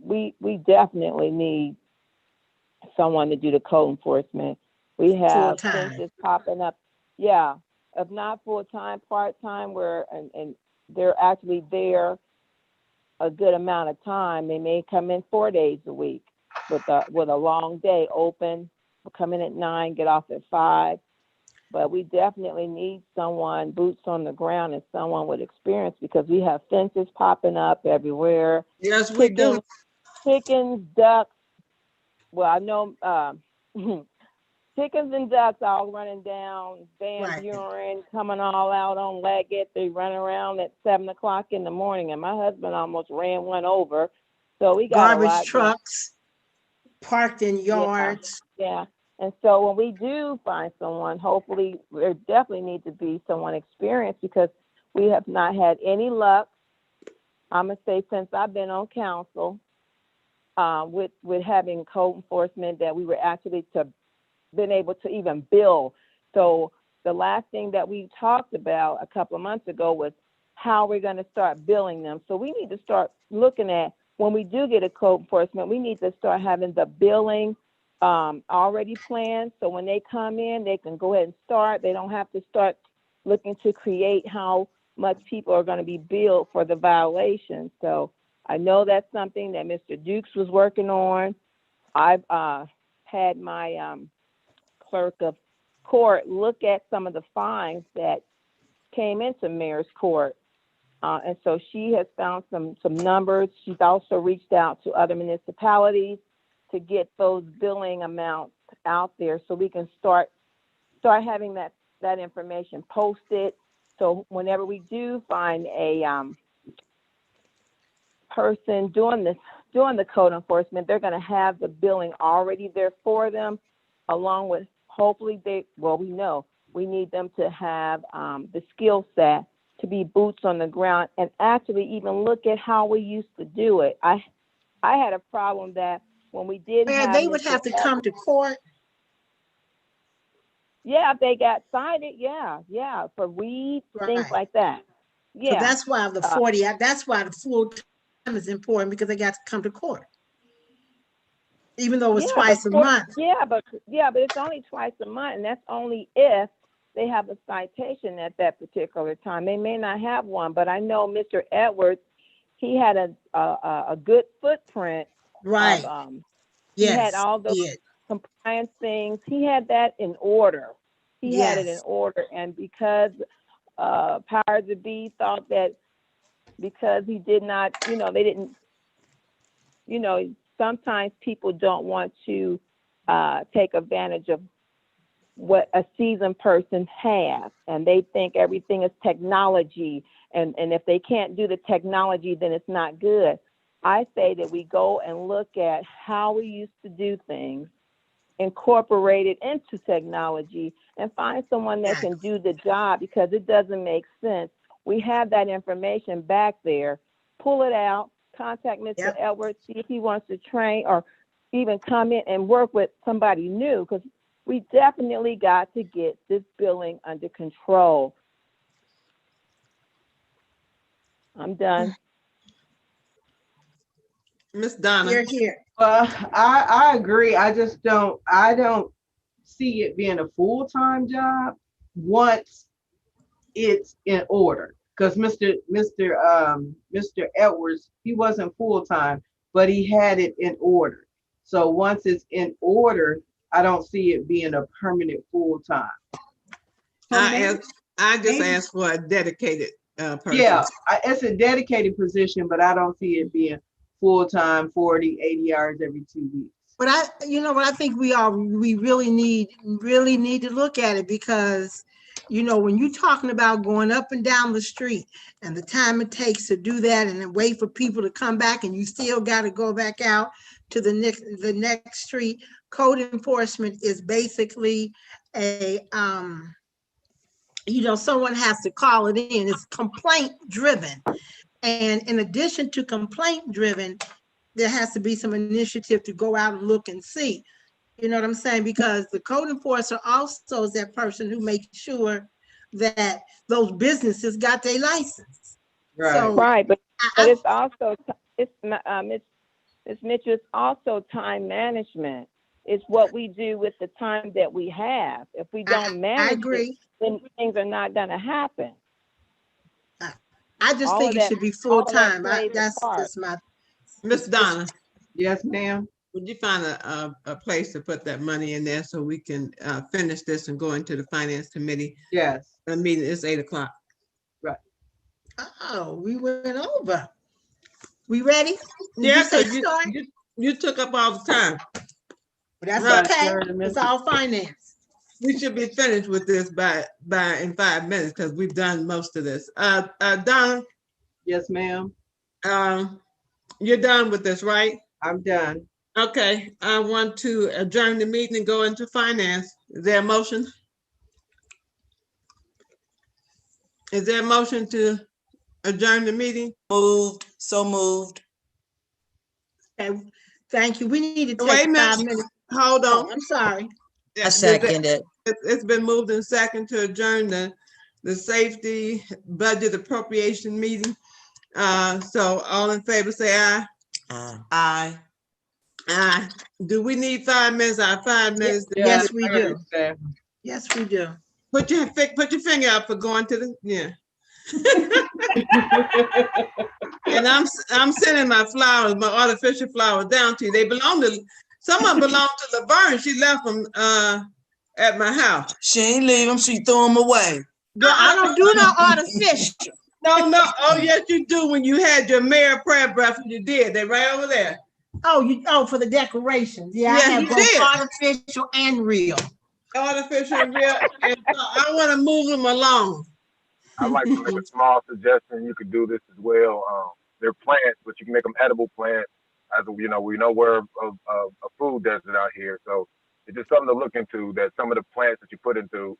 We definitely need someone to do the code enforcement. We have census popping up. Yeah, if not full-time, part-time, where and they're actually there a good amount of time. They may come in 4 days a week with a long day open. We'll come in at 9, get off at 5. But we definitely need someone, boots on the ground, and someone with experience, because we have fences popping up everywhere. Yes, we do. Chickens, ducks. Well, I know chickens and ducks all running down, Van Buren, coming all out on Leggett. They run around at 7 o'clock in the morning, and my husband almost ran one over. So we got garbage trucks parked in yards. Yeah. And so when we do find someone, hopefully there definitely needs to be someone experienced, because we have not had any luck. I'm going to say since I've been on council, with having code enforcement, that we were actually been able to even bill. So the last thing that we talked about a couple of months ago was how we're going to start billing them. So we need to start looking at, when we do get a code enforcement, we need to start having the billing already planned. So when they come in, they can go ahead and start. They don't have to start looking to create how much people are going to be billed for the violation. So I know that's something that Mr. Dukes was working on. I've had my clerk of court look at some of the fines that came into mayor's court. And so she has found some numbers. She's also reached out to other municipalities to get those billing amounts out there so we can start having that information posted. So whenever we do find a person doing the code enforcement, they're going to have the billing already there for them, along with hopefully we know we need them to have the skill set to be boots on the ground and actually even look at how we used to do it. I had a problem that when we did Where have they would have to come to court. Yeah, if they got cited, yeah, for weed, things Right. like that. Yeah. So that's why the 40, that's why the full time is important, because they got to come to court. Even though it's twice a month. Yeah, but it's only twice a month, and that's only if they have a citation at that particular time. They may not have one, but I know Mr. Edwards, he had a good footprint. Right. He had all those compliance things. He had that in order. He had it in order, and because powers that be thought that because he did not, they didn't, sometimes people don't want to take advantage of what a seasoned person has, and they think everything is technology, and if they can't do the technology, then it's not good. I say that we go and look at how we used to do things, incorporate it into technology, and find someone that can do the job, because it doesn't make sense. We have that information back there. Pull it out, contact Mr. Edwards, see if he wants to train or even come in and work with somebody new, because we definitely got to get this billing under control. I'm done. Miss Donna. Here. I agree. I don't see it being a full-time job once it's in order. Because Mr. Edwards, he wasn't full-time, but he had it in order. So once it's in order, I don't see it being a permanent full-time. I just asked for a dedicated person. Yeah, it's a dedicated position, but I don't see it being full-time, 40, 80 hours every 2 weeks. But I think we really need to look at it, because, when you're talking about going up and down the street and the time it takes to do that and then wait for people to come back, and you still got to go back out to the next street. Code enforcement is basically someone has to call it in. It's complaint driven. And in addition to complaint driven, there has to be some initiative to go out and look and see. You know what I'm saying? Because the code enforcer also is that person who makes sure that those businesses got their license. Right. So, Right, but it's also, Ms. Mitchell, it's also time management. It's what we do with the time that we have. If we don't manage it, then things are not going to happen. I just think it should be full time. That's just my. Miss Donna. Yes, ma'am. Would you find a place to put that money in there so we can finish this and go into the finance committee? Yes. The meeting is 8:00. Right. Oh, we went over. We ready? Yeah, because you took up all the time. But that's okay. It's all finance. We should be finished with this by in 5 minutes, because we've done most of this. Donna. Yes, ma'am. You're done with this, right? I'm done. Okay, I want to adjourn the meeting and go into finance. Is there a motion? Is there a motion to adjourn the meeting? So moved. Okay. Thank you. We need to Wait a take minute. 5 minutes. Hold Oh, on. I'm sorry. I second it. It's been moved in second to adjourn the safety budget appropriation meeting. So all in favor, say aye. Aye. Aye. Do we need 5 minutes? Our 5 minutes. Yes, we I gotta do. say, Yes, we do. Put your finger up for going to the, yeah. And I'm sending my flowers, my artificial flowers down to you. They belong to, some of them belong to Laverne. She left them at my house. She ain't leave them, she threw them away. Girl, I don't do no artificial. No, oh yes, you do. When you had your mayor prayer breakfast, you did. They right over there. Oh, for the decorations. Yeah, I Yeah, have you both did. artificial and real. Artificial and real. And so I want to move them along. I'd like to make a small suggestion. You could do this as well. They're plants, but you can make them edible plants. As we know we're a food desert out here, so it's just something to look into. That some of the plants that you put into,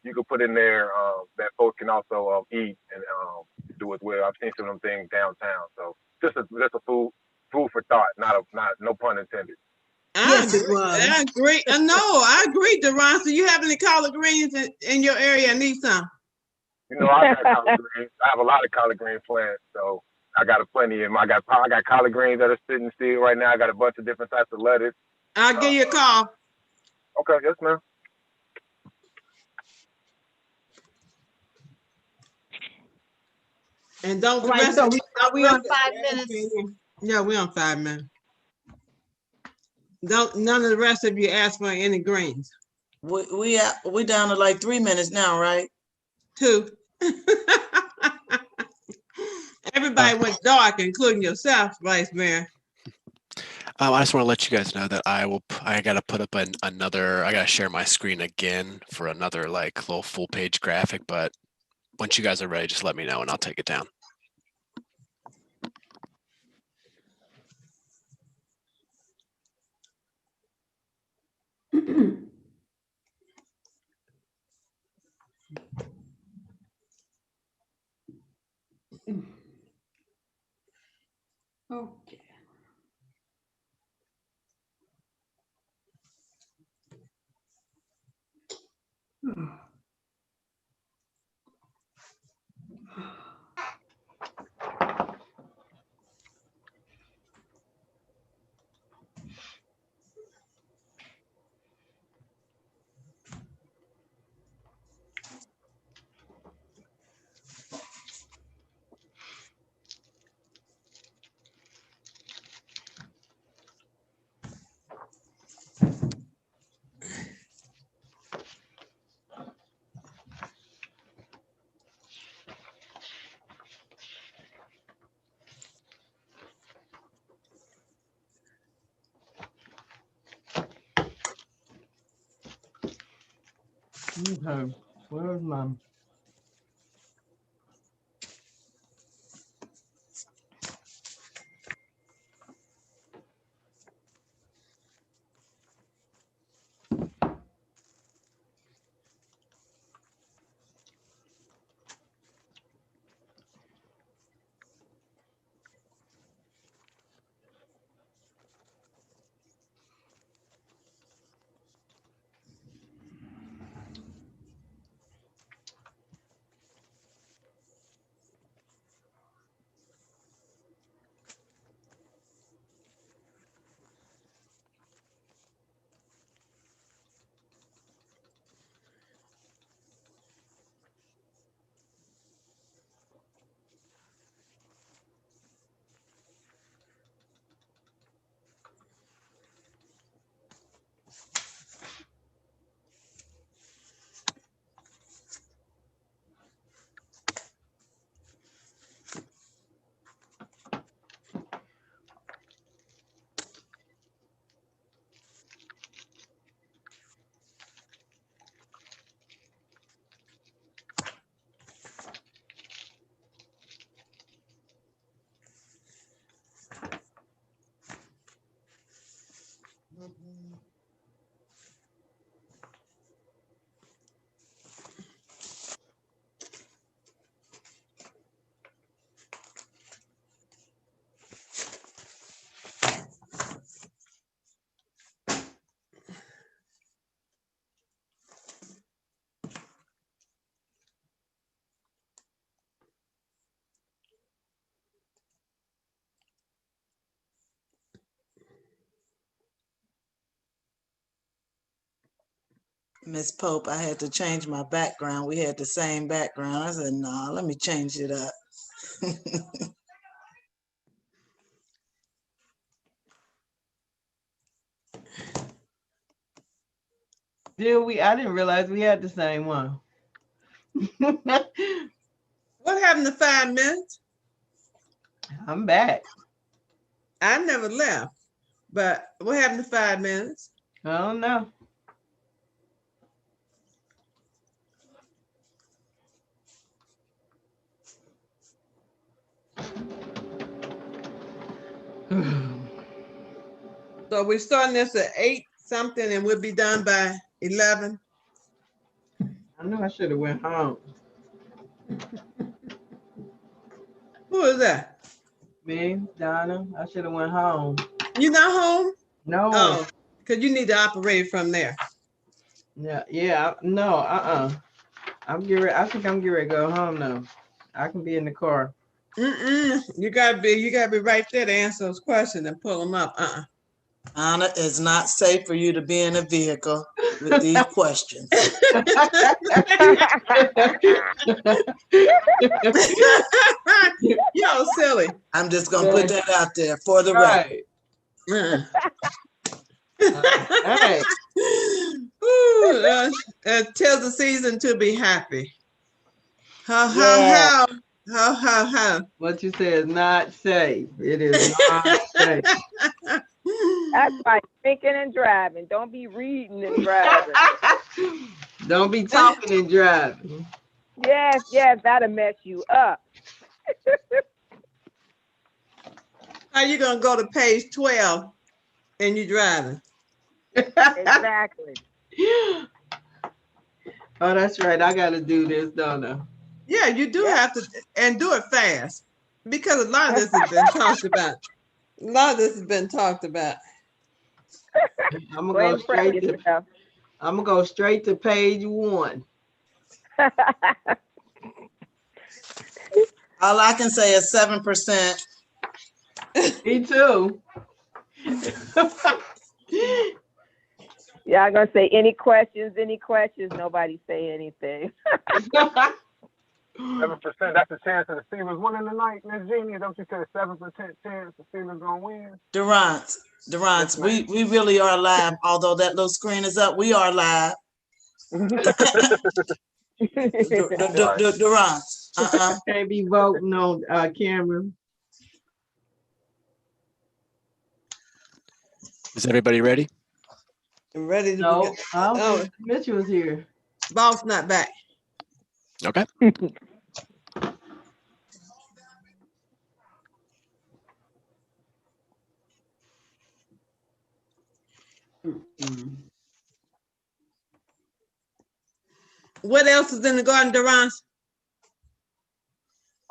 you could put in there that folks can also eat and do as well. I've seen some of them things downtown, so just a food for thought. No pun intended. Yes, it was. I agree. No, I agree, Deron. So you have any collard greens in your area? I need some. I got collard greens. I have a lot of collard green plants, so I got plenty of them. I got collard greens that are sitting still right now. I got a bunch of different types of lettuce. I'll give you a call. Okay, yes, ma'am. And don't. Right, so are we on 5 minutes? Yeah, we're on 5 minutes. None of the rest of you ask for any greens. We down to like 3 minutes now, right? 2. Everybody went dark, including yourself, Vice Mayor. I just want to let you guys know that I got to put up another, I got to share my screen again for another like little full page graphic, but once you guys are ready, just let me know and I'll take it down. Okay. okay, where's my? Miss Pope, I had to change my background. We had the same background. I said, nah, let me change it up. I didn't realize we had the same one. What happened to 5 minutes? I'm back. I never left, but what happened to 5 minutes? I don't know. So we're starting this at 8 something and we'll be done by 11. I know I should have went home. Who is that? Me, Donna, I should have went home. You not home? No. Oh, because you need to operate from there. Yeah, no, I'm getting ready. I think I'm getting ready to go home now. I can be in the car. You gotta be right there to answer those questions and pull them up. Anna, it's not safe for you to be in a vehicle with these questions. Yo, silly. I'm just gonna put that out there for the record. Right. Ooh, tis the season to be happy. How? What you say is not safe. It is not safe. That's like thinking and driving. Don't be reading and driving. Don't be talking and driving. Yes, that'll mess you up. How you gonna go to page 12 and you driving? Exactly. Oh, that's right. I got to do this, don't I? Yeah, you do have to, and do it fast, because a lot of this has been talked about. I'm gonna go straight to page 1. All I can say is 7%. Me too. Yeah, I'm gonna say any questions, nobody say anything. 7%, that's the chance of the Steelers winning tonight, Miss Jeannie. Don't you say 7% chance the Steelers gonna win? Durant, we really are live, although that little screen is up, we are live. Durant, Can't be voting on camera. Is everybody ready? I'm ready to No, begin. I don't think Mitchell was here. Boss not back. Okay. What else is in the garden, Durant?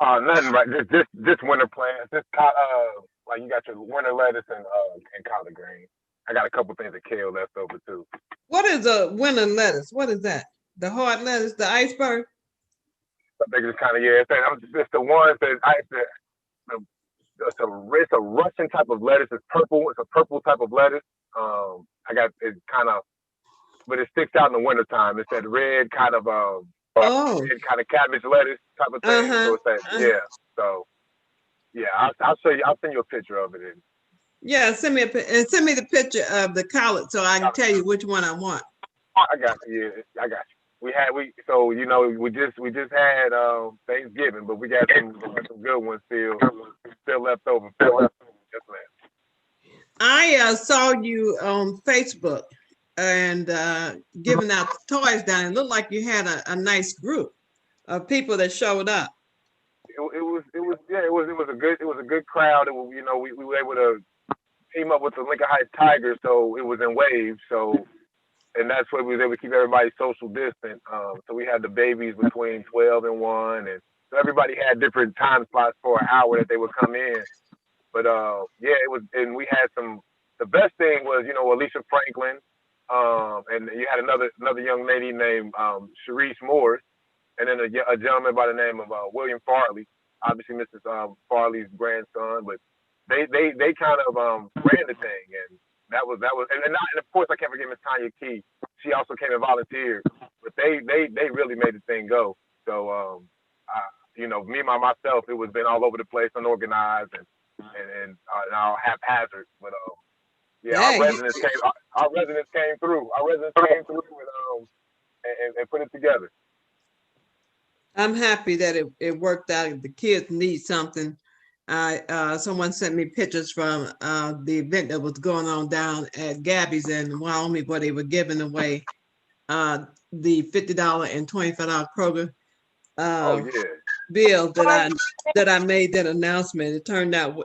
Nothing, right? Just winter plants. Like you got your winter lettuce and collard greens. I got a couple things of kale left over too. What is a winter lettuce? What is that? The hard lettuce, the iceberg? I think it's kind of it's the ones that it's a Russian type of lettuce. It's purple. It's a purple type of lettuce. But it sticks out in the wintertime. It's that red kind of red kind of cabbage lettuce type of thing. So it's that So yeah, I'll show you. I'll send you a picture of it. Yeah, send me the picture of the collard so I can tell you which one I want. I got you. Yeah, I got you. We just had Thanksgiving, but we got some good ones still left over. Yes, ma'am. I saw you on Facebook and giving out toys down. It looked like you had a nice group of people that showed up. It was a good crowd. We were able to team up with the Lincoln Heights Tigers, so it was in waves. So, and that's where we was able to keep everybody social distant. So we had the babies between 12 and 1, and so everybody had different time slots for an hour that they would come in. But it was, and we had some. The best thing was, Alicia Franklin, and you had another young lady named Sharice Morris, and then a gentleman by the name of William Farley, obviously Mrs. Farley's grandson. But they kind of ran the thing, and that was, and of course I can't forget Miss Tanya Key. she also came and volunteered. But they really made the thing go. So you know, me by myself, it was been all over the place, unorganized and all haphazard. But yeah, Hey. our residents came through. Our residents came through and put it together. I'm happy that it worked out. The kids need something. Someone sent me pictures from the event that was going on down at Gabby's in Wyoming, where they were giving away the $50 and $25 Kroger Oh yeah, bill that I made that announcement. It turned out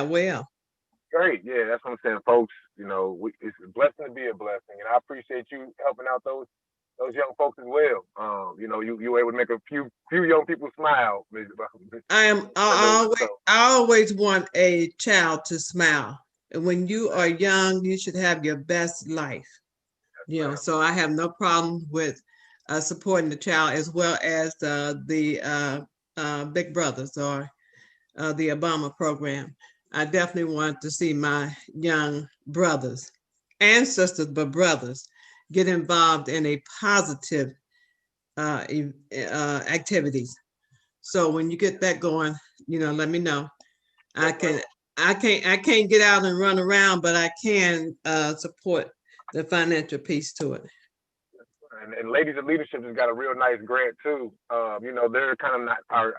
well. great. Yeah, that's what I'm saying, folks. You know, it's a blessing to be a blessing, and I appreciate you helping out those young folks as well. You know, you were able to make a few young people smile. I always want a child to smile. And when you are young, you should have your best life. You know, so I have no problem with supporting the child, as well as the Big Brothers or the Obama program. I definitely want to see my young brothers and sisters, but brothers, get involved in a positive activities. So when you get that going, you know, let me know. I can't get out and run around, but I can support the financial piece to it. And Ladies of Leadership has got a real nice grant too. You know, they're kind of not our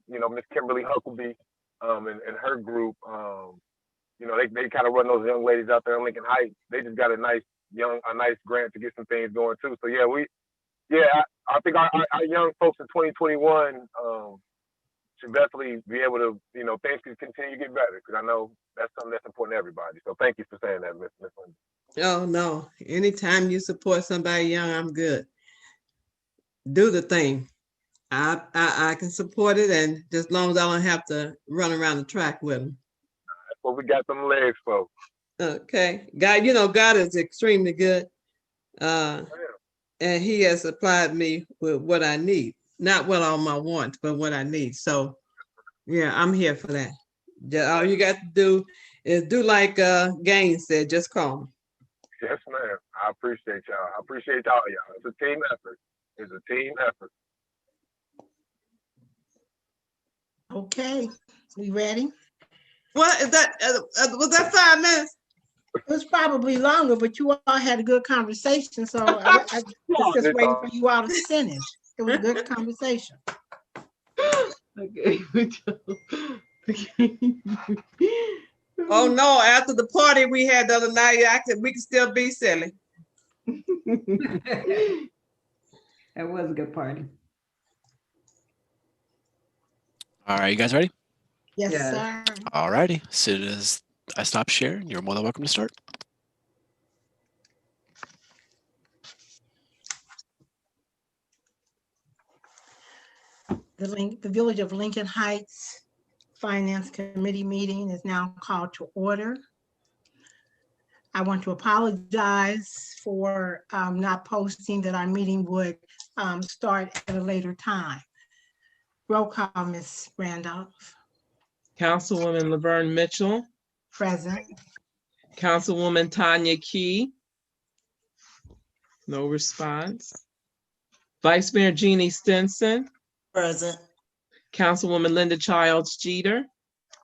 you know, Miss Kimberly Huckabee and her group. You know, they kind of run those young ladies out there in Lincoln Heights. They just got a nice grant to get some things going too. So yeah, I think our young folks in 2021 should definitely be able to, you know, things can continue to get better, because I know that's something that's important to everybody. So thank you for saying that, Miss Linda. Oh no, anytime you support somebody young, I'm good. Do the thing. I can support it, and just as long as I don't have to run around the track with them. That's what we got them legs for. Okay, God, you know, God is extremely good, and He has supplied me with what I need, not what all my wants, but what I need. So, yeah, I'm here for that. All you got to do is do like Gaines said, just call me. Yes, ma'am. I appreciate y'all. I appreciate all y'all. It's a team effort. It's a team effort. Okay, we ready? What is that? Was that 5 minutes? It was probably longer, but you all had a good conversation, so I was just waiting for you all to finish. It was a good conversation. Okay. Oh no! After the party we had the other night, we can still be silly. That was a good party. All right, you guys ready? Yes, Yes. sir. All righty. As soon as I stop sharing, you're more than welcome to start. The Village of Lincoln Heights Finance Committee meeting is now called to order. I want to apologize for not posting that our meeting would start at a later time. Roll call, Ms. Randolph. Councilwoman Laverne Mitchell, Present. Councilwoman Tanya Key. No response. Vice Mayor Jeannie Stinson, Present. Councilwoman Linda Childs Jeter,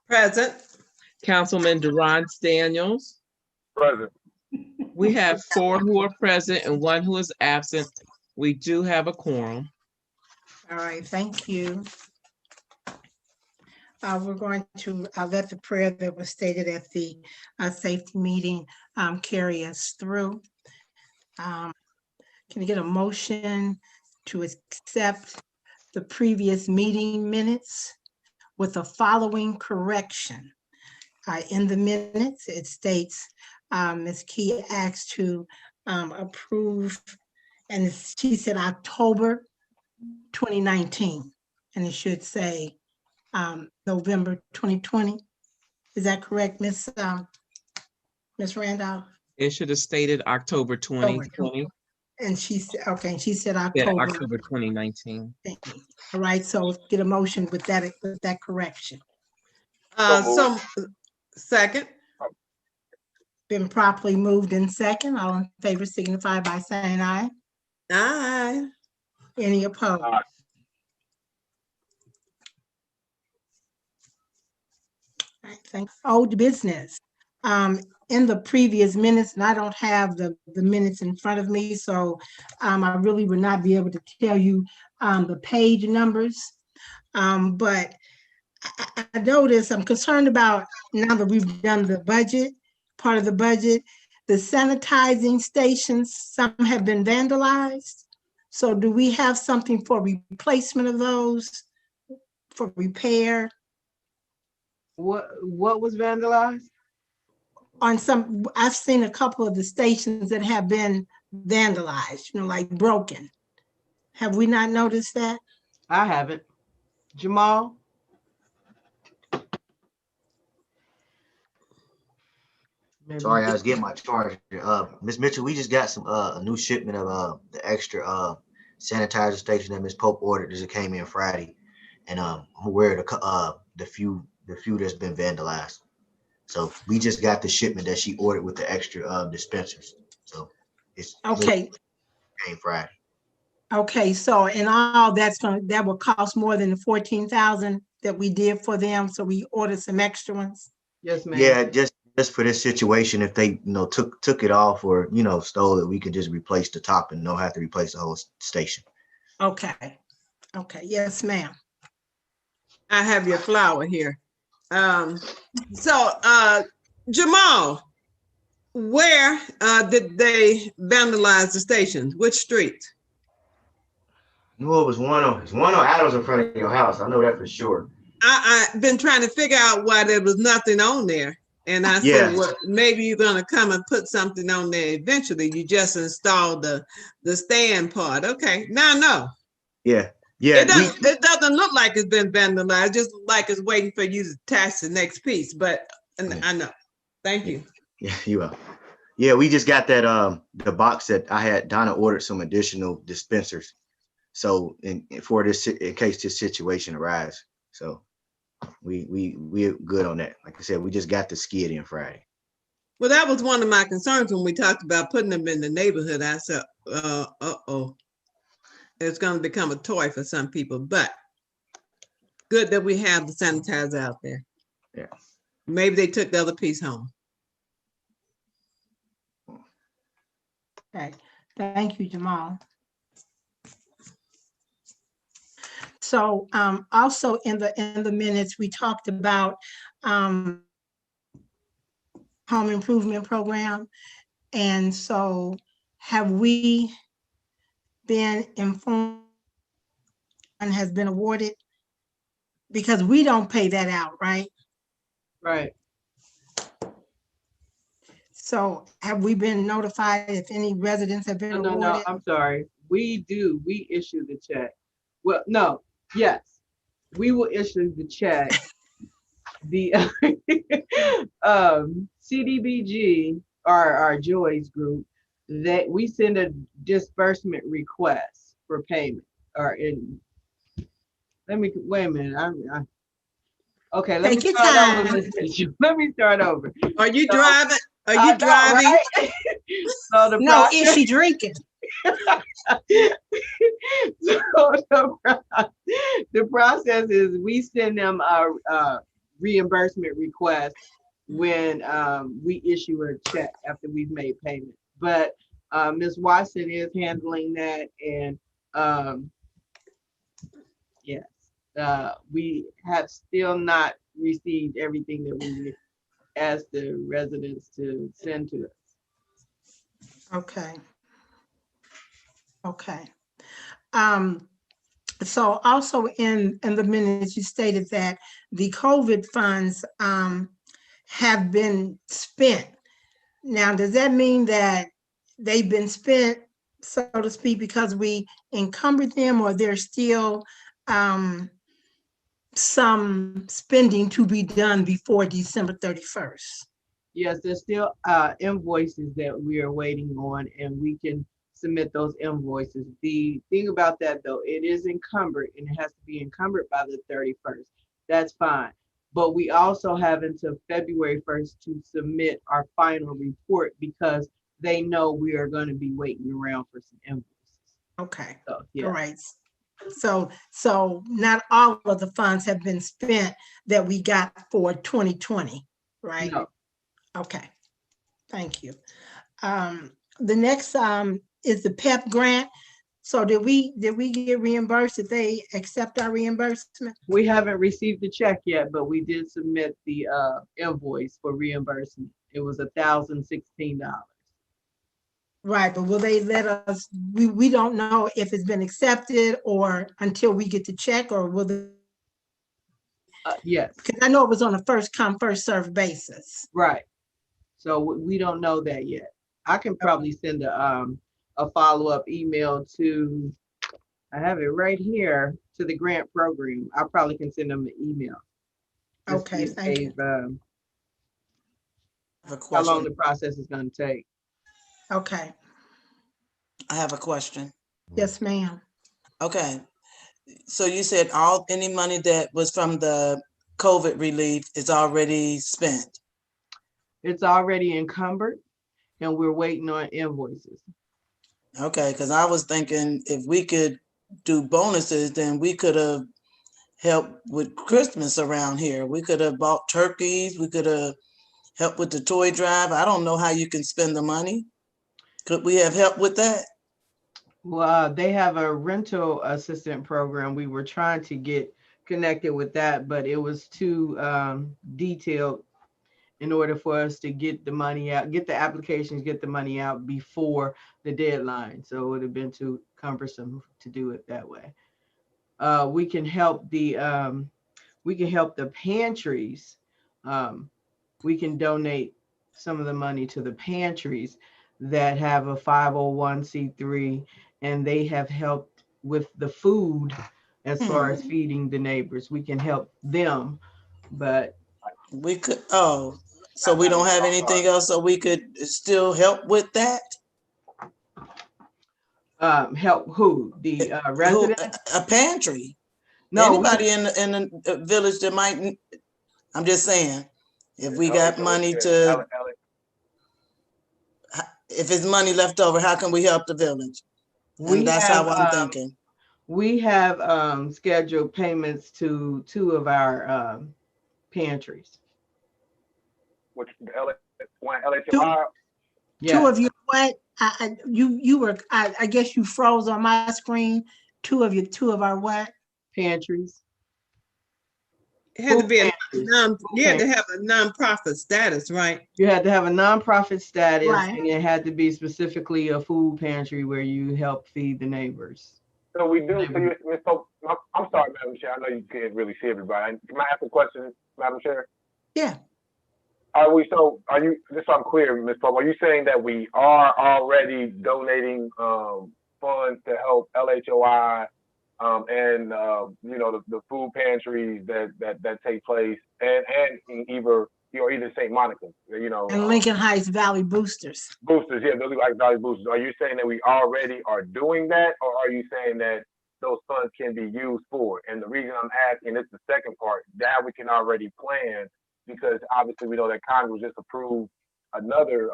Present. Councilman Durance Daniels. Present. We have 4 who are present and 1 who is absent. We do have a quorum. All right, thank you. We're going to let the prayer that was stated at the safety meeting carry us through. Can I get a motion to accept the previous meeting minutes with the following correction? In the minutes, it states Ms. Key asked to approve, and she said October 2019, and it should say November 2020. Is that correct, Ms. Randolph? It should have stated October 2020. And she said, okay, and she said Yeah, October. October 2019. All right, so get a motion with that correction. So second. Been properly moved in second. All in favor signify by saying aye. Aye. Any opposed? Aye. Right, thank old business. In the previous minutes, and I don't have the minutes in front of me, so I really would not be able to tell you the page numbers. But I noticed, I'm concerned about now that we've done the budget, part of the budget, the sanitizing stations, some have been vandalized. So do we have something for replacement of those, for repair? What was vandalized? On some, I've seen a couple of the stations that have been vandalized, like broken. Have we not noticed that? I haven't. Jamal? Maybe. Sorry, I was getting my charger. Miss Mitchell, we just got some a new shipment of the extra sanitizer station that Miss Pope ordered. This came in Friday, and I'm aware of the few that's been vandalized. So we just got the shipment that she ordered with the extra dispensers. So it's Okay. came Friday. Okay, so in all, that will cost more than the 14,000 that we did for them. So we ordered some extra ones. Yes, ma'am. Yeah, just for this situation, if they took it off or stole it, we could just replace the top and don't have to replace the whole station. Okay. Okay. Yes, ma'am. I have your flower here. Jamal, where did they vandalize the stations? Which street? No, it was one on Adams in front of your house. I know that for sure. I've been trying to figure out why there was nothing on there. And I Yeah. said, well, maybe you're gonna come and put something on there eventually. You just installed the stand part. Okay, now I know. Yeah. It doesn't look like it's been vandalized, just like it's waiting for you to attach the next piece. But I know. Thank you. Yeah, you are. Yeah, we just got that the box that I had. Donna ordered some additional dispensers. So in case this situation arises. So we're good on that. Like I said, we just got the skid in Friday. Well, that was one of my concerns when we talked about putting them in the neighborhood. I said, it's going to become a toy for some people, but good that we have the sanitizer out there. Yeah. Maybe they took the other piece home. Okay. Thank you, Jamal. So also in the minutes, we talked about home improvement program. And so have we been informed and has been awarded? Because we don't pay that out, right? Right. So have we been notified if any residents have been awarded? No, I'm sorry. We issue the check. Well, no, yes, we will issue the check. The CDBG, our Joy's group, that we send a disbursement request for payment. Wait a minute. Okay, let me start over. Let me start over. Are you driving? Are you driving? Right? So no, is she drinking? So the process is we send them our reimbursement request when we issue a check after we've made payment. But Ms. Watson is handling that, and yes, we have still not received everything that we asked the residents to send to us. Okay. Okay. So also in the minutes, you stated that the COVID funds have been spent. Now, does that mean that they've been spent, so to speak, because we encumbered them, or there's still some spending to be done before December 31st? Yes, there's still invoices that we are waiting on, and we can submit those invoices. The thing about that, though, it is encumbered, and it has to be encumbered by the 31st. That's fine. but we also have until February 1st to submit our final report because they know we are going to be waiting around for some invoices. Okay, So, all yeah. right. So not all of the funds have been spent that we got for 2020, right? No. Okay, thank you. The next is the PEP grant. So did we get reimbursed? Did they accept our reimbursement? We haven't received the check yet, but we did submit the invoice for reimbursement. It was $1,016. Right, but will they let us, we don't know if it's been accepted or until we get the check, or will they? Yes. Because I know it was on a first come, first served basis. Right. So we don't know that yet. I can probably send a follow-up email to, I have it right here, to the grant program. I probably can send them an email. Okay, thank you. How long the process is going to take. Okay, I have a question. yes, ma'am. Okay, so you said any money that was from the COVID relief is already spent. It's already encumbered and we're waiting on invoices. Okay, because I was thinking if we could do bonuses, then we could have helped with Christmas around here. We could have bought turkeys. We could have helped with the toy drive. I don't know how you can spend the money. Could we have helped with that? Well, they have a rental assistant program. We were trying to get connected with that, but it was too detailed in order for us to get the money out, get the applications, get the money out before the deadline. So it would have been too cumbersome to do it that way. We can help the pantries. We can donate some of the money to the pantries that have a 501c3, and they have helped with the food as far as feeding the neighbors. We can help them, but we could. Oh, so we don't have anything else, so we could still help with that. help who? The residents? A pantry. No, anybody in the village that might. I'm just saying, if we got money to, if it's money left over, how can we help the village? And that's how I'm thinking. We have scheduled payments to 2 of our pantries. Which LHMI? Yeah. 2 of you, what? I guess you froze on my screen. 2 of our what? Pantries. It had to be a you had to pantries. have a nonprofit status, right? You had to have a nonprofit status, Right. and it had to be specifically a food pantry where you help feed the neighbors. So we do. So I'm sorry, Madam Chair. I know you can't really see everybody. Can I ask a question, Madam Chair? Yeah. Are you, just so I'm clear, Ms. Pope, are you saying that we are already donating funds to help LHOI and the food pantries that take place and either St. Monica, And Lincoln Heights Valley Boosters. Boosters, yeah, those like Valley Boosters. Are you saying that we already are doing that, or are you saying that those funds can be used for? And the reason I'm asking, this is the second part, that we can already plan, because obviously we know that Congress just approved another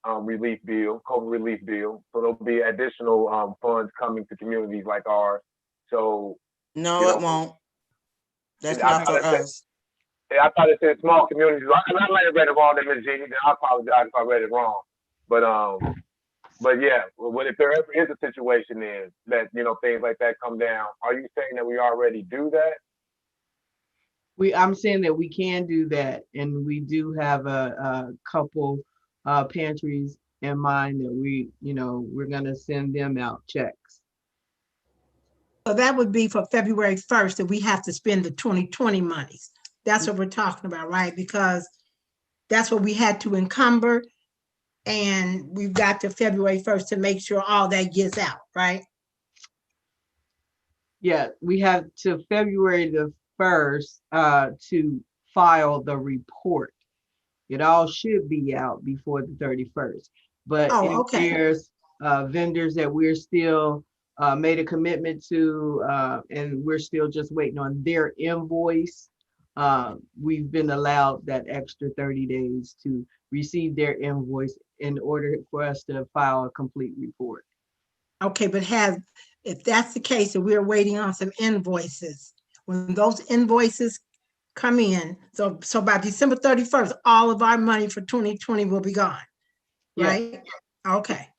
relief bill, COVID relief bill. So there'll be additional funds coming to communities like ours. So no, it won't. That's not for us. Yeah, I thought it said small communities. I might have read it wrong, Ms. Jeannie. I apologize if I read it wrong. But yeah, what if there ever is a situation then that things like that come down? Are you saying that we already do that? I'm saying that we can do that, and we do have a couple pantries in mind that we're gonna send them out checks. So that would be for February 1st that we have to spend the 2020 monies. That's what we're talking about, right? Because that's what we had to encumber, and we've got to February 1st to make sure all that gets out, right? Yeah, we have to February the 1st to file the report. It all should be out before the 31st. But if there's vendors that we're still made a commitment to, and we're still just waiting on their invoice, we've been allowed that extra 30 days to receive their invoice in order for us to file a complete report. Okay, but if that's the case, and we're waiting on some invoices, when those invoices come in, so by December 31st, all of our money for 2020 will be gone, Yeah. right? Okay.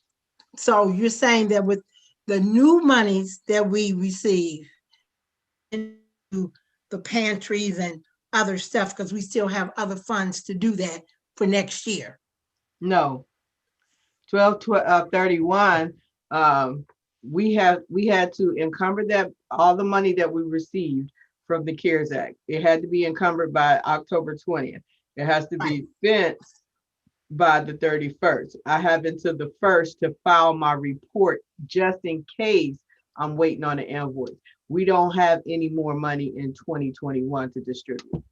So you're saying that with the new monies that we receive into the pantries and other stuff, because we still have other funds to do that for next year. No. 12/31, we had to encumber that, all the money that we received from the CARES Act. It had to be encumbered by October 20th. It has to be spent by the 31st. I have until the 1st to file my report, just in case I'm waiting on an invoice. We don't have any more money in 2021 to distribute.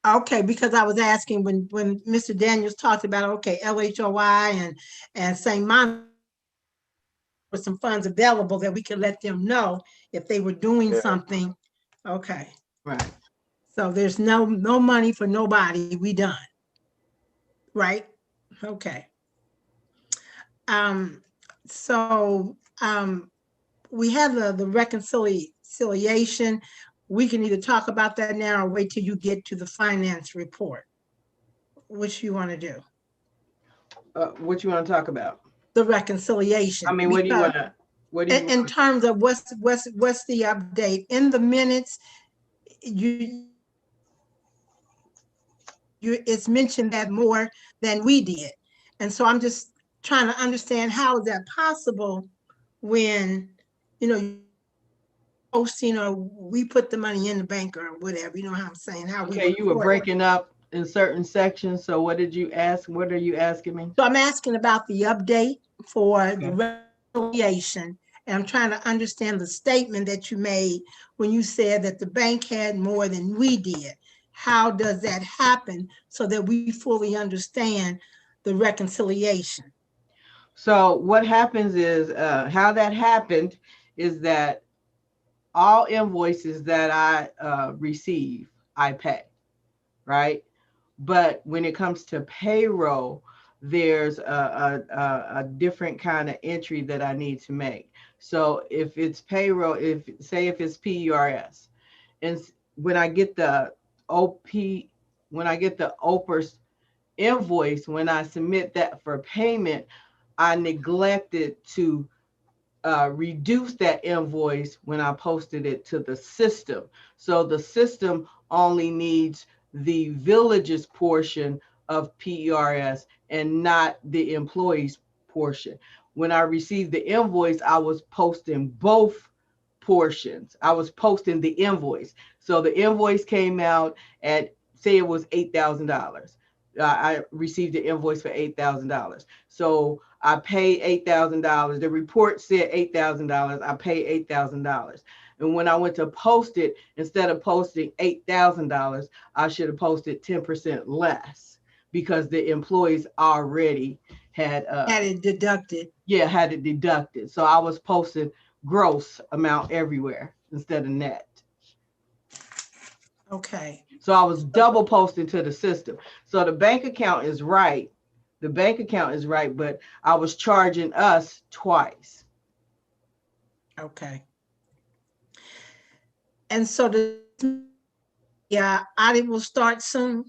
Okay, because I was asking when Mr. Daniels talked about, okay, LHOI and St. Monica, with some funds available that we could let them know if they were doing something. Okay. Right. So there's no money for nobody. We done. Right? Okay. So we have the reconciliation. We can either talk about that now or wait till you get to the finance report. Which you want to do? What you want to talk about? The reconciliation. I mean, what do you want to? What do you? In terms of what's the update in the minutes? It's mentioned that more than we did, and so I'm just trying to understand how is that possible when posting or we put the money in the bank or whatever. You know how I'm saying? How okay, you were breaking up in certain sections. So what did you ask? What are you asking me? So I'm asking about the update for the reconciliation, and I'm trying to understand the statement that you made when you said that the bank had more than we did. How does that happen so that we fully understand the reconciliation? So what happens is, how that happened is that all invoices that I receive, I pay, right? But when it comes to payroll, there's a different kind of entry that I need to make. So if it's payroll, if it's PERS, and when I get the OPERS invoice, when I submit that for payment, I neglected to reduce that invoice when I posted it to the system. So the system only needs the villages portion of PERS and not the employees portion. When I received the invoice, I was posting both portions. I was posting the invoice. So the invoice came out at, say it was $8,000. I received the invoice for $8,000. So I paid $8,000. The report said $8,000. I paid $8,000. And when I went to post it, instead of posting $8,000, I should have posted 10% less because the employees already had it deducted. Yeah, had it deducted. So I was posting gross amount everywhere instead of net. Okay. So I was double posting to the system. So the bank account is right. The bank account is right, but I was charging us twice. Okay. And so the audit will start soon?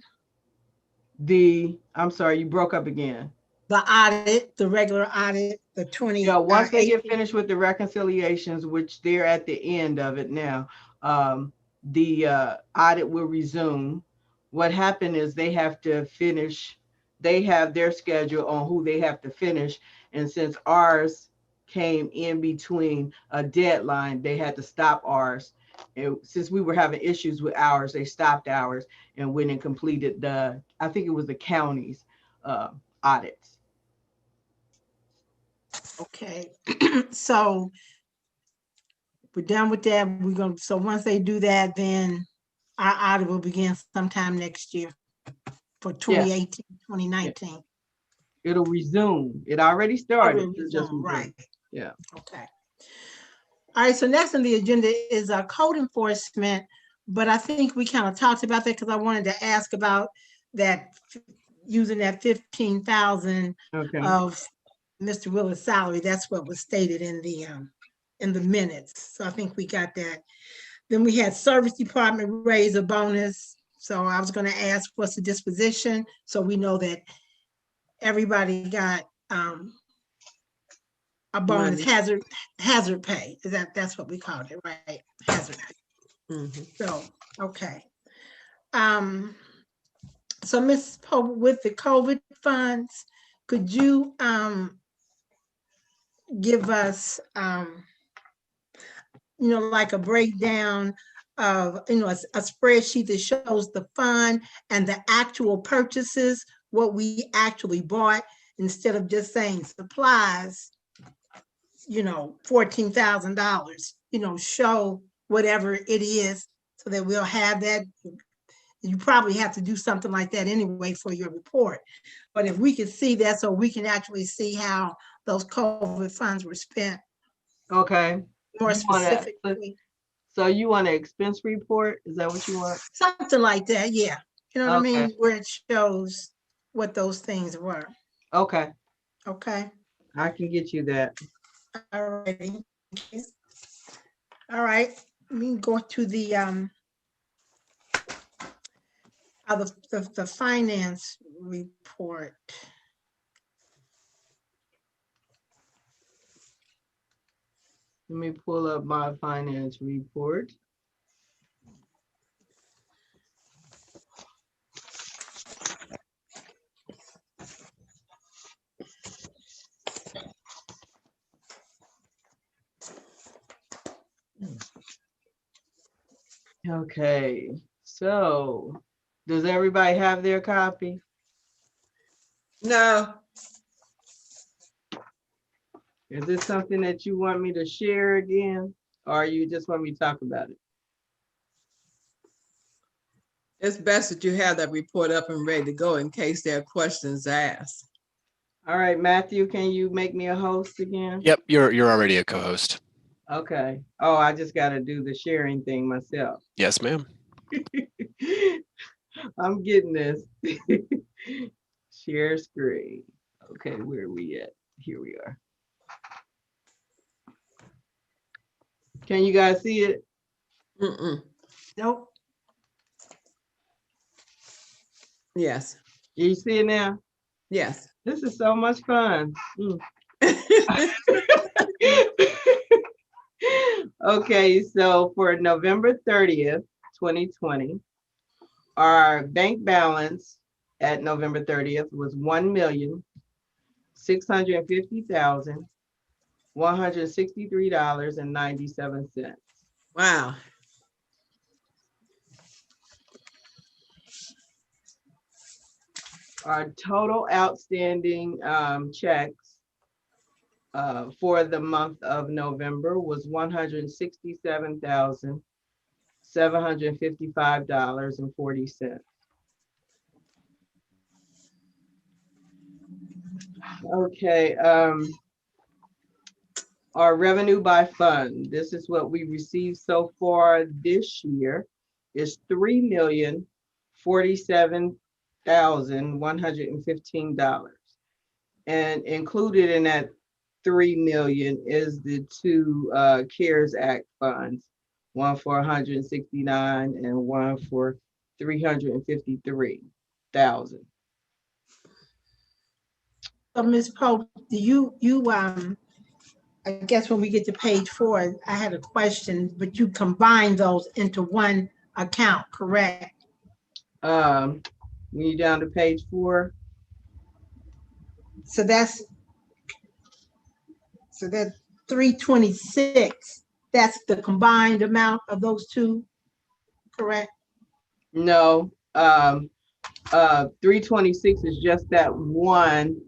I'm sorry, you broke up again. The audit, the regular audit, the 20. Yeah, once they get finished with the reconciliations, which they're at the end of it now, the audit will resume. What happened is they have to finish, they have their schedule on who they have to finish. And since ours came in between a deadline, they had to stop ours. And since we were having issues with ours, they stopped ours and went and completed I think it was the county's audits. Okay. So we're done with that. So once they do that, then our audit will begin sometime next year for 2018, 2019. It'll resume. It already started. Right. Yeah. Okay. All right. So next on the agenda is code enforcement. but I think we kind of talked about that because I wanted to ask about that, using that 15,000 Okay. of Mr. Willis' salary. That's what was stated in the minutes. So I think we got that. Then we had service department raise a bonus. So I was gonna ask what's the disposition, so we know that everybody got a bonus, Money. hazard pay. That's what we called it, right? Hazard pay. Mhm. So, okay. So Ms. Pope, with the COVID funds, could you give us like a breakdown of, a spreadsheet that shows the fund and the actual purchases, what we actually bought, instead of just saying supplies, $14,000, show whatever it is so that we'll have that. You probably have to do something like that anyway for your report. But if we could see that, so we can actually see how those COVID funds were spent Okay. more You wanna- specifically. So you want an expense report? Is that what you want? Something like that, yeah. You know what I Okay. mean? Where it shows what those things were. Okay, Okay, I can get you that. all righty. All right, we can go to the finance report. Let me pull up my finance report. Okay, so does everybody have their copy? No, Is this something that you want me to share again, or you just want me to talk about it? it's best that you have that report up and ready to go in case there are questions asked. All right, Matthew, can you make me a host again? Yep, you're already a co-host. Okay. Oh, I just got to do the sharing thing myself. Yes, ma'am. I'm getting this. Share screen. Okay, where are we at? Here we are. Can you guys see it? Mm-mm. Nope. Yes, You see it now? yes. This is so much fun. Okay, so for November 30th, 2020, our bank balance at November 30th was $1,650,163.97. Wow. Our total outstanding checks for the month of November was $167,755.40. Okay, our revenue by fund, this is what we received so far this year, is $3,047,115. And included in that 3 million is the two CARES Act funds, one for 169 and one for 353,000. So Ms. Pope, do you I guess when we get to page 4, I had a question, but you combine those into one account, correct? When you're down to page 4. So that's 326. That's the combined amount of those two, correct? No, 326 is just that one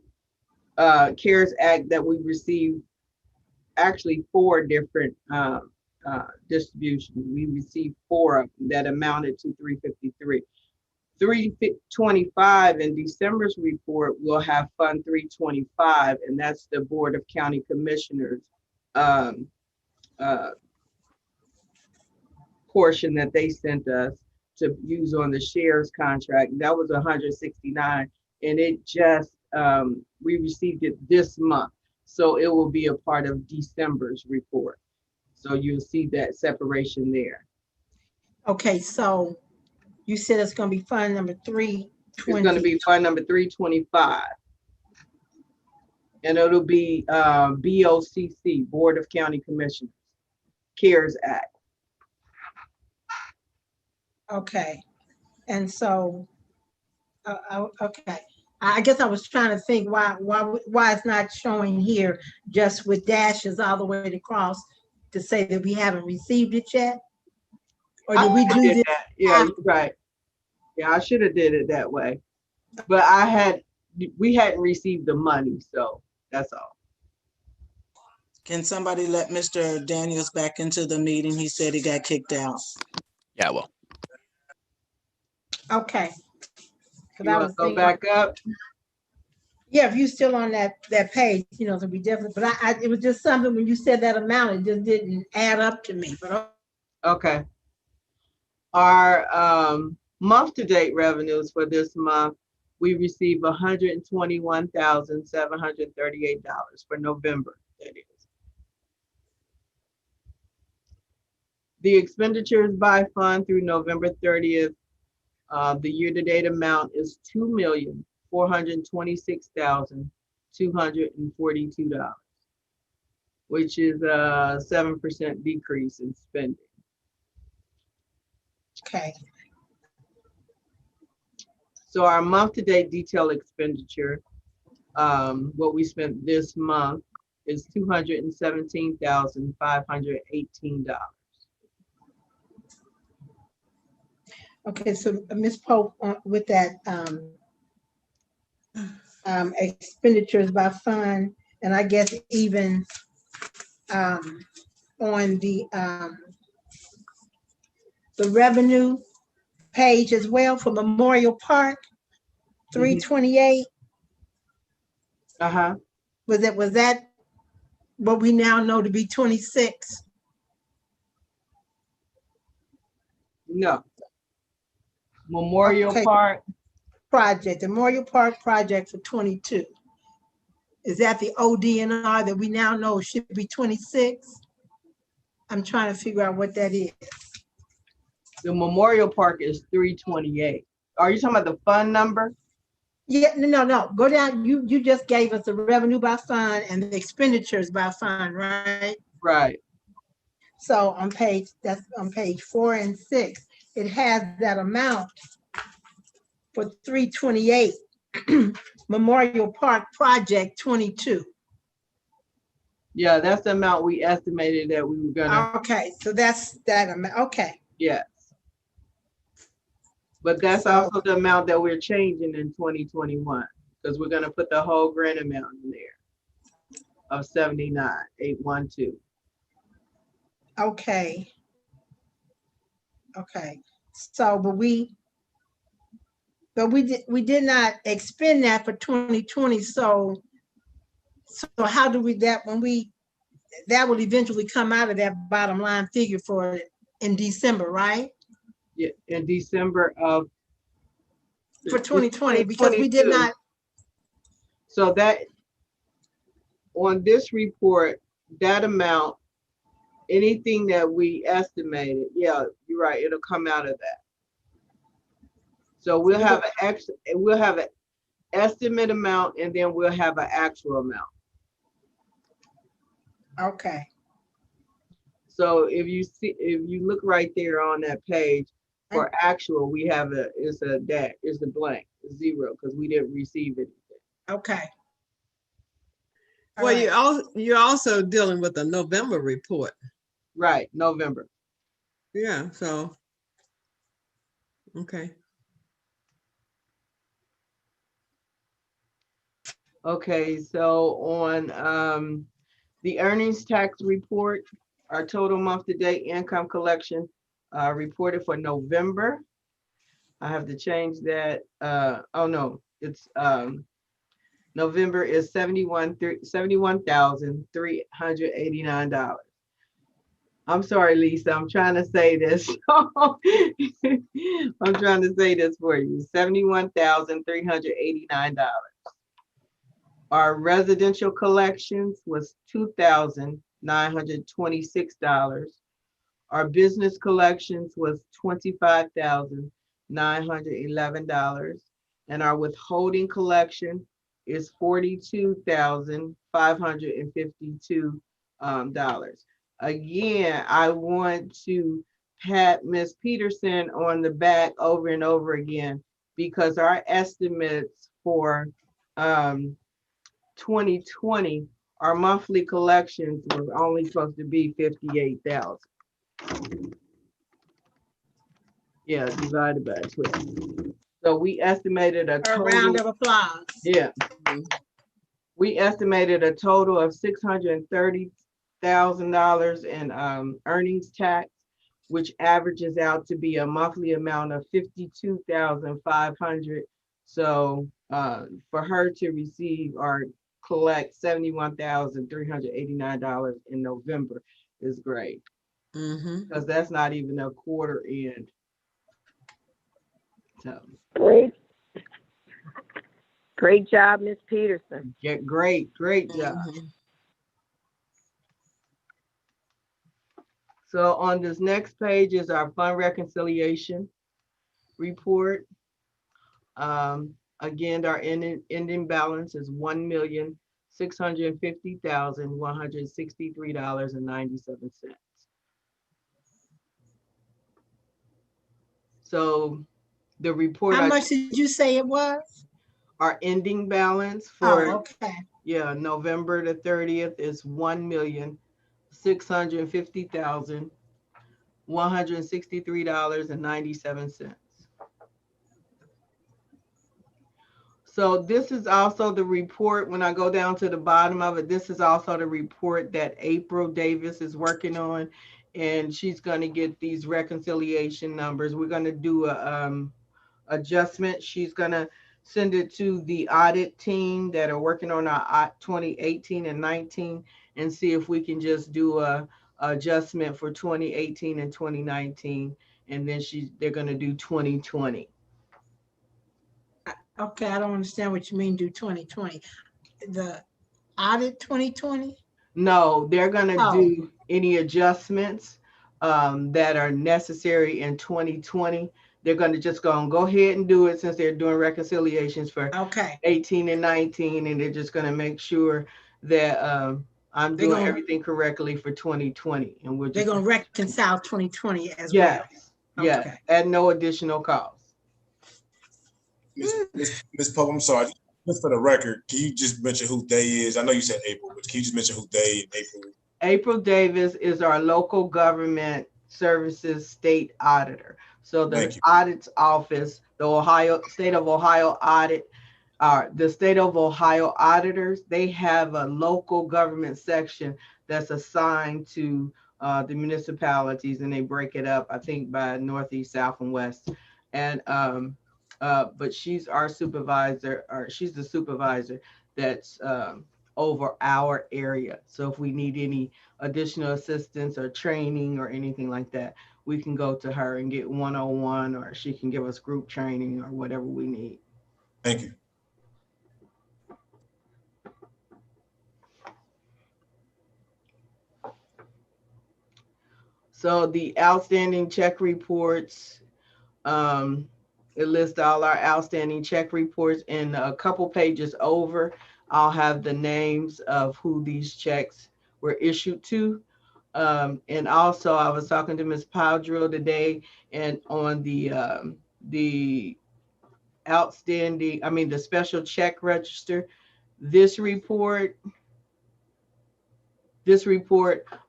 CARES Act that we received, actually 4 different distributions. We received 4 of them that amounted to 353. 325 in December's report will have Fund 325, and that's the Board of County Commissioners portion that they sent us to use on the shares contract. That was 169, and it just we received it this month, so it will be a part of December's report. So you'll see that separation there. Okay, so you said it's gonna be fund number It's going to 320. be fund number 325. And it'll be BOCC, Board of County Commissioners, CARES Act. Okay, and so, okay. I guess I was trying to think why it's not showing here just with dashes all the way across to say that we haven't received it yet? Or did we do this? That. Yeah, you're right. Yeah, I should have did it that way. But we hadn't received the money, so that's all. Can somebody let Mr. Daniels back into the meeting? He said he got kicked out. Yeah, well, Okay. 'Cause You I want was to go thinking- back up? Yeah, if you're still on that page, it'll be different, but it was just something when you said that amount, it just didn't add up to me, but Okay. Our month-to-date revenues for this month, we received $121,738 for November, that is. The expenditures by fund through November 30th, the year-to-date amount is $2,426,242, which is a 7% decrease in spending. okay. So our month-to-date detailed expenditure, what we spent this month is $217,518. Okay, so Ms. Pope, with that expenditures by fund, and I guess even on the revenue page as well for Memorial Park, 328, Uh-huh. was that what we now know to be 26? No. Memorial Okay. Park, Project, the Memorial Park project for 22. Is that the ODNR that we now know should be 26? I'm trying to figure out what that is. the Memorial Park is 328. Are you talking about the fund number? Yeah, no. Go down. You just gave us the revenue by fund and the expenditures by fund, right? Right. So that's on page 4 and 6. It has that amount for 328 Memorial Park Project 22. Yeah, that's the amount we estimated that we were gonna, Okay, so that's that amount. Okay. yes. But that's So- also the amount that we're changing in 2021, because we're gonna put the whole grant amount in there of 79,812. Okay. Okay. So, but we did not expend that for 2020. So how do we that will eventually come out of that bottom line figure for in December, right? Yeah, in December of. For 2020, because we did 2022. not. So that, on this report, that amount, anything that we estimated, yeah, you're right, it'll come out of that. So we'll have an estimate amount, and then we'll have an actual amount. Okay. So if you look right there on that page, for actual, we have it's a blank, it's 0, because we didn't receive anything. Okay. Well, you're also dealing with the November report. Right, November. Yeah, so, okay. Okay, so on the earnings tax report, our total month-to-date income collection reported for November. I have to change that. Oh no, it's November is $71,389. I'm sorry, Lisa, I'm trying to say this. I'm trying to say this for you. $71,389. Our residential collections was $2,926. Our business collections was $25,911. And our withholding collection is $42,552. Again, I want to pat Ms. Peterson on the back over and over again, because our estimates for 2020, our monthly collections was only supposed to be 58,000. Yeah, divided by 12. So we estimated a A round total, of applause. yeah. We estimated a total of $630,000 in earnings tax, which averages out to be a monthly amount of $52,500. So for her to receive or collect $71,389 in November is great, because that's not even a quarter end. So Great job, Miss Peterson. yeah, great job. So on this next page is our fund reconciliation report. Again, our ending balance is $1,650,163.97. So the report. How much did you say it was? Our ending balance for okay. Yeah, November the 30th is $1,650,163.97. So this is also the report. When I go down to the bottom of it, this is also the report that April Davis is working on, and she's going to get these reconciliation numbers. We're going to do a adjustment. She's going to send it to the audit team that are working on our 2018 and 19, and see if we can just do a adjustment for 2018 and 2019, and then they're going to do 2020. Okay, I don't understand what you mean do 2020. The audit 2020? No, they're going to do any adjustments that are necessary in 2020. They're going to just go ahead and do it, since they're doing reconciliations for 18 and 19, and they're just going to make sure that I'm doing everything correctly for 2020. And they're going to reconcile 2020 as well. Yes, at no additional cost. Ms. Pope, I'm sorry, just for the record, can you just mention who they is? I know you said April, but can you just mention who they and April? April Davis is our local government services state auditor. So the audit's office, the state of Ohio audit, the state of Ohio auditors, they have a local government section that's assigned to the municipalities, and they break it up, I think, by Northeast, South, and West. And but she's our supervisor, or she's the supervisor that's over our area. So if we need any additional assistance or training or anything like that, we can go to her and get 101, or she can give us group training or whatever we need. Thank you. So the outstanding check reports, it lists all our outstanding check reports, and a couple pages over, I'll have the names of who these checks were issued to. And also I was talking to Ms. Powdrill today, and on the outstanding, the special check register, this report,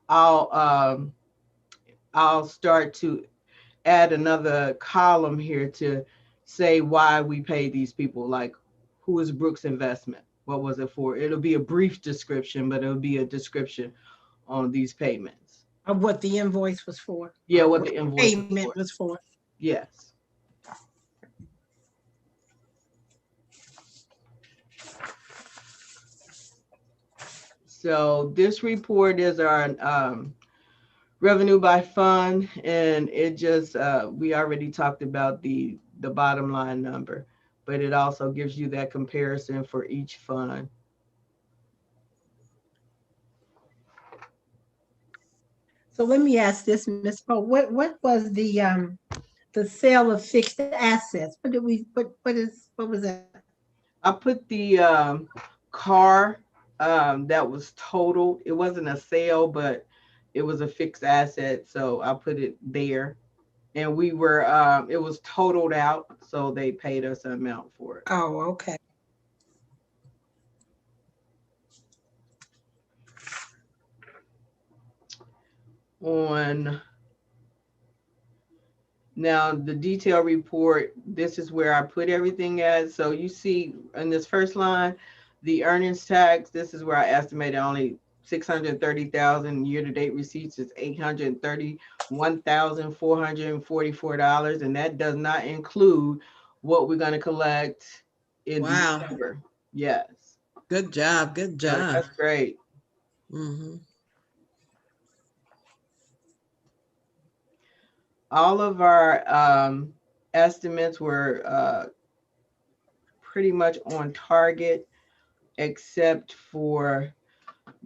I'll start to add another column here to say why we pay these people, like who is Brooks Investment? What was it for? It'll be a brief description, but it'll be a description on these payments. Of what the invoice was for? Yeah, what the invoice payment was for. Yes. So this report is our revenue by fund, and it just, we already talked about the bottom line number, but it also gives you that comparison for each fund. So let me ask this, Ms. Poe, what was the sale of fixed assets? What was that? I put the car that was totaled. It wasn't a sale, but it was a fixed asset, so I put it there. And we were, it was totaled out, so they paid us an amount for it. Oh, okay. On now the detail report, this is where I put everything at. So you see in this first line, the earnings tax, this is where I estimated only 630,000. Year-to-date receipts is $831,444, and that does not include what we're going to collect in Wow. December. Yes. Good job. Good job. That's great. Mhm. All of our estimates were pretty much on target, except for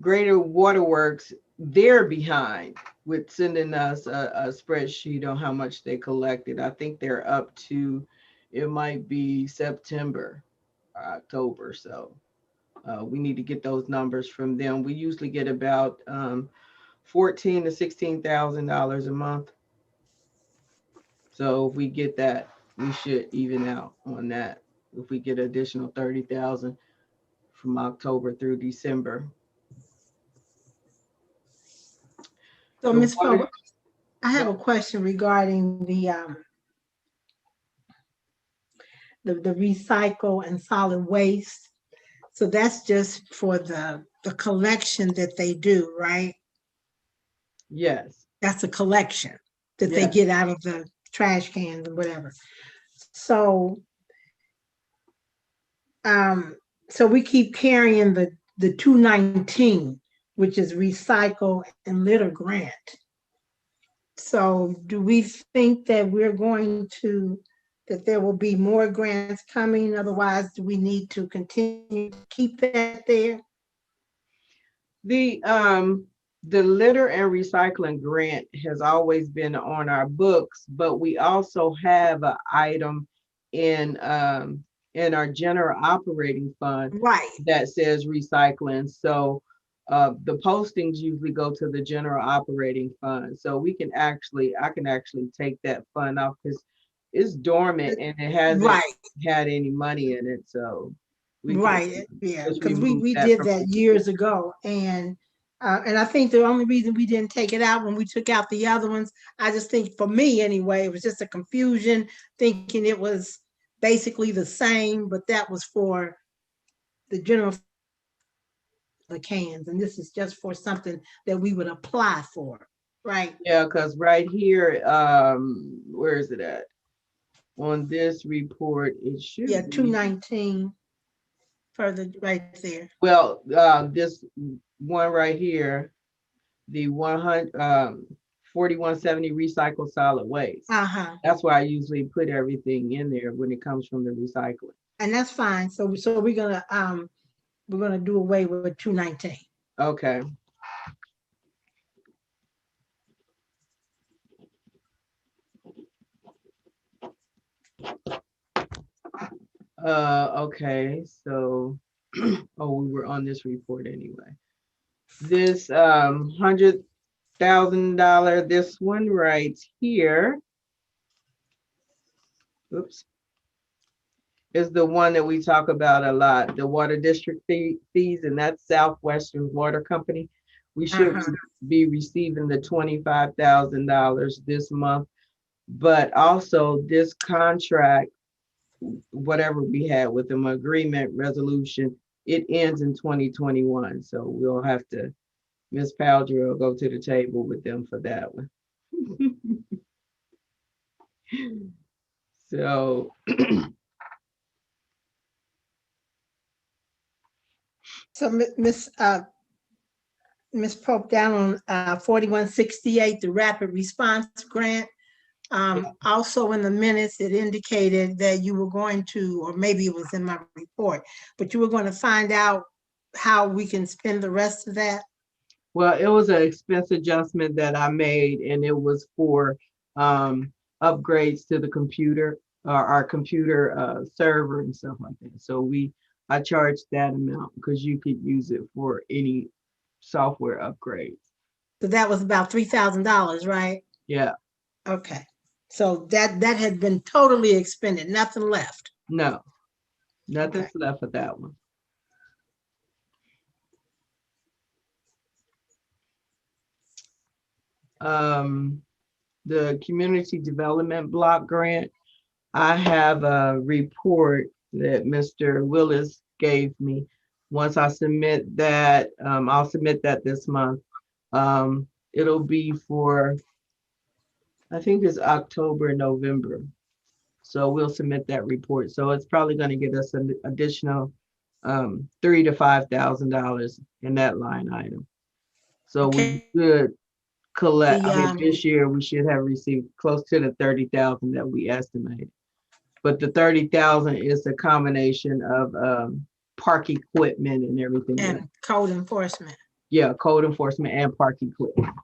Greater Waterworks. They're behind with sending us a spreadsheet on how much they collected. I think they're up to, it might be September, October. So we need to get those numbers from them. We usually get about $14,000 to $16,000 a month. So if we get that, we should even out on that. If we get additional 30,000 from October through December. So Ms. Poe, I have a question regarding the recycle and solid waste. So that's just for the collection that they do, right? Yes. That's a collection that they Yes. get out of the trash cans or whatever. So, so we keep carrying the 219, which is recycle and litter grant. So do we think that that there will be more grants coming? Otherwise, do we need to continue to keep that there? The litter and recycling grant has always been on our books, but we also have an item in our general operating fund, right, that says recycling. So the postings usually go to the general operating fund. So I can actually take that fund off because it's dormant and it hasn't had any money in it. So right, yeah, because we did that years ago, and I think the only reason we didn't take it out when we took out the other ones, I just think for me anyway, it was just a confusion, thinking it was basically the same, but that was for the general, the cans, and this is just for something that we would apply for, right? Yeah, because right here, where is it at? On this report, it should be 219 further right there. Well, this one right here, the 4170 recycled solid waste. That's why I usually put everything in there when it comes from the recycling. And that's fine. So we're gonna do away with 219. Okay. Okay, so we were on this report anyway. This $100,000, this one right here, oops, is the one that we talk about a lot, the water district fees, and that's Southwestern Water Company. We should be receiving the $25,000 this month, but also this contract, whatever we had with them, agreement resolution, it ends in 2021. So we'll have to, Ms. Powdry will go to the table with them for that one. So so Ms. Pope, down on 4168, the rapid response grant. Also in the minutes, it indicated that you were going to, or maybe it was in my report, but you were going to find out how we can spend the rest of that. Well, it was an expense adjustment that I made, and it was for upgrades to the computer, our computer server and stuff like that. So I charged that amount because you could use it for any software upgrades. So that was about $3,000, right? Yeah. Okay. So that had been totally expended, nothing left. No, nothing's left of that one. The community development block grant, I have a report that Mr. Willis gave me. Once I submit that, I'll submit that this month. It'll be for, I think it's October, November. So we'll submit that report. So it's probably going to get us an additional $3,000 to $5,000 in that line item. So we should collect, this year we should have received close to the 30,000 that we estimated. But the 30,000 is a combination of park equipment and everything. And code enforcement. Yeah, code enforcement and park equipment.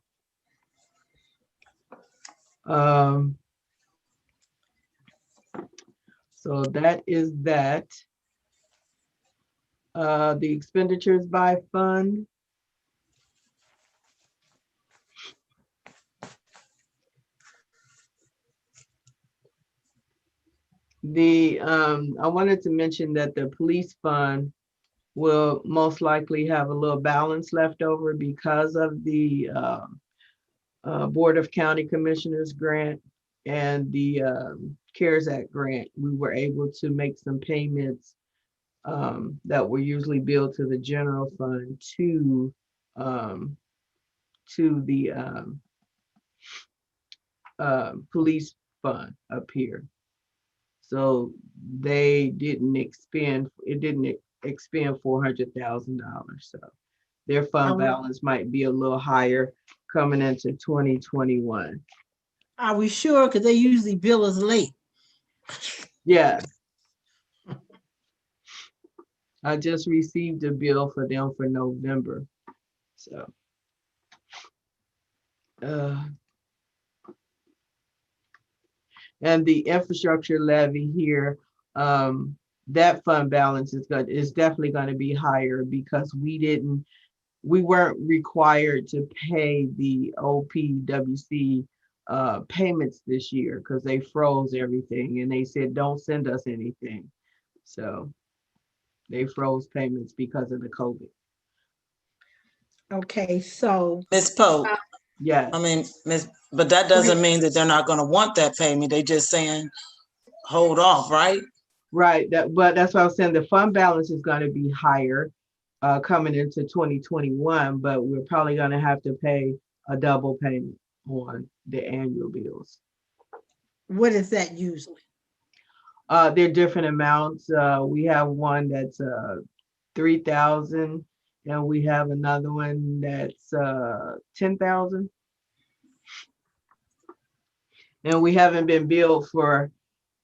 So that is that. The expenditures by fund. I wanted to mention that the police fund will most likely have a little balance left over because of the Board of County Commissioners grant and the CARES Act grant. We were able to make some payments that were usually billed to the general fund to the police fund up here. So they didn't expend, it didn't expend $400,000. So their fund balance might be a little higher coming into 2021. Are we sure? Because they usually bill us late. Yeah. I just received a bill for them for November. So. And the infrastructure levy here, that fund balance is definitely going to be higher because we weren't required to pay the OPWC payments this year because they froze everything and they said don't send us anything. So they froze payments because of the COVID. Okay, so Ms. Pope. Yeah. I mean, but that doesn't mean that they're not going to want that payment. They just saying, hold off, right? Right. But that's what I was saying. The fund balance is going to be higher coming into 2021, but we're probably going to have to pay a double payment on the annual bills. What is that usually? They're different amounts. We have one that's $3,000. And we have another one that's $10,000. And we haven't been billed for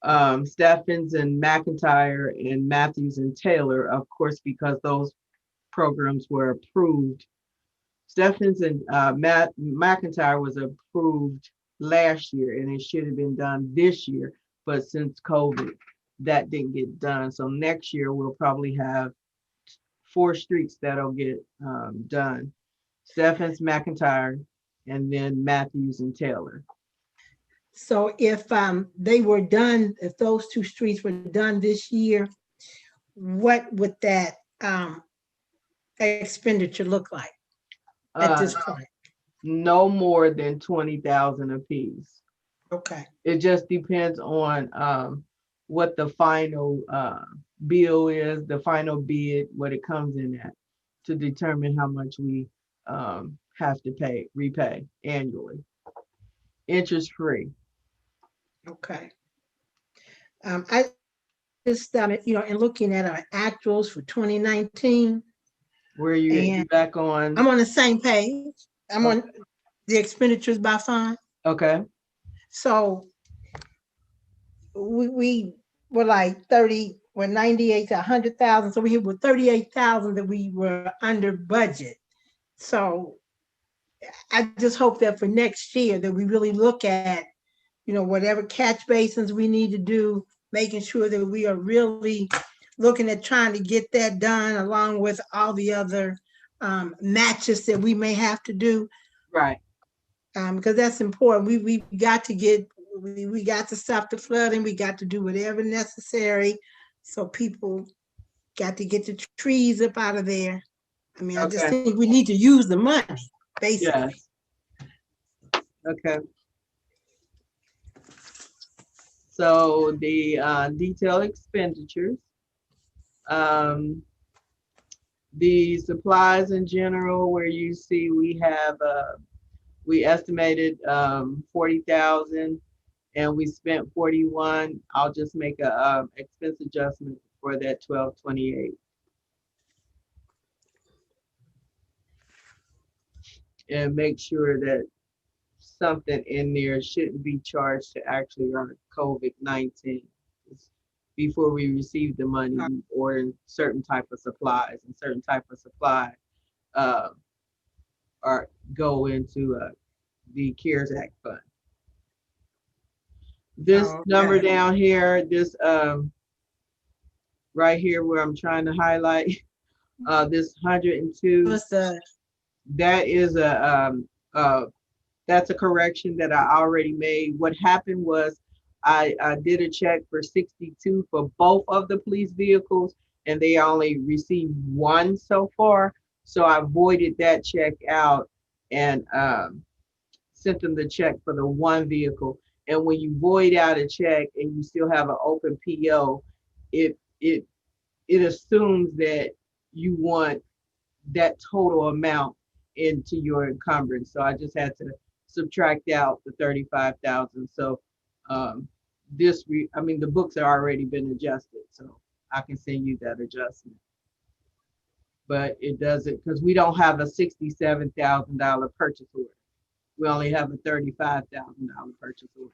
Steffens and McIntyre and Matthews and Taylor, of course, because those programs were approved. Steffens and McIntyre was approved last year and it should have been done this year. But since COVID, that didn't get done. So next year we'll probably have 4 streets that'll get done. Steffens, McIntyre, and then Matthews and Taylor. So if they were done, if those 2 streets were done this year, what would that expenditure look like at this point? No more than 20,000 apiece. Okay. It just depends on what the final bill is, the final bid, what it comes in at, to determine how much we have to repay annually. Interest free. Okay. I just, in looking at our actuals for 2019, Where you at? You And back on? I'm on the same page. I'm on the expenditures by fund. Okay. So we were like 98 to 100,000. So we were 38,000 that we were under budget. So I just hope that for next year that we really look at, whatever catch basins we need to do, making sure that we are really looking at trying to get that done along with all the other matches that we may have to do. Right. Because that's important. We got to stop the flooding. We got to do whatever necessary. So people got to get the trees up out of there. I mean, I just Okay. think we need to use the money, basically. Yes. Okay. So the detailed expenditures, the supplies in general, where you see we have we estimated 40,000 and we spent 41. I'll just make a expense adjustment for that 1228. And make sure that something in there shouldn't be charged to actually run COVID-19. Before we receive the money, we order certain type of supplies, and certain type of supply go into the CARES Act fund. This number down here, this right here where I'm trying to highlight, this 102. That is that's a correction that I already made. What happened was I did a check for 62 for both of the police vehicles, and they only received one so far. So I voided that check out and sent them the check for the one vehicle. And when you void out a check and you still have an open PO, it assumes that you want that total amount into your encumbrance. So I just had to subtract out the 35,000. So the books have already been adjusted, so I can send you that adjustment. But it doesn't, because we don't have a $67,000 purchase order. We only have a $35,000 purchase order.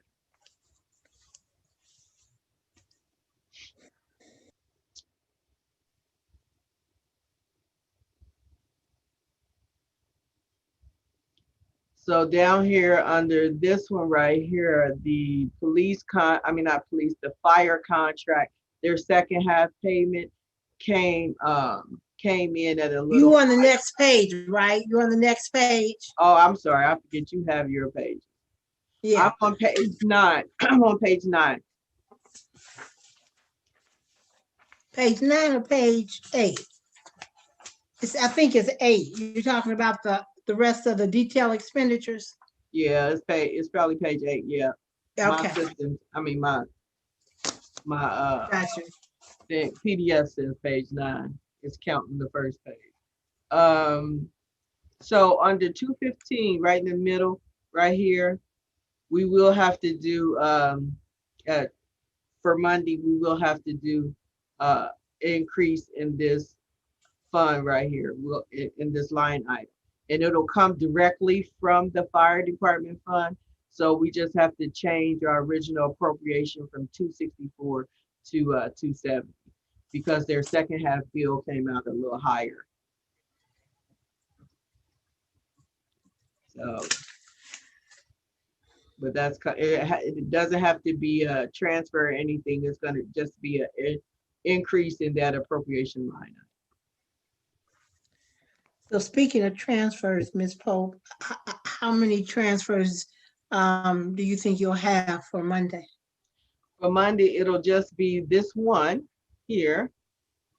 So down here under this one right here, the the fire contract, their second half payment came in at a little. You on the next page, right? You're on the next page. Oh, I'm sorry. I forget you have your page. Yeah. I'm on page 9. I'm on page 9. Page 9 or page 8? I think it's 8. You're talking about the rest of the detailed expenditures? Yeah, it's probably page 8. Yeah. Okay. My system, Gotcha. the PDF says page 9. It's counting the first page. So under 215, right in the middle, right here, we will have to do for Monday, we will have to do increase in this fund right here, in this line item, and it'll come directly from the fire department fund. So we just have to change our original appropriation from 264 to 270 because their second half bill came out a little higher. So, but it doesn't have to be a transfer or anything. It's going to just be an increase in that appropriation line. So speaking of transfers, Ms. Pope, how many transfers do you think you'll have for Monday? For Monday, it'll just be this one here,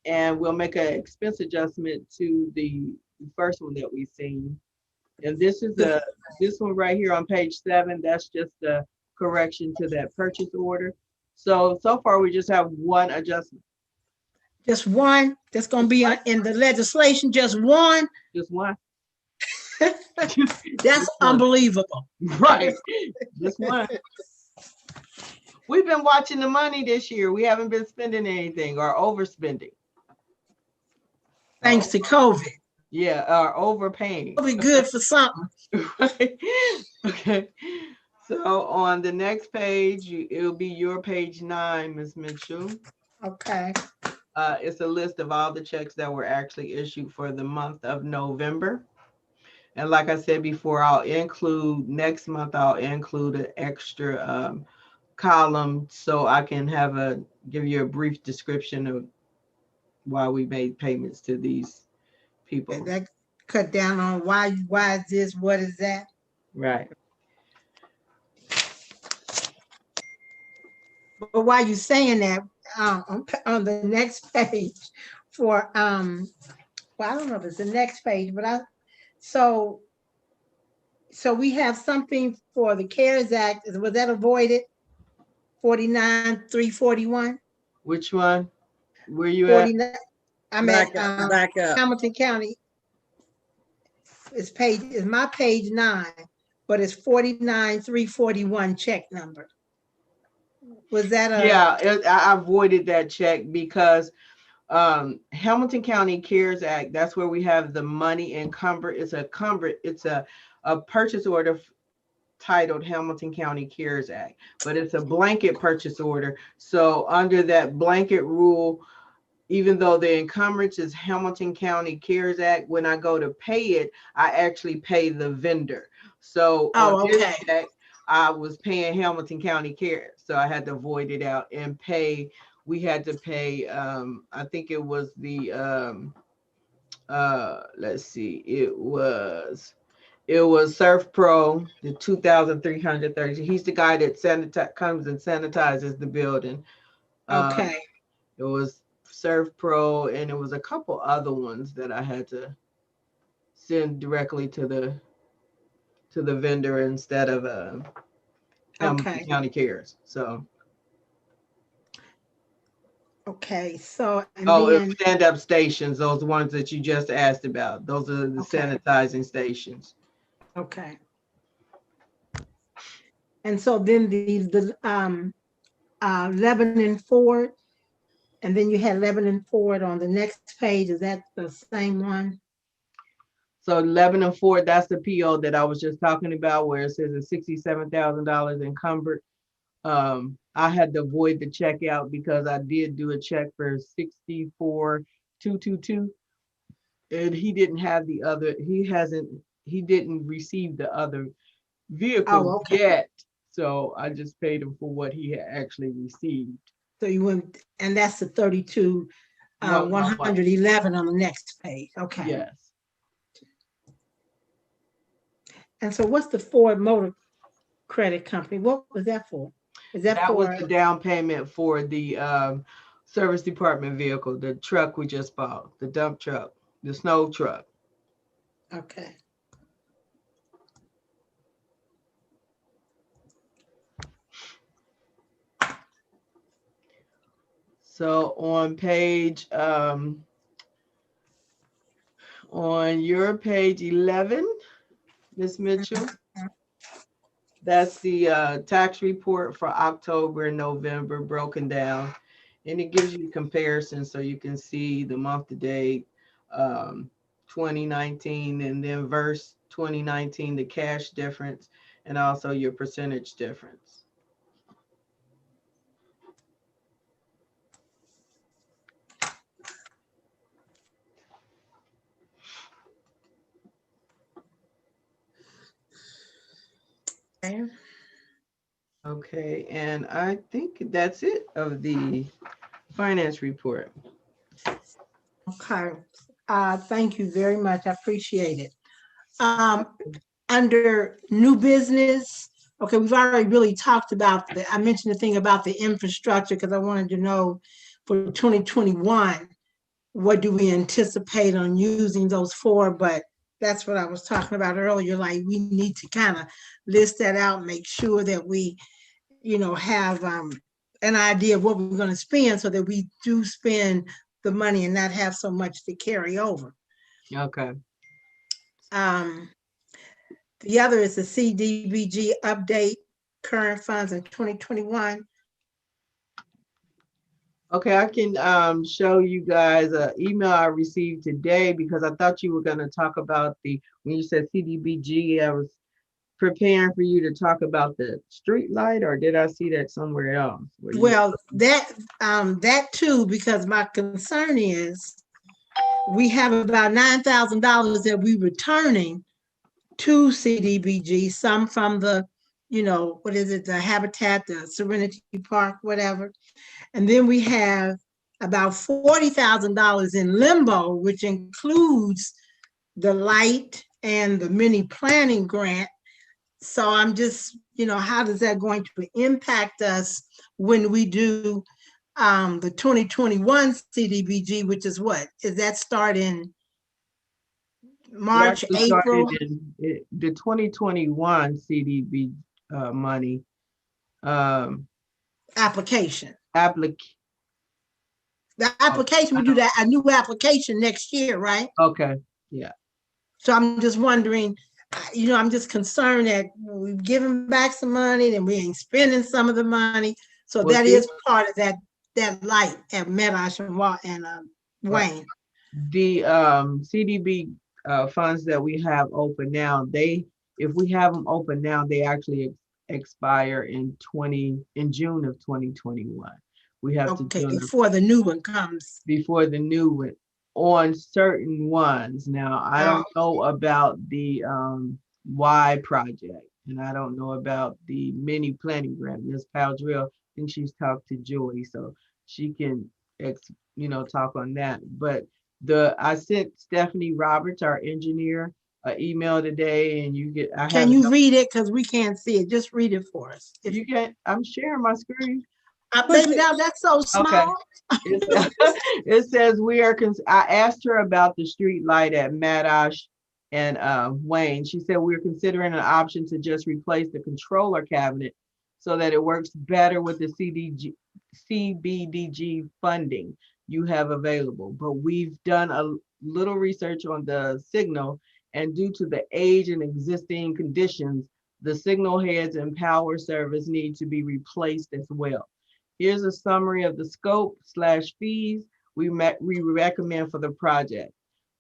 and we'll make an expense adjustment to the first one that we've seen. And this is this one right here on page 7. That's just a correction to that purchase order. So far we just have one adjustment. Just one? That's going to be in the legislation, just one? Just one. That's just one. unbelievable. Right, just one. We've been watching the money this year. We haven't been spending anything or overspending. Thanks to COVID. Yeah, are overpaying. It'll be good for something. Right? Okay. So on the next page, it'll be your page 9, Ms. Mitchell. Okay. It's a list of all the checks that were actually issued for the month of November. And like I said before, next month, I'll include an extra column so I can give you a brief description of why we made payments to these people. And that cut down on why is this, what is that? Right. But while you're saying that, on the next page for, well, I don't know if it's the next page, but so we have something for the CARES Act. Was that avoided? 49,341? Which one? Where you at? 49, I'm at Back up. Hamilton County. It's my page 9, but it's 49,341 check number. Was that a? Yeah, I avoided that check because Hamilton County CARES Act, that's where we have the money encumbered. It's a purchase order titled Hamilton County CARES Act, but it's a blanket purchase order. So under that blanket rule, even though the encumbrance is Hamilton County CARES Act, when I go to pay it, I actually pay the vendor. So on this check, I was paying Hamilton County CARES. So I had to void it out and pay. We had to pay, I think it was the, let's see, it was Surf Pro, the 2,330. He's the guy that comes and sanitizes the building. Okay. It was Surf Pro, and it was a couple other ones that I had to send directly to the vendor instead of County CARES. So. Okay, so It's stand-up stations, those ones that you just asked about. Those are the sanitizing stations. Okay. And so then the Lebanon Ford, and then you had Lebanon Ford on the next page. Is that the same one? So Lebanon Ford, that's the PO that I was just talking about, where it says it's $67,000 encumbered. I had to void the check out because I did do a check for $64,222, and he didn't have the other. He didn't receive the other vehicle yet. So I just paid him for what he had actually received. So you went, and that's the 111 on the next page. Okay. Yes. And so what's the Ford Motor Credit Company? What was that for? Is that was the down payment for the service department vehicle, the truck we just bought, the dump truck, the snow truck. Okay. So on your page 11, Ms. Mitchell, that's the tax report for October and November broken down. And it gives you a comparison so you can see the month to date, 2019, and then verse 2019, the cash difference, and also your percentage difference. Okay, and I think that's it of the finance report. Okay. Thank you very much. I appreciate it. Under new business, okay, we've already really talked about I mentioned the thing about the infrastructure because I wanted to know for 2021, what do we anticipate on using those for? But that's what I was talking about earlier. Like we need to kind of list that out, make sure that we, have an idea of what we're going to spend so that we do spend the money and not have so much to carry over. Okay. The other is the CDBG update, current funds in 2021. Okay, I can show you guys an email I received today because I thought you were going to talk about when you said CDBG, I was preparing for you to talk about the street light, or did I see that somewhere else? Well, that too, because my concern is we have about $9,000 that we returning to CDBG, some from the, what is it, the Habitat, the Serenity Park, whatever. And then we have about $40,000 in limbo, which includes the light and the mini planning grant. So I'm just, how does that going to impact us when we do the 2021 CDBG, which is what? Is that starting March, We actually April? started in the 2021 CDB money. Application. The Oh, application, we do that, a new application next year, right? Okay, yeah. So I'm just wondering, I'm just concerned that we've given back some money and we ain't spending some of the money. So Well, that is part of that light at Medash and Right. Wayne. The CDB funds that we have open now, if we have them open now, they actually expire in June of 2021. We have Okay, to do before the new one comes. before the new one on certain ones. Now, I don't know about the Y project, and I don't know about the mini planning grant. Ms. Powdrill, I think she's talked to Joy, so she can talk on that. But I sent Stephanie Roberts, our engineer, an email today, and Can you read it? Because we can't see it. Just read it for us. You can. I'm sharing my screen. Baby, now that's so small. Okay. It says I asked her about the street light at Madash and Wayne. She said we're considering an option to just replace the controller cabinet so that it works better with the CBDG funding you have available. But we've done a little research on the signal, and due to the age and existing conditions, the signal heads and power service need to be replaced as well. Here's a summary of the scope/fees we recommend for the project.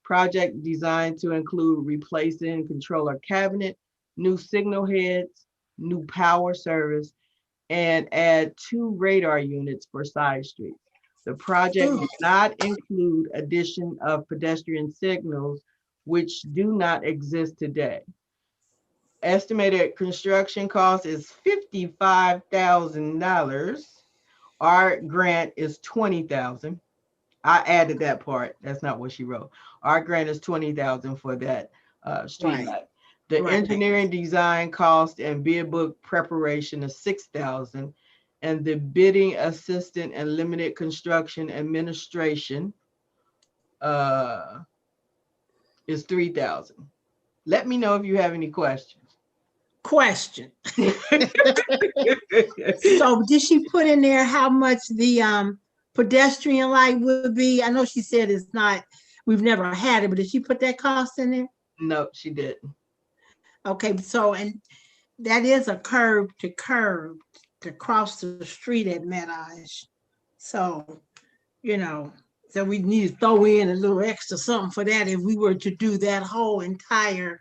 Project designed to include replacing controller cabinet, new signal heads, new power service, and add 2 radar units for side streets. The project does not include addition of pedestrian signals, which do not exist today. Estimated construction cost is $55,000. Our grant is $20,000. I added that part. That's not what she wrote. Our grant is $20,000 for that street light. The engineering design cost and bid book preparation is $6,000, and the bidding assistant and limited construction administration is $3,000. Let me know if you have any questions. Question. So did she put in there how much the pedestrian light would be? I know she said it's not, we've never had it, but did she put that cost in there? No, she didn't. Okay, so, and that is a curb to cross the street at Medash. So, so we need to throw in a little extra something for that if we were to do that whole entire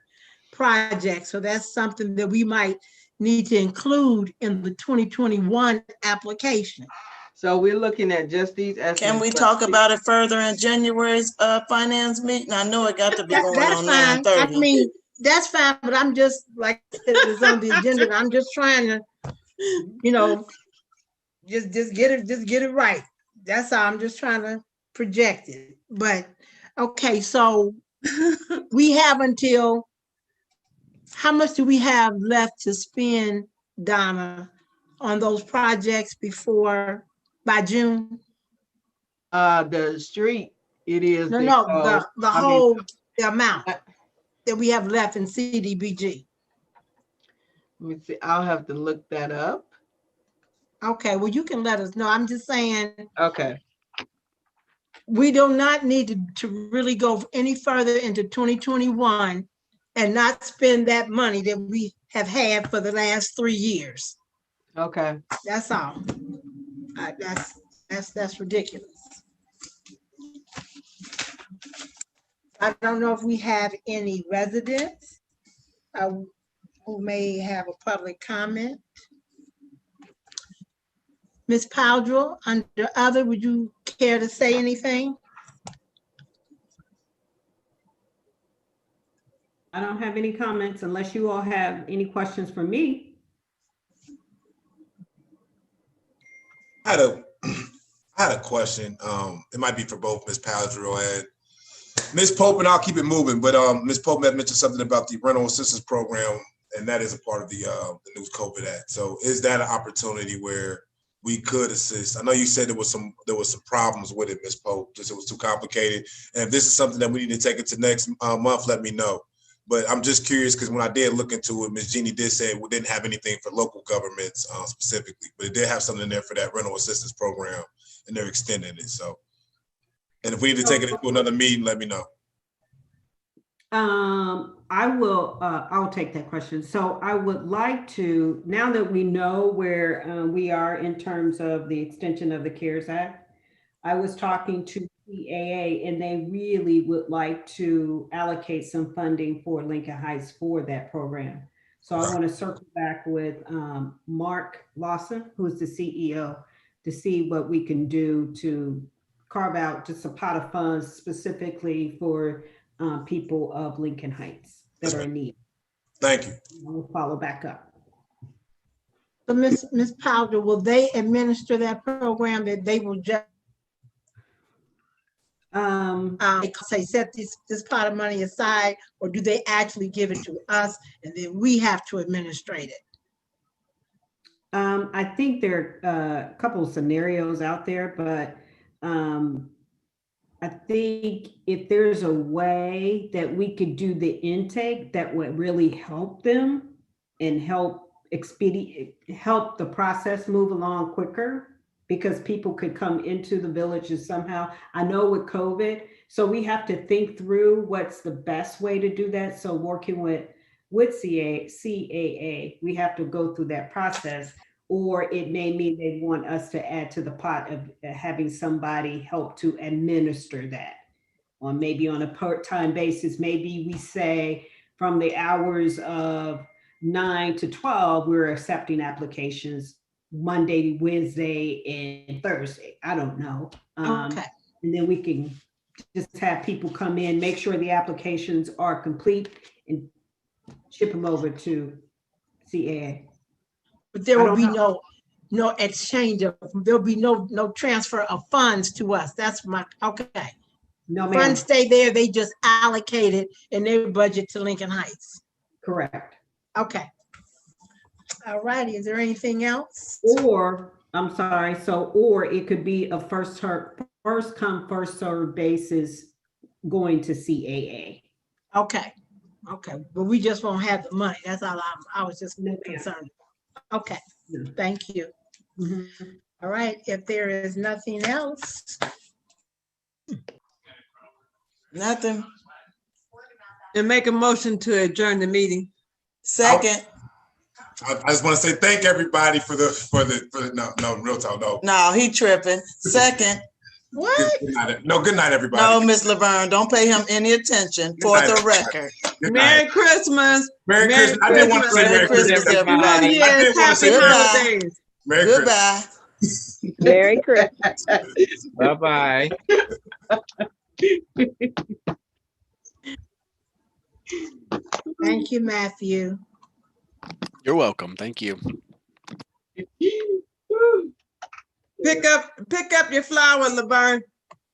project. So that's something that we might need to include in the 2021 application. So we're looking at just these estimates. Can we talk about it further in January's finance meeting? I know it got to be going on 9:30. I mean, that's fine, but I'm just like it's on the agenda. I'm just trying to, just get it right. That's all. I'm just trying to project it. But okay, so we have until, how much do we have left to spend, Donna, on those projects by June? The street, it is. The amount that we have left in CDBG. Let me see, I'll have to look that up. Okay, well, you can let us know. I'm just saying. Okay. We do not need to really go any further into 2021 and not spend that money that we have had for the last 3 years. Okay. That's all. That's ridiculous. I don't know if we have any residents who may have a public comment. Ms. Powdrell, under other, would you care to say anything? I don't have any comments unless you all have any questions for me. I had a question. It might be for both Ms. Powdrell and Ms. Pope, and I'll keep it moving. But Ms. Pope had mentioned something about the rental assistance program, and that is a part of the new COVID Act. So is that an opportunity where we could assist? I know you said there was some problems with it, Ms. Pope, just it was too complicated. And if this is something that we need to take into next month, let me know. But I'm just curious because when I did look into it, Ms. Jeannie did say we didn't have anything for local governments specifically, but it did have something in there for that rental assistance program, and they're extending it. So, and if we need to take it into another meeting, let me know. I'll take that question. So I would like to, now that we know where we are in terms of the extension of the CARES Act, I was talking to CAA and they really would like to allocate some funding for Lincoln Heights for that program. So I want to circle back with Mark Lawson, who's the CEO, to see what we can do to carve out just a pot of funds specifically for people of Lincoln Heights that are in need. Thank you. We'll follow back up. So Ms. Powder, will they administer that program that they will just say set this pot of money aside, or do they actually give it to us and then we have to administrate it? I think there are a couple of scenarios out there, but I think if there's a way that we could do the intake that would really help them and help the process move along quicker, because people could come into the villages somehow. I know with COVID, so we have to think through what's the best way to do that. So working with CAA, we have to go through that process, or it may mean they want us to add to the pot of having somebody help to administer that, or maybe on a part-time basis. Maybe we say from the hours of 9 to 12, we're accepting applications Monday, Wednesday, and Thursday. I don't know. Okay. And then we can just have people come in, make sure the applications are complete, and ship them over to CAA. But there will be no exchange of, there'll be no transfer of funds to us. That's my, okay. No, ma'am. Funds stay there, they just allocate it in their budget to Lincoln Heights. Correct. Okay. All righty, is there anything else? Or, I'm sorry, or it could be a first come, first served basis going to CAA. Okay, but we just won't have the money. That's all I was just concerned. Okay, thank you. All right, if there is nothing else. Nothing. And make a motion to adjourn the meeting. Second. I just want to say thank everybody for the no real talk, no. No, he tripping. Second. What? Good night, everybody. No, Miss Laverne, don't pay him any attention for the record. Merry Christmas. Merry Christmas. I didn't want to say Merry Christmas, everybody. Yes, happy holidays. Merry Goodbye. Christmas. Merry Christmas. Bye-bye. Thank you, Matthew. You're welcome. Thank you. Pick up your flower, Laverne.